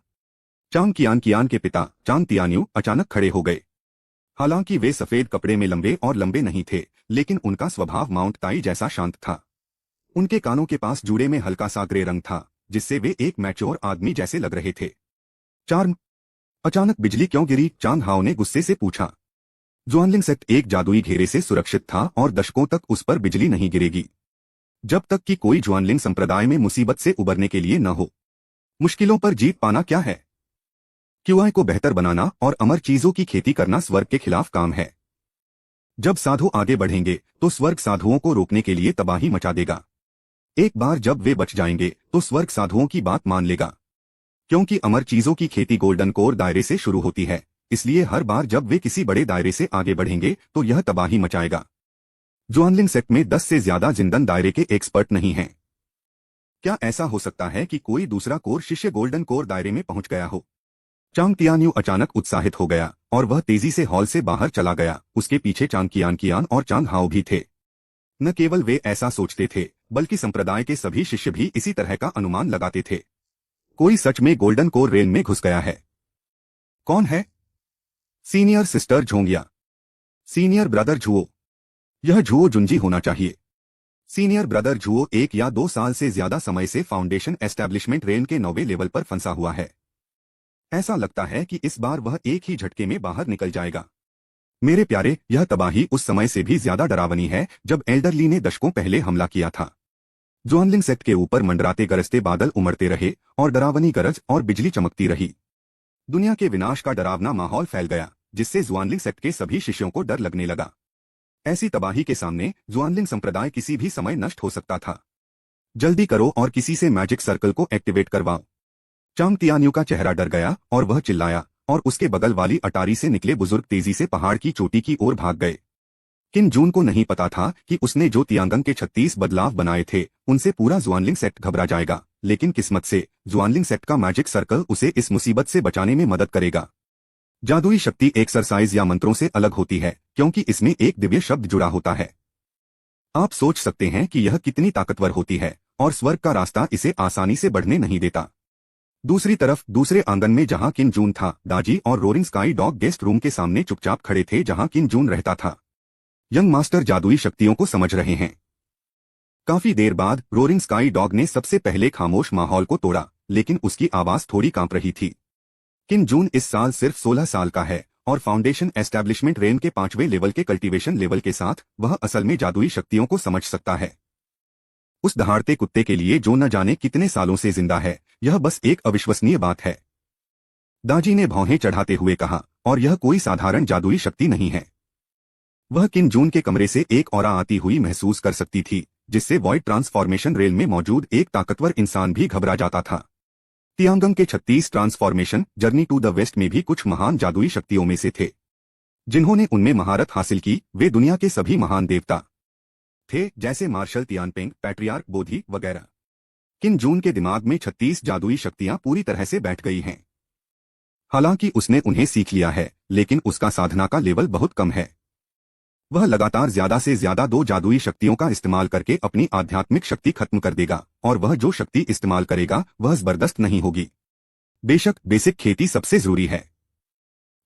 चांग कियान के पिता चांग तियान्यू अचानक खड़े हो गए। हालांकि वे सफेद कपड़े में लंबे और लंबे नहीं थे, लेकिन उनका स्वभाव माउंट ताई जैसा शांत था। उनके कानों के पास जूड़े में हल्का सा ग्रे रंग था, जिससे वे एक मैच्योर आदमी जैसे लग रहे थे। चार्म, अचानक बिजली क्यों गिरी? चांग हाओ ने गुस्से से पूछा। जुआनलिंग सेक्ट एक जादुई घेरे से सुरक्षित था और दशकों तक उस पर बिजली नहीं गिरेगी, जब तक कि कोई जुआनलिंग संप्रदाय में मुसीबत से उबरने के लिए न हो। मुश्किलों पर जीत पाना क्या है? क्यूआई को बेहतर बनाना और अमर चीजों की खेती करना स्वर्ग के खिलाफ काम है। जब साधु आगे बढ़ेंगे तो स्वर्ग साधुओं को रोकने के लिए तबाही मचा देगा। एक बार जब वे बच जाएंगे तो स्वर्ग साधुओं की बात मान लेगा। क्योंकि अमर चीजों की खेती गोल्डन कोर दायरे से शुरू होती है, इसलिए हर बार जब वे किसी बड़े दायरे से आगे बढ़ेंगे तो यह तबाही मचाएगा। जुआनलिंग सेक्ट में 10 से ज्यादा जिंदन दायरे के एक्सपर्ट नहीं हैं। क्या ऐसा हो सकता है कि कोई दूसरा कोर शिष्य गोल्डन कोर दायरे में पहुंच गया हो? चांग तियान्यू अचानक उत्साहित हो गया और वह तेजी से हॉल से बाहर चला गया। उसके पीछे चांग कियान और चांग हाओ भी थे। न केवल वे ऐसा सोचते थे, बल्कि संप्रदाय के सभी शिष्य भी इसी तरह का अनुमान लगाते थे। कोई सच में गोल्डन कोर रेन में घुस गया है। कौन है? Senior sister Zhongya. Senior brother Zhuo. यह झुओ जुंजी होना चाहिए। सीनियर ब्रदर झुओ 1 या 2 साल से ज्यादा समय से फाउंडेशन एस्टैब्लिशमेंट रेन के 9वें लेवल पर फंसा हुआ है। ऐसा लगता है कि इस बार वह एक ही झटके में बाहर निकल जाएगा। मेरे प्यारे, यह तबाही उस समय से भी ज्यादा डरावनी है जब एल्डरली ने दशकों पहले हमला किया था। जुआनलिंग सेक्ट के ऊपर मंडराते गरजते बादल उमड़ते रहे और डरावनी गरज और बिजली चमकती रही। दुनिया के विनाश का डरावना माहौल फैल गया, जिससे जुआनलिंग सेक्ट के सभी शिष्यों को डर लगने लगा। ऐसी तबाही के सामने जुआनलिंग संप्रदाय किसी भी समय नष्ट हो सकता था। जल्दी करो और किसी से मैजिक सर्कल को एक्टिवेट करवाओ। चांग तियान्यू का चेहरा डर गया और वह चिल्लाया, और उसके बगल वाली अटारी से निकले बुजुर्ग तेजी से पहाड़ की चोटी की ओर भाग गए। किन जून को नहीं पता था कि उसने जो तियांगंग के 36 बदलाव बनाए थे, उनसे पूरा जुआनलिंग सेक्ट घबरा जाएगा, लेकिन किस्मत से जुआनलिंग सेक्ट का मैजिक सर्कल उसे इस मुसीबत से बचाने में मदद करेगा। जादुई शक्ति एक्सरसाइज या मंत्रों से अलग होती है, क्योंकि इसमें एक दिव्य शब्द जुड़ा होता है। आप सोच सकते हैं कि यह कितनी ताकतवर होती है, और स्वर्ग का रास्ता इसे आसानी से बढ़ने नहीं देता। दूसरी तरफ दूसरे आंगन में जहां किन जून था, दाजी और roaring sky dog guest room के सामने चुपचाप खड़े थे जहां किन जून रहता था। यंग मास्टर जादुई शक्तियों को समझ रहे हैं। काफी देर बाद रोरिंग स्काई डॉग ने सबसे पहले खामोश माहौल को तोड़ा, लेकिन उसकी आवाज थोड़ी कांप रही थी। किन जून इस साल सिर्फ 16 साल का है, और फाउंडेशन एस्टैब्लिशमेंट रेन के 5वें लेवल के कल्टीवेशन लेवल के साथ वह असल में जादुई शक्तियों को समझ सकता है। उस दहाड़ते कुत्ते के लिए जो न जाने कितने सालों से जिंदा है, यह बस एक अविश्वसनीय बात है। दाजी ने भौहें चढ़ाते हुए कहा, और यह कोई साधारण जादुई शक्ति नहीं है। वह किन जून के कमरे से एक ऑरा आती हुई महसूस कर सकती थी, जिससे वॉइड ट्रांसफॉर्मेशन रेल में मौजूद एक ताकतवर इंसान भी घबरा जाता था। तियांगंग के 36 transformation Journey to the West में भी कुछ महान जादुई शक्तियों में से थे। जिन्होंने उनमें महारत हासिल की, वे दुनिया के सभी महान देवता थे, जैसे मार्शल तियानपेंग, पैट्रियार्क बोधी वगैरह। किन जून के दिमाग में 36 जादुई शक्तियां पूरी तरह से बैठ गई हैं। हालांकि उसने उन्हें सीख लिया है, लेकिन उसका साधना का लेवल बहुत कम है। वह लगातार ज्यादा से ज्यादा 2 जादुई शक्तियों का इस्तेमाल करके अपनी आध्यात्मिक शक्ति खत्म कर देगा, और वह जो शक्ति इस्तेमाल करेगा वह जबरदस्त नहीं होगी। बेशक बेसिक खेती सबसे जरूरी है।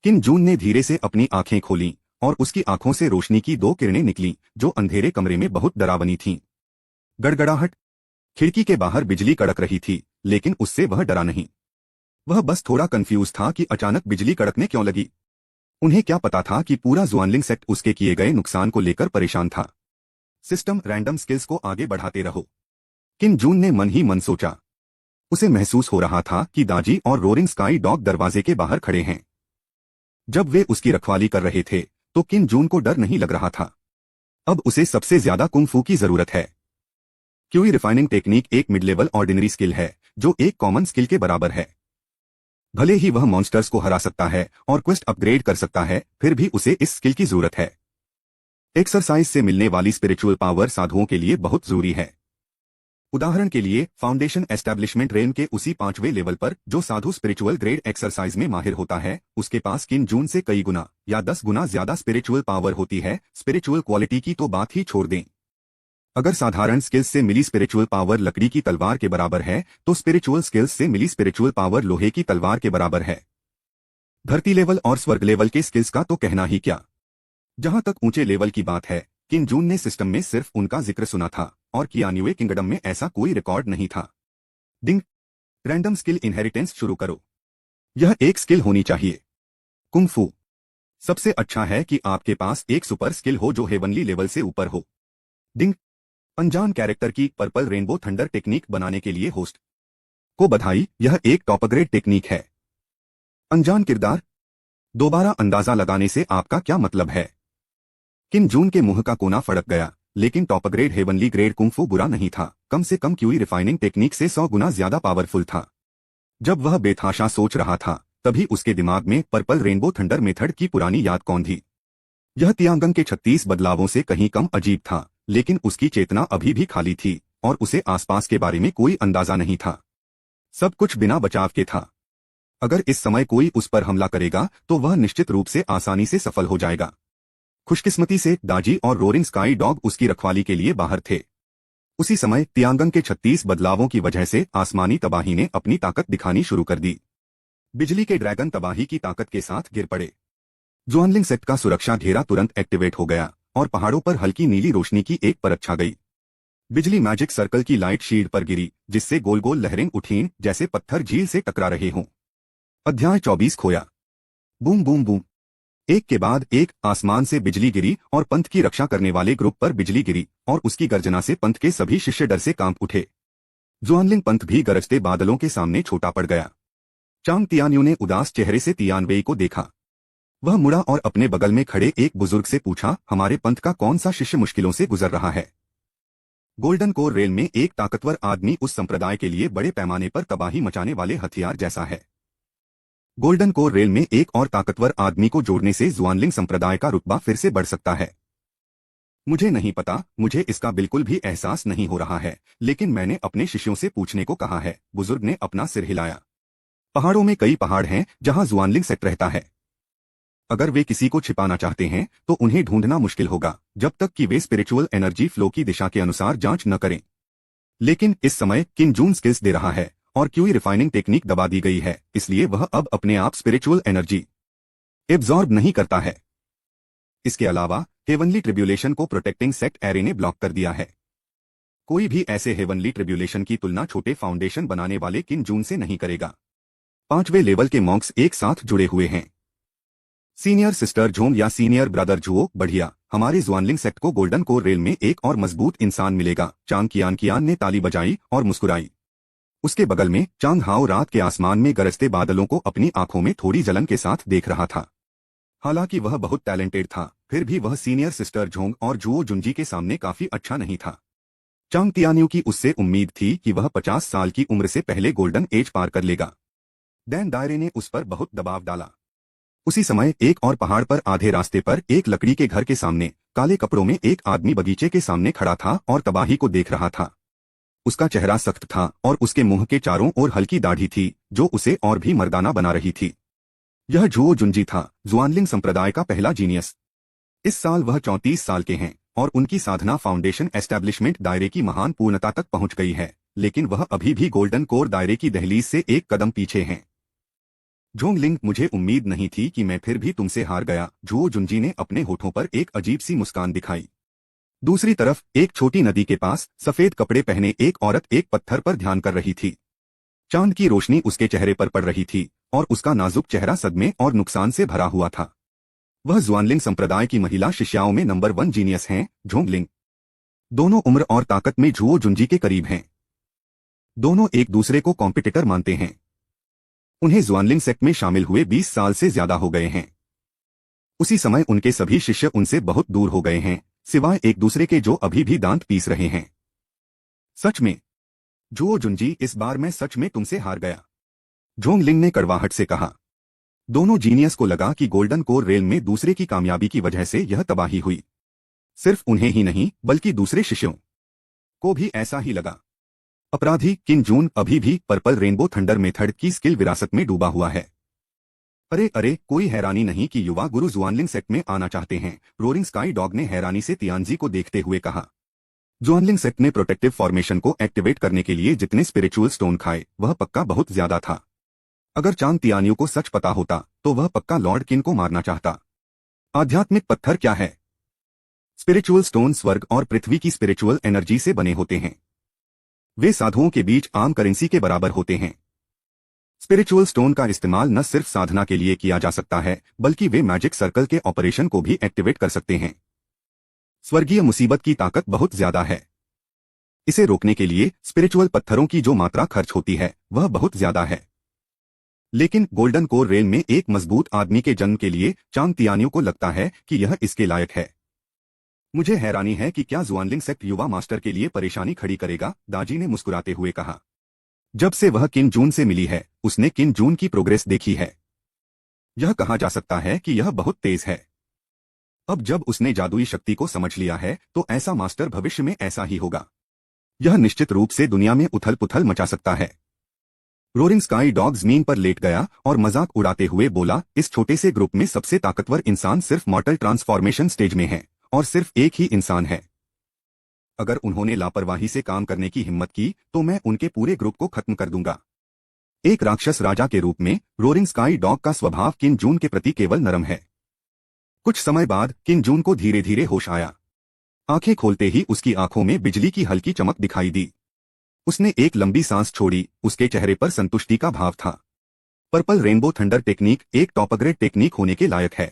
किन जून ने धीरे से अपनी आंखें खोलीं, और उसकी आंखों से रोशनी की 2 किरणें निकलीं, जो अंधेरे कमरे में बहुत डरावनी थीं। गड़गड़ाहट। खिड़की के बाहर बिजली कड़क रही थी, लेकिन उससे वह डरा नहीं। वह बस थोड़ा कंफ्यूज था कि अचानक बिजली कड़कने क्यों लगी। उन्हें क्या पता था कि पूरा जुआनलिंग सेक्ट उसके किए गए नुकसान को लेकर परेशान था। सिस्टम रैंडम स्किल्स को आगे बढ़ाते रहो, किन जून ने मन ही मन सोचा। उसे महसूस हो रहा था कि दाजी और रोरिंग स्काई डॉग दरवाजे के बाहर खड़े हैं। जब वे उसकी रखवाली कर रहे थे, तो किन जून को डर नहीं लग रहा था। अब उसे सबसे ज्यादा कुंग फू की जरूरत है। क्यूई रिफाइनिंग टेक्निक एक मिड लेवल ऑर्डिनरी स्किल है, जो एक कॉमन स्किल के बराबर है। भले ही वह मॉन्स्टर्स को हरा सकता है और क्वेस्ट अपग्रेड कर सकता है, फिर भी उसे इस स्किल की जरूरत है। एक्सरसाइज से मिलने वाली स्पिरिचुअल पावर साधुओं के लिए बहुत जरूरी है। उदाहरण के लिए फाउंडेशन एस्टैब्लिशमेंट रेन के उसी 5वें लेवल पर जो साधु स्पिरिचुअल ग्रेड एक्सरसाइज में माहिर होता है, उसके पास किन जून से कई गुना या 10 गुना ज्यादा स्पिरिचुअल पावर होती है। स्पिरिचुअल क्वालिटी की तो बात ही छोड़ दें। अगर साधारण स्किल्स से मिली स्पिरिचुअल पावर लकड़ी की तलवार के बराबर है, तो स्पिरिचुअल स्किल्स से मिली स्पिरिचुअल पावर लोहे की तलवार के बराबर है। धरती लेवल और स्वर्ग लेवल के स्किल्स का तो कहना ही क्या। जहां तक ऊंचे लेवल की बात है, किन जून ने सिस्टम में सिर्फ उनका जिक्र सुना था, और कियान्युए किंगडम में ऐसा कोई रिकॉर्ड नहीं था। डिंग। रैंडम स्किल इनहेरिटेंस शुरू करो। यह एक स्किल होनी चाहिए। कुंग फू। सबसे अच्छा है कि आपके पास एक सुपर स्किल हो जो हेवनली लेवल से ऊपर हो। डिंग। अनजान कैरेक्टर की पर्पल रेनबो थंडर टेक्निक बनाने के लिए होस्ट को बधाई, यह एक टॉप ग्रेड टेक्निक है। अनजान किरदार। दोबारा अंदाजा लगाने से आपका क्या मतलब है। किन जून के मुंह का कोना फड़क गया, लेकिन top grade heavenly grade kung फू बुरा नहीं था, कम से कम क्यूई रिफाइनिंग टेक्निक से 100 गुना ज्यादा पावरफुल था। जब वह बेतहाशा सोच रहा था, तभी उसके दिमाग में पर्पल रेनबो थंडर मेथड की पुरानी याद कौन थी। यह तियांगंग के 36 बदलावों से कहीं कम अजीब था, लेकिन उसकी चेतना अभी भी खाली थी, और उसे आसपास के बारे में कोई अंदाजा नहीं था। सब कुछ बिना बचाव के था। अगर इस समय कोई उस पर हमला करेगा तो वह निश्चित रूप से आसानी से सफल हो जाएगा। खुशकिस्मती से दाजी और रोरिंग स्काई डॉग उसकी रखवाली के लिए बाहर थे। उसी समय तियांगन के 36 बदलावों की वजह से आसमानी तबाही ने अपनी ताकत दिखानी शुरू कर दी। बिजली के ड्रैगन तबाही की ताकत के साथ गिर पड़े। जुआनलिंग सेक्ट का सुरक्षा घेरा तुरंत एक्टिवेट हो गया और पहाड़ों पर हल्की नीली रोशनी की एक परत छा गई। बिजली मैजिक सर्कल की लाइट शील्ड पर गिरी, जिससे गोल गोल लहरें उठीं जैसे पत्थर झील से टकरा रहे हों। अध्याय 24 खोया। Boom boom boom. एक के बाद एक आसमान से बिजली गिरी और पंथ की रक्षा करने वाले ग्रुप पर बिजली गिरी और उसकी गर्जना से पंथ के सभी शिष्य डर से कांप उठे। जुआनलिंग पंथ भी गरजते बादलों के सामने छोटा पड़ गया। चांग तियान्यू ने उदास चेहरे से तियानवेई को देखा। वह मुड़ा और अपने बगल में खड़े एक बुजुर्ग से पूछा, हमारे पंथ का कौन सा शिष्य मुश्किलों से गुजर रहा है? गोल्डन कोर रेल में एक ताकतवर आदमी उस संप्रदाय के लिए बड़े पैमाने पर तबाही मचाने वाले हथियार जैसा है। गोल्डन कोर रेल में एक और ताकतवर आदमी को जोड़ने से जुआनलिंग संप्रदाय का रुतबा फिर से बढ़ सकता है। मुझे नहीं पता, मुझे इसका बिल्कुल भी एहसास नहीं हो रहा है, लेकिन मैंने अपने शिष्यों से पूछने को कहा है। बुजुर्ग ने अपना सिर हिलाया। पहाड़ों में कई पहाड़ हैं जहां जुआनलिंग सेक्ट रहता है। अगर वे किसी को छिपाना चाहते हैं तो उन्हें ढूंढना मुश्किल होगा जब तक कि वे स्पिरिचुअल एनर्जी फ्लो की दिशा के अनुसार जांच न करें। लेकिन इस समय किन जून स्किल्स दे रहा है और क्यूई रिफाइनिंग टेक्निक दबा दी गई है, इसलिए वह अब अपने आप स्पिरिचुअल एनर्जी एब्जॉर्ब नहीं करता है। इसके अलावा हेवनली ट्रिब्यूलेशन को प्रोटेक्टिंग सेक्ट एरे ने ब्लॉक कर दिया है। कोई भी ऐसे हेवनली ट्रिब्यूलेशन की तुलना छोटे फाउंडेशन बनाने वाले किन जून से नहीं करेगा। 5वें लेवल के मॉन्क्स एक साथ जुड़े हुए हैं। सीनियर सिस्टर झोंग या सीनियर ब्रदर जुओ, बढ़िया, हमारे जुआनलिंग सेक्ट को गोल्डन कोर रेल में एक और मजबूत इंसान मिलेगा। चांग कियान ने ताली बजाई और मुस्कुराई। उसके बगल में चांग हाओ रात के आसमान में गरजते बादलों को अपनी आंखों में थोड़ी जलन के साथ देख रहा था। हालांकि वह बहुत टैलेंटेड था, फिर भी वह सीनियर सिस्टर झोंग और जुओ जुंजी के सामने काफी अच्छा नहीं था। चांग तियान्यू की उससे उम्मीद थी कि वह 50 साल की उम्र से पहले गोल्डन एज पार कर लेगा। डैन दायरे ने उस पर बहुत दबाव डाला। उसी समय एक और पहाड़ पर आधे रास्ते पर एक लकड़ी के घर के सामने काले कपड़ों में एक आदमी बगीचे के सामने खड़ा था और तबाही को देख रहा था। उसका चेहरा सख्त था और उसके मुंह के चारों ओर हल्की दाढ़ी थी जो उसे और भी मर्दाना बना रही थी। यह जुओ जुंजी था, जुआनलिंग संप्रदाय का पहला जीनियस। इस साल वह 34 साल के हैं और उनकी साधना फाउंडेशन एस्टैब्लिशमेंट दायरे की महान पूर्णता तक पहुंच गई है, लेकिन वह अभी भी गोल्डन कोर दायरे की दहलीज से एक कदम पीछे हैं। झोंगलिंग, मुझे उम्मीद नहीं थी कि मैं फिर भी तुमसे हार गया। जुओ जुंजी ने अपने होठों पर एक अजीब सी मुस्कान दिखाई। दूसरी तरफ एक छोटी नदी के पास सफेद कपड़े पहने एक औरत एक पत्थर पर ध्यान कर रही थी। चांद की रोशनी उसके चेहरे पर पड़ रही थी और उसका नाजुक चेहरा सदमे और नुकसान से भरा हुआ था। वह जुआनलिंग संप्रदाय की महिला शिष्याओं में नंबर 1 जीनियस हैं। झोंगलिंग दोनों उम्र और ताकत में जुओ जुंजी के करीब हैं। दोनों एक दूसरे को कॉम्पिटिटर मानते हैं। उन्हें जुआनलिंग सेक्ट में शामिल हुए 20 साल से ज्यादा हो गए हैं। उसी समय उनके सभी शिष्य उनसे बहुत दूर हो गए हैं, सिवाय एक दूसरे के जो अभी भी दांत पीस रहे हैं। सच में जुओ जुंजी, इस बार मैं सच में तुमसे हार गया, झोंगलिंग ने कड़वाहट से कहा। दोनों जीनियस को लगा कि गोल्डन कोर रेल में दूसरे की कामयाबी की वजह से यह तबाही हुई। सिर्फ उन्हें ही नहीं बल्कि दूसरे शिष्यों को भी ऐसा ही लगा। अपराधी किन जून अभी भी पर्पल रेनबो थंडर मेथड की स्किल विरासत में डूबा हुआ है। अरे अरे, कोई हैरानी नहीं कि युवा गुरु जुआनलिंग सेक्ट में आना चाहते हैं, रोरिंग स्काई डॉग ने हैरानी से तियानजी को देखते हुए कहा। जुआनलिंग सेक्ट ने प्रोटेक्टिव फॉर्मेशन को एक्टिवेट करने के लिए जितने स्पिरिचुअल स्टोन खाए वह पक्का बहुत ज्यादा था। अगर चांग तियान्यू को सच पता होता तो वह पक्का लॉर्ड किन को मारना चाहता। आध्यात्मिक पत्थर क्या है? स्पिरिचुअल स्टोन स्वर्ग और पृथ्वी की स्पिरिचुअल एनर्जी से बने होते हैं। वे साधुओं के बीच आम करेंसी के बराबर होते हैं। स्पिरिचुअल स्टोन का इस्तेमाल न सिर्फ साधना के लिए किया जा सकता है बल्कि वे मैजिक सर्कल के ऑपरेशन को भी एक्टिवेट कर सकते हैं। स्वर्गीय मुसीबत की ताकत बहुत ज्यादा है। इसे रोकने के लिए स्पिरिचुअल पत्थरों की जो मात्रा खर्च होती है वह बहुत ज्यादा है। लेकिन गोल्डन कोर रेल में एक मजबूत आदमी के जन्म के लिए चांग तियान्यू को लगता है कि यह इसके लायक है। मुझे हैरानी है कि क्या जुआनलिंग सेक्ट युवा मास्टर के लिए परेशानी खड़ी करेगा, दाजी ने मुस्कुराते हुए कहा। जब से वह किन जून से मिली है उसने किन जून की प्रोग्रेस देखी है। यह कहा जा सकता है कि यह बहुत तेज है। अब जब उसने जादुई शक्ति को समझ लिया है तो ऐसा मास्टर भविष्य में ऐसा ही होगा। यह निश्चित रूप से दुनिया में उथल पुथल मचा सकता है। रोरिंग स्काई डॉग जमीन पर लेट गया और मजाक उड़ाते हुए बोला, इस छोटे से ग्रुप में सबसे ताकतवर इंसान सिर्फ मॉर्टल ट्रांसफॉर्मेशन स्टेज में है, और सिर्फ एक ही इंसान है। अगर उन्होंने लापरवाही से काम करने की हिम्मत की तो मैं उनके पूरे ग्रुप को खत्म कर दूंगा। एक राक्षस राजा के रूप में रोरिंग स्काई डॉग का स्वभाव किन जून के प्रति केवल नरम है। कुछ समय बाद किन जून को धीरे धीरे होश आया। आंखें खोलते ही उसकी आंखों में बिजली की हल्की चमक दिखाई दी। उसने एक लंबी सांस छोड़ी, उसके चेहरे पर संतुष्टि का भाव था। पर्पल रेनबो थंडर टेक्निक एक टॉपग्रेड टेक्निक होने के लायक है।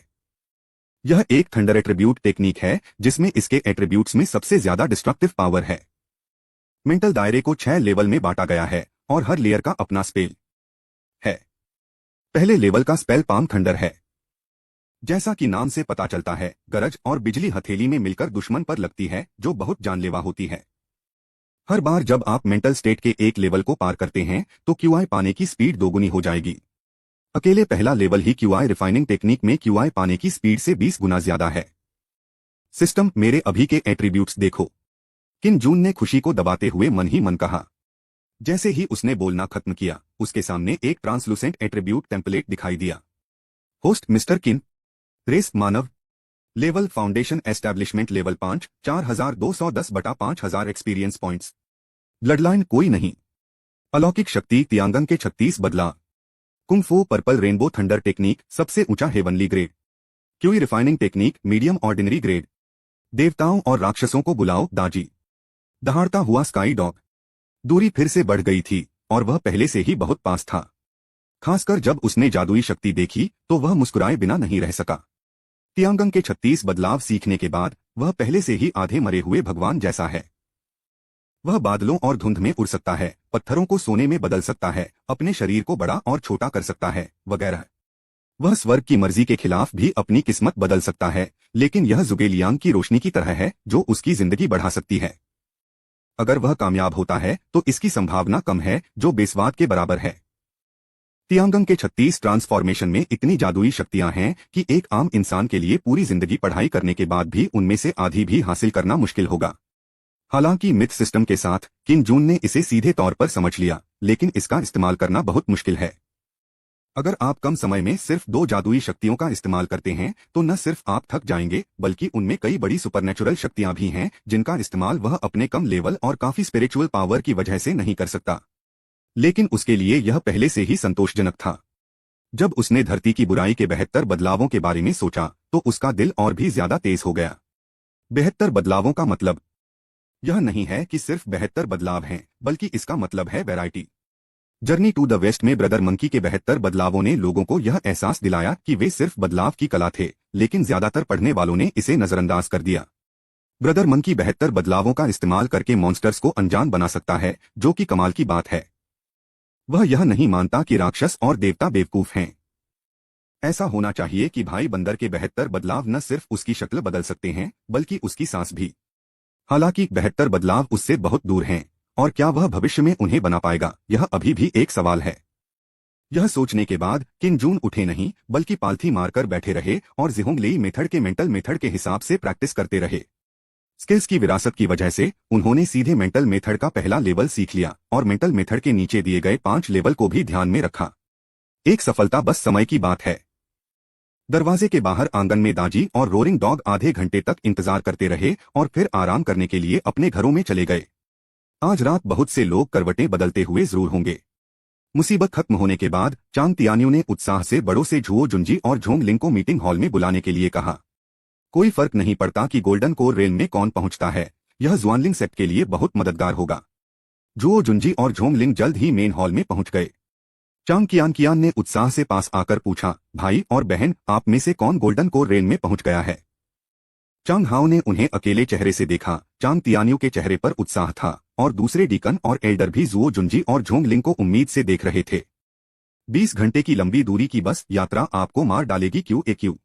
यह एक थंडर एट्रीब्यूट टेक्निक है जिसमें इसके एट्रीब्यूट्स में सबसे ज्यादा डिस्ट्रक्टिव पावर है। मेंटल दायरे को 6 लेवल में बांटा गया है और हर लेयर का अपना स्पेल है। पहले लेवल का स्पेल पाम थंडर है। जैसा कि नाम से पता चलता है, गरज और बिजली हथेली में मिलकर दुश्मन पर लगती है, जो बहुत जानलेवा होती है। हर बार जब आप मेंटल स्टेट के एक लेवल को पार करते हैं तो क्यूआई पाने की स्पीड दोगुनी हो जाएगी। अकेले पहला लेवल ही क्यूआई रिफाइनिंग टेक्निक में क्यूआई पाने की स्पीड से 20 गुना ज्यादा है। सिस्टम, मेरे अभी के एट्रीब्यूट्स देखो। किन जून ने खुशी को दबाते हुए मन ही मन कहा। जैसे ही उसने बोलना खत्म किया, उसके सामने एक ट्रांसलूसेंट एट्रीब्यूट टेम्पलेट दिखाई दिया। होस्ट मिस्टर किन, रेस मानव, level foundation establishment level 5, 4210/5000 experience points. Bloodline कोई नहीं। अलौकिक शक्ति तियांगन के 36 बदलाव। कुंग फू पर्पल रेनबो थंडर टेक्निक सबसे ऊंचा heavenly grade. QE refining technique medium ordinary grade. देवताओं और राक्षसों को बुलाओ दाजी। दहाड़ता हुआ स्काई डॉग। दूरी फिर से बढ़ गई थी और वह पहले से ही बहुत पास था। खासकर जब उसने जादुई शक्ति देखी तो वह मुस्कुराए बिना नहीं रह सका। तियांगन के 36 बदलाव सीखने के बाद वह पहले से ही आधे मरे हुए भगवान जैसा है। वह बादलों और धुंध में उड़ सकता है, पत्थरों को सोने में बदल सकता है, अपने शरीर को बड़ा और छोटा कर सकता है, वगैरह। वह स्वर्ग की मर्जी के खिलाफ भी अपनी किस्मत बदल सकता है, लेकिन यह जुगेलियांग की रोशनी की तरह है जो उसकी जिंदगी बढ़ा सकती है। अगर वह कामयाब होता है तो इसकी संभावना कम है, जो बेस्वाद के बराबर है। तियांगन के 36 ट्रांसफॉर्मेशन में इतनी जादुई शक्तियां हैं कि एक आम इंसान के लिए पूरी जिंदगी पढ़ाई करने के बाद भी उनमें से आधी भी हासिल करना मुश्किल होगा। हालांकि मिथ सिस्टम के साथ किन जून ने इसे सीधे तौर पर समझ लिया, लेकिन इसका इस्तेमाल करना बहुत मुश्किल है। अगर आप कम समय में सिर्फ 2 जादुई शक्तियों का इस्तेमाल करते हैं तो न सिर्फ आप थक जाएंगे, बल्कि उनमें कई बड़ी सुपरनेचुरल शक्तियां भी हैं जिनका इस्तेमाल वह अपने कम लेवल और काफी स्पिरिचुअल पावर की वजह से नहीं कर सकता। लेकिन उसके लिए यह पहले से ही संतोषजनक था। जब उसने धरती की बुराई के 72 बदलावों के बारे में सोचा तो उसका दिल और भी ज्यादा तेज हो गया। 72 बदलावों का मतलब यह नहीं है कि सिर्फ 72 बदलाव हैं, बल्कि इसका मतलब है variety. Journey to the West में ब्रदर मंकी के 72 बदलावों ने लोगों को यह एहसास दिलाया कि वे सिर्फ बदलाव की कला थे, लेकिन ज्यादातर पढ़ने वालों ने इसे नजरअंदाज कर दिया। ब्रदर मंकी 72 बदलावों का इस्तेमाल करके मॉन्स्टर्स को अनजान बना सकता है, जो कि कमाल की बात है। वह यह नहीं मानता कि राक्षस और देवता बेवकूफ हैं। ऐसा होना चाहिए कि भाई बंदर के 72 बदलाव न सिर्फ उसकी शक्ल बदल सकते हैं, बल्कि उसकी सांस भी। हालांकि 72 बदलाव उससे बहुत दूर हैं, और क्या वह भविष्य में उन्हें बना पाएगा, यह अभी भी एक सवाल है। यह सोचने के बाद किन जून उठे नहीं, बल्कि पालथी मारकर बैठे रहे और जिहोंगलेई मेथड के मेंटल मेथड के हिसाब से प्रैक्टिस करते रहे। स्किल्स की विरासत की वजह से उन्होंने सीधे मेंटल मेथड का पहला लेवल सीख लिया और मेंटल मेथड के नीचे दिए गए 5 लेवल को भी ध्यान में रखा। एक सफलता बस समय की बात है। दरवाजे के बाहर आंगन में दाजी और रोरिंग डॉग आधे घंटे तक इंतजार करते रहे और फिर आराम करने के लिए अपने घरों में चले गए। आज रात बहुत से लोग करवटें बदलते हुए जरूर होंगे। मुसीबत खत्म होने के बाद चांग तियान्यू ने उत्साह से बड़ों से झुओ जुंजी और झोंग लिंग को मीटिंग हॉल में बुलाने के लिए कहा। कोई फर्क नहीं पड़ता कि गोल्डन कोर रेल में कौन पहुंचता है, यह जुआनलिंग सेट के लिए बहुत मददगार होगा। झुओ जुंजी और झोंग लिंग जल्द ही मेन हॉल में पहुंच गए। चांग कियान ने उत्साह से पास आकर पूछा, भाई और बहन, आप में से कौन गोल्डन कोर रेल में पहुंच गया है? चांग हाओ ने उन्हें अकेले चेहरे से देखा। चांग तियान्यू के चेहरे पर उत्साह था और दूसरे डीकन और एल्डर भी जुओ जुंजी और झोंग लिंग को उम्मीद से देख रहे थे। 20 घंटे की लंबी दूरी की बस यात्रा आपको मार डालेगी क्यू।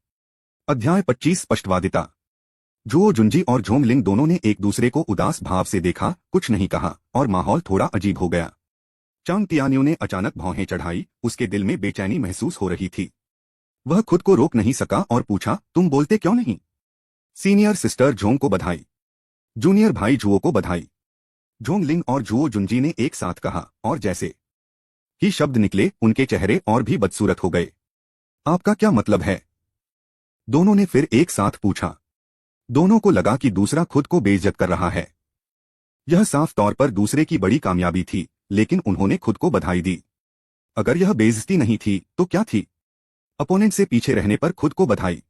अध्याय 25 स्पष्टवादिता। जुओ जुंजी और झोंग लिंग दोनों ने एक दूसरे को उदास भाव से देखा, कुछ नहीं कहा और माहौल थोड़ा अजीब हो गया। चांग तियान्यू ने अचानक भौहें चढ़ाई, उसके दिल में बेचैनी महसूस हो रही थी। वह खुद को रोक नहीं सका और पूछा, तुम बोलते क्यों नहीं? सीनियर सिस्टर झोंग को बधाई। जूनियर भाई जुओ को बधाई। झोंग लिंग और जुओ जुंजी ने एक साथ कहा, और जैसे ही शब्द निकले उनके चेहरे और भी बदसूरत हो गए। आपका क्या मतलब है? दोनों ने फिर एक साथ पूछा। दोनों को लगा कि दूसरा खुद को बेइज्जत कर रहा है। यह साफ तौर पर दूसरे की बड़ी कामयाबी थी, लेकिन उन्होंने खुद को बधाई दी। अगर यह बेइज्जती नहीं थी तो क्या थी? अपोनेंट से पीछे रहने पर खुद को बधाई।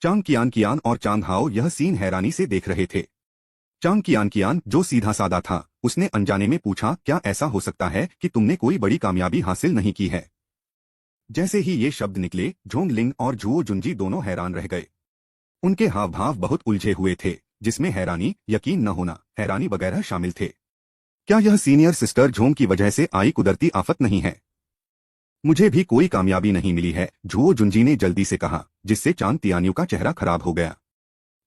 चांग कियान और चांग हाओ यह सीन हैरानी से देख रहे थे। चांग कियान जो सीधा सादा था, उसने अनजाने में पूछा, क्या ऐसा हो सकता है कि तुमने कोई बड़ी कामयाबी हासिल नहीं की है? जैसे ही ये शब्द निकले, झोंग लिंग और झुओ जुंजी दोनों हैरान रह गए। उनके हाव भाव बहुत उलझे हुए थे, जिसमें हैरानी, यकीन न होना, हैरानी वगैरह शामिल थे। क्या यह सीनियर सिस्टर झोंग की वजह से आई कुदरती आफत नहीं है? मुझे भी कोई कामयाबी नहीं मिली है, झुओ जुंजी ने जल्दी से कहा, जिससे चांग तियान्यू का चेहरा खराब हो गया।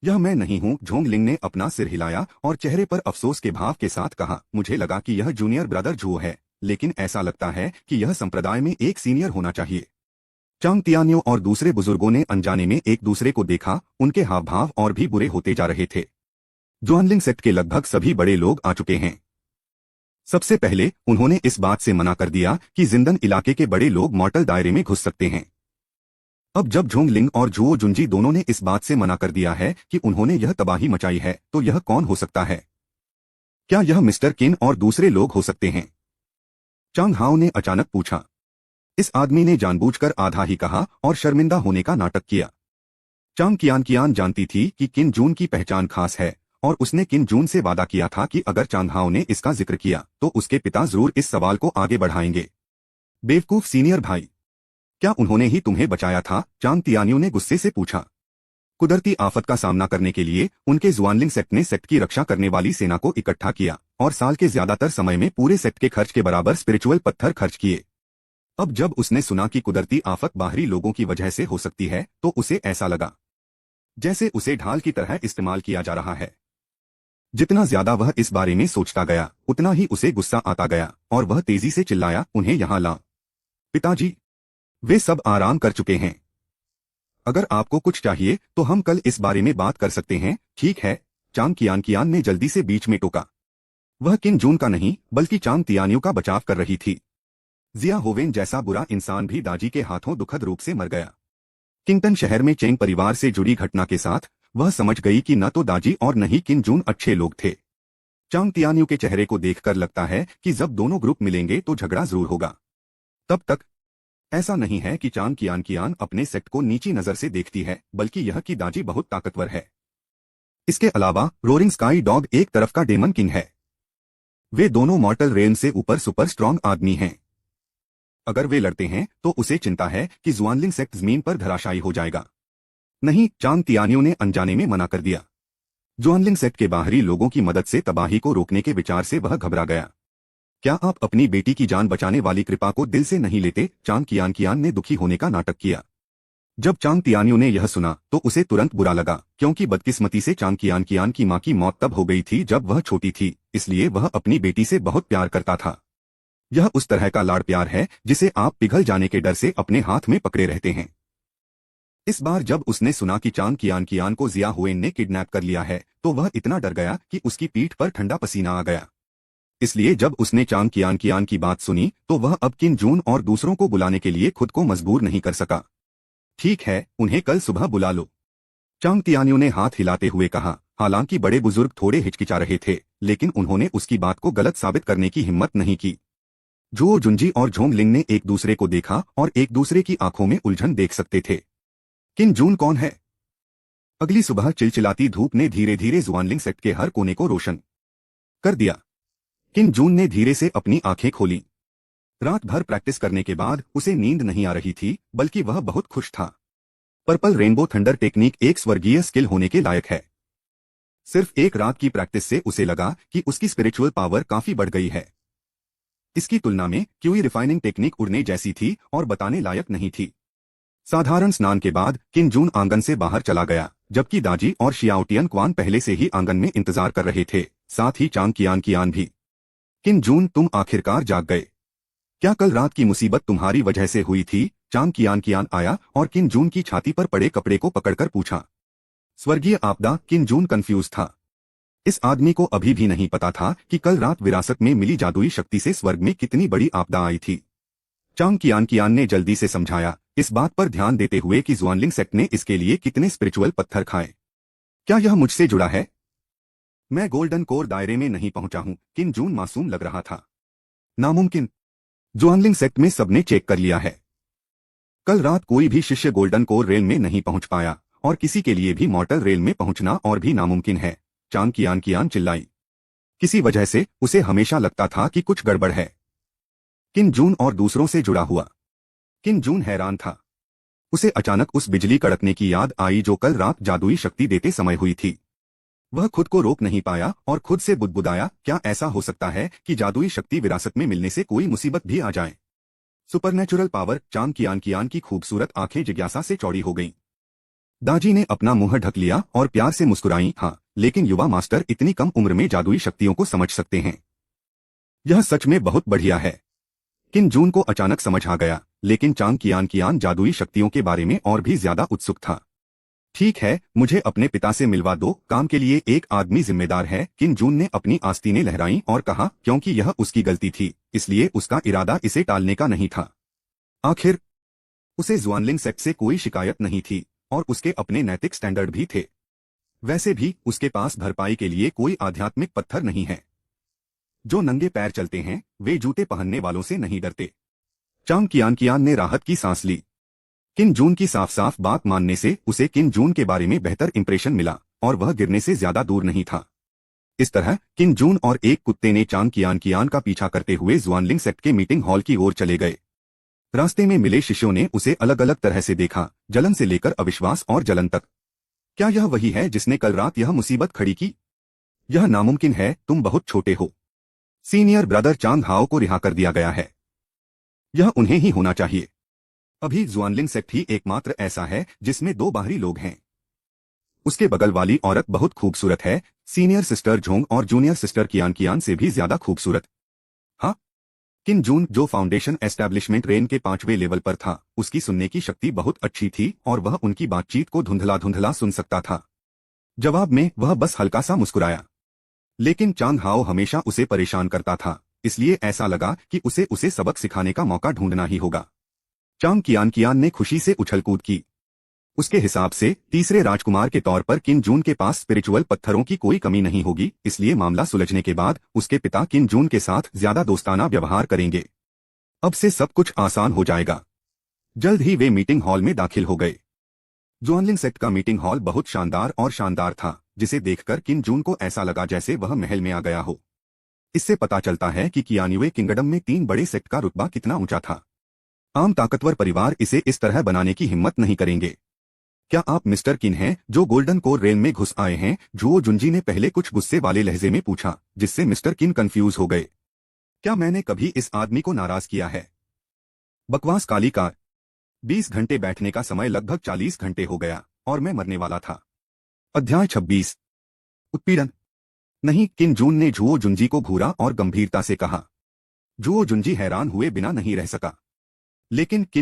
यह मैं नहीं हूँ, झोंग लिंग ने अपना सिर हिलाया और चेहरे पर अफसोस के भाव के साथ कहा, मुझे लगा कि यह जूनियर ब्रदर झुओ है, लेकिन ऐसा लगता है कि यह संप्रदाय में एक सीनियर होना चाहिए। चांग तियान्यू और दूसरे बुजुर्गों ने अनजाने में एक दूसरे को देखा, उनके हाव भाव और भी बुरे होते जा रहे थे। जुआनलिंग सेक्ट के लगभग सभी बड़े लोग आ चुके हैं। सबसे पहले उन्होंने इस बात से मना कर दिया कि जिंदन इलाके के बड़े लोग मॉर्टल दायरे में घुस सकते हैं। अब जब झोंग लिंग और झुओ जुंजी दोनों ने इस बात से मना कर दिया है कि उन्होंने यह तबाही मचाई है, तो यह कौन हो सकता है? क्या यह मिस्टर किन और दूसरे लोग हो सकते हैं? चांग हाओ ने अचानक पूछा। इस आदमी ने जानबूझकर आधा ही कहा और शर्मिंदा होने का नाटक किया। चांग कियान जानती थी कि किन जून की पहचान खास है, और उसने किन जून से वादा किया था कि अगर चांग हाओ ने इसका जिक्र किया तो उसके पिता जरूर इस सवाल को आगे बढ़ाएंगे। बेवकूफ सीनियर भाई, क्या उन्होंने ही तुम्हें बचाया था? चांग तियान्यू ने गुस्से से पूछा। कुदरती आफत का सामना करने के लिए उनके जुआनलिंग सेक्ट ने सेक्ट की रक्षा करने वाली सेना को इकट्ठा किया और साल के ज्यादातर समय में पूरे सेक्ट के खर्च के बराबर स्पिरिचुअल पत्थर खर्च किए। अब जब उसने सुना कि कुदरती आफत बाहरी लोगों की वजह से हो सकती है, तो उसे ऐसा लगा जैसे उसे ढाल की तरह इस्तेमाल किया जा रहा है। जितना ज्यादा वह इस बारे में सोचता गया, उतना ही उसे गुस्सा आता गया और वह तेजी से चिल्लाया, उन्हें यहाँ ला। पिताजी, वे सब आराम कर चुके हैं। अगर आपको कुछ चाहिए तो हम कल इस बारे में बात कर सकते हैं, ठीक है? चांग कियान ने जल्दी से बीच में टोका। वह किन जून का नहीं, बल्कि चांग तियान्यू का बचाव कर रही थी। जिया होवेन जैसा बुरा इंसान भी दाजी के हाथों दुखद रूप से मर गया। किंगटन शहर में चेंग परिवार से जुड़ी घटना के साथ वह समझ गई कि न तो दाजी और न ही किन जून अच्छे लोग थे। चांग तियान्यू के चेहरे को देखकर लगता है कि जब दोनों ग्रुप मिलेंगे तो झगड़ा जरूर होगा। तब तक ऐसा नहीं है कि चांग कियान अपने सेक्ट को नीची नजर से देखती है, बल्कि यह कि दाजी बहुत ताकतवर है। इसके अलावा रोरिंग स्काई डॉग एक तरफ का डेमन किंग है। वे दोनों मॉर्टल रेन से ऊपर सुपर स्ट्रॉन्ग आदमी हैं। अगर वे लड़ते हैं तो उसे चिंता है कि जुआनलिंग सेक्ट जमीन पर धराशायी हो जाएगा। नहीं, चांग तियान्यू ने अनजाने में मना कर दिया। जुआनलिंग सेक्ट के बाहरी लोगों की मदद से तबाही को रोकने के विचार से वह घबरा गया। क्या आप अपनी बेटी की जान बचाने वाली कृपा को दिल से नहीं लेते? चांग कियान ने दुखी होने का नाटक किया। जब चांग तियान्यू ने यह सुना तो उसे तुरंत बुरा लगा, क्योंकि बदकिस्मती से चांग कियान की मां की मौत तब हो गई थी जब वह छोटी थी, इसलिए वह अपनी बेटी से बहुत प्यार करता था। यह उस तरह का लाड़ प्यार है जिसे आप पिघल जाने के डर से अपने हाथ में पकड़े रहते हैं। इस बार जब उसने सुना कि चांग कियान को जिया हुएन ने किडनैप कर लिया है, तो वह इतना डर गया कि उसकी पीठ पर ठंडा पसीना आ गया। इसलिए जब उसने चांग कियान की बात सुनी तो वह अब किन जून और दूसरों को बुलाने के लिए खुद को मजबूर नहीं कर सका। ठीक है, उन्हें कल सुबह बुला लो, चांग तियान्यू ने हाथ हिलाते हुए कहा। हालांकि बड़े बुजुर्ग थोड़े हिचकिचा रहे थे, लेकिन उन्होंने उसकी बात को गलत साबित करने की हिम्मत नहीं की। झुओ जुंजी और झोंग लिंग ने एक दूसरे को देखा और एक दूसरे की आंखों में उलझन देख सकते थे। किन जून कौन है? अगली सुबह चिलचिलाती धूप ने धीरे धीरे जुआनलिंग सेक्ट के हर कोने को रोशन कर दिया। किन जून ने धीरे से अपनी आंखें खोली। रात भर प्रैक्टिस करने के बाद उसे नींद नहीं आ रही थी, बल्कि वह बहुत खुश था। पर्पल रेनबो थंडर टेक्निक एक स्वर्गीय स्किल होने के लायक है। सिर्फ एक रात की प्रैक्टिस से उसे लगा कि उसकी स्पिरिचुअल पावर काफी बढ़ गई है। इसकी तुलना में क्यूई रिफाइनिंग टेक्निक उड़ने जैसी थी और बताने लायक नहीं थी। साधारण स्नान के बाद किन जून आंगन से बाहर चला गया, जबकि दाजी और शियाओटियन क्वान पहले से ही आंगन में इंतजार कर रहे थे, साथ ही चांग कियान भी। किन जून, तुम आखिरकार जाग गए। क्या कल रात की मुसीबत तुम्हारी वजह से हुई थी? चांग कियान आया और किन जून की छाती पर पड़े कपड़े को पकड़कर पूछा। स्वर्गीय आपदा? किन जून कंफ्यूज था। इस आदमी को अभी भी नहीं पता था कि कल रात विरासत में मिली जादुई शक्ति से स्वर्ग में कितनी बड़ी आपदा आई थी। चांग कियान ने जल्दी से समझाया, इस बात पर ध्यान देते हुए कि जुआनलिंग सेक्ट ने इसके लिए कितने स्पिरिचुअल पत्थर खाए। क्या यह मुझसे जुड़ा है? मैं गोल्डन कोर दायरे में नहीं पहुंचा हूं। किन जून मासूम लग रहा था। नामुमकिन। जुआनलिंग सेक्ट में सबने चेक कर लिया है। कल रात कोई भी शिष्य गोल्डन कोर रेल में नहीं पहुंच पाया और किसी के लिए भी मॉर्टल रेल में पहुंचना और भी नामुमकिन है। चांग कियान चिल्लाई। किसी वजह से उसे हमेशा लगता था कि कुछ गड़बड़ है। किन जून और दूसरों से जुड़ा हुआ। किन जून हैरान था। उसे अचानक उस बिजली कड़कने की याद आई जो कल रात जादुई शक्ति देते समय हुई थी। वह खुद को रोक नहीं पाया और खुद से बुदबुदाया, क्या ऐसा हो सकता है कि जादुई शक्ति विरासत में मिलने से कोई मुसीबत भी आ जाए। Supernatural power. चांग कियान की खूबसूरत आंखें जिज्ञासा से चौड़ी हो गईं। दाजी ने अपना मुंह ढक लिया और प्यार से मुस्कुराई, हाँ, लेकिन युवा मास्टर इतनी कम उम्र में जादुई शक्तियों को समझ सकते हैं। यह सच में बहुत बढ़िया है। किन जून को अचानक समझ आ गया, लेकिन चांग कियान जादुई शक्तियों के बारे में और भी ज्यादा उत्सुक था। ठीक है, मुझे अपने पिता से मिलवा दो, काम के लिए एक आदमी जिम्मेदार है। किन जून ने अपनी आस्तीनें लहराई और कहा, क्योंकि यह उसकी गलती थी, इसलिए उसका इरादा इसे टालने का नहीं था। आखिर उसे जुआनलिंग सेक्ट से कोई शिकायत नहीं थी और उसके अपने नैतिक स्टैंडर्ड भी थे। वैसे भी उसके पास भरपाई के लिए कोई आध्यात्मिक पत्थर नहीं है। जो नंगे पैर चलते हैं वे जूते पहनने वालों से नहीं डरते। चांग कियान ने राहत की सांस ली। किन जून की साफ साफ बात मानने से उसे किन जून के बारे में बेहतर इंप्रेशन मिला और वह गिरने से ज्यादा दूर नहीं था। इस तरह किन जून और एक कुत्ते ने चांग कियान का पीछा करते हुए जुआनलिंग सेक्ट के मीटिंग हॉल की ओर चले गए। रास्ते में मिले शिष्यों ने उसे अलग अलग तरह से देखा, जलन से लेकर अविश्वास और जलन तक। क्या यह वही है जिसने कल रात यह मुसीबत खड़ी की? यह नामुमकिन है, तुम बहुत छोटे हो। सीनियर ब्रदर चांग हाओ को रिहा कर दिया गया है। यह उन्हें ही होना चाहिए। अभी जुआनलिंग सेक्ट ही एकमात्र ऐसा है जिसमें दो बाहरी लोग हैं। उसके बगल वाली औरत बहुत खूबसूरत है, सीनियर सिस्टर झोंग और जूनियर सिस्टर कियान से भी ज्यादा खूबसूरत। हाँ, किन जून जो फाउंडेशन एस्टैब्लिशमेंट रेन के 5वें लेवल पर था, उसकी सुनने की शक्ति बहुत अच्छी थी और वह उनकी बातचीत को धुंधला धुंधला सुन सकता था। जवाब में वह बस हल्का सा मुस्कुराया। लेकिन चांग हाओ हमेशा उसे परेशान करता था, इसलिए ऐसा लगा कि उसे सबक सिखाने का मौका ढूंढना ही होगा। चांग कियान ने खुशी से उछलकूद की। उसके हिसाब से तीसरे राजकुमार के तौर पर किन जून के पास स्पिरिचुअल पत्थरों की कोई कमी नहीं होगी, इसलिए मामला सुलझने के बाद उसके पिता किन जून के साथ ज्यादा दोस्ताना व्यवहार करेंगे। अब से सब कुछ आसान हो जाएगा। जल्द ही वे मीटिंग हॉल में दाखिल हो गए। जुआनलिंग सेक्ट का मीटिंग हॉल बहुत शानदार था, जिसे देखकर किन जून को ऐसा लगा जैसे वह महल में आ गया हो। इससे पता चलता है कि कियान्युए किंगडम में 3 बड़े सेक्ट का रुतबा कितना ऊंचा था। आम ताकतवर परिवार इसे इस तरह बनाने की हिम्मत नहीं करेंगे। क्या आप मिस्टर किन हैं जो गोल्डन कोर रेल में घुस आए हैं? जुओ जुंजी ने पहले कुछ गुस्से वाले लहजे में पूछा, जिससे मिस्टर किन कंफ्यूज हो गए। क्या मैंने कभी इस आदमी को नाराज किया है? बकवास काली कार। 20 घंटे बैठने का समय लगभग 40 घंटे हो गया और मैं मरने वाला था। अध्याय 26। उत्पीड़न। नहीं, किन जून ने जुओ जुंजी को घूरा और गंभीरता से कहा। जुओ जुंजी हैरान हुए बिना नहीं रह सका। लेकिन किन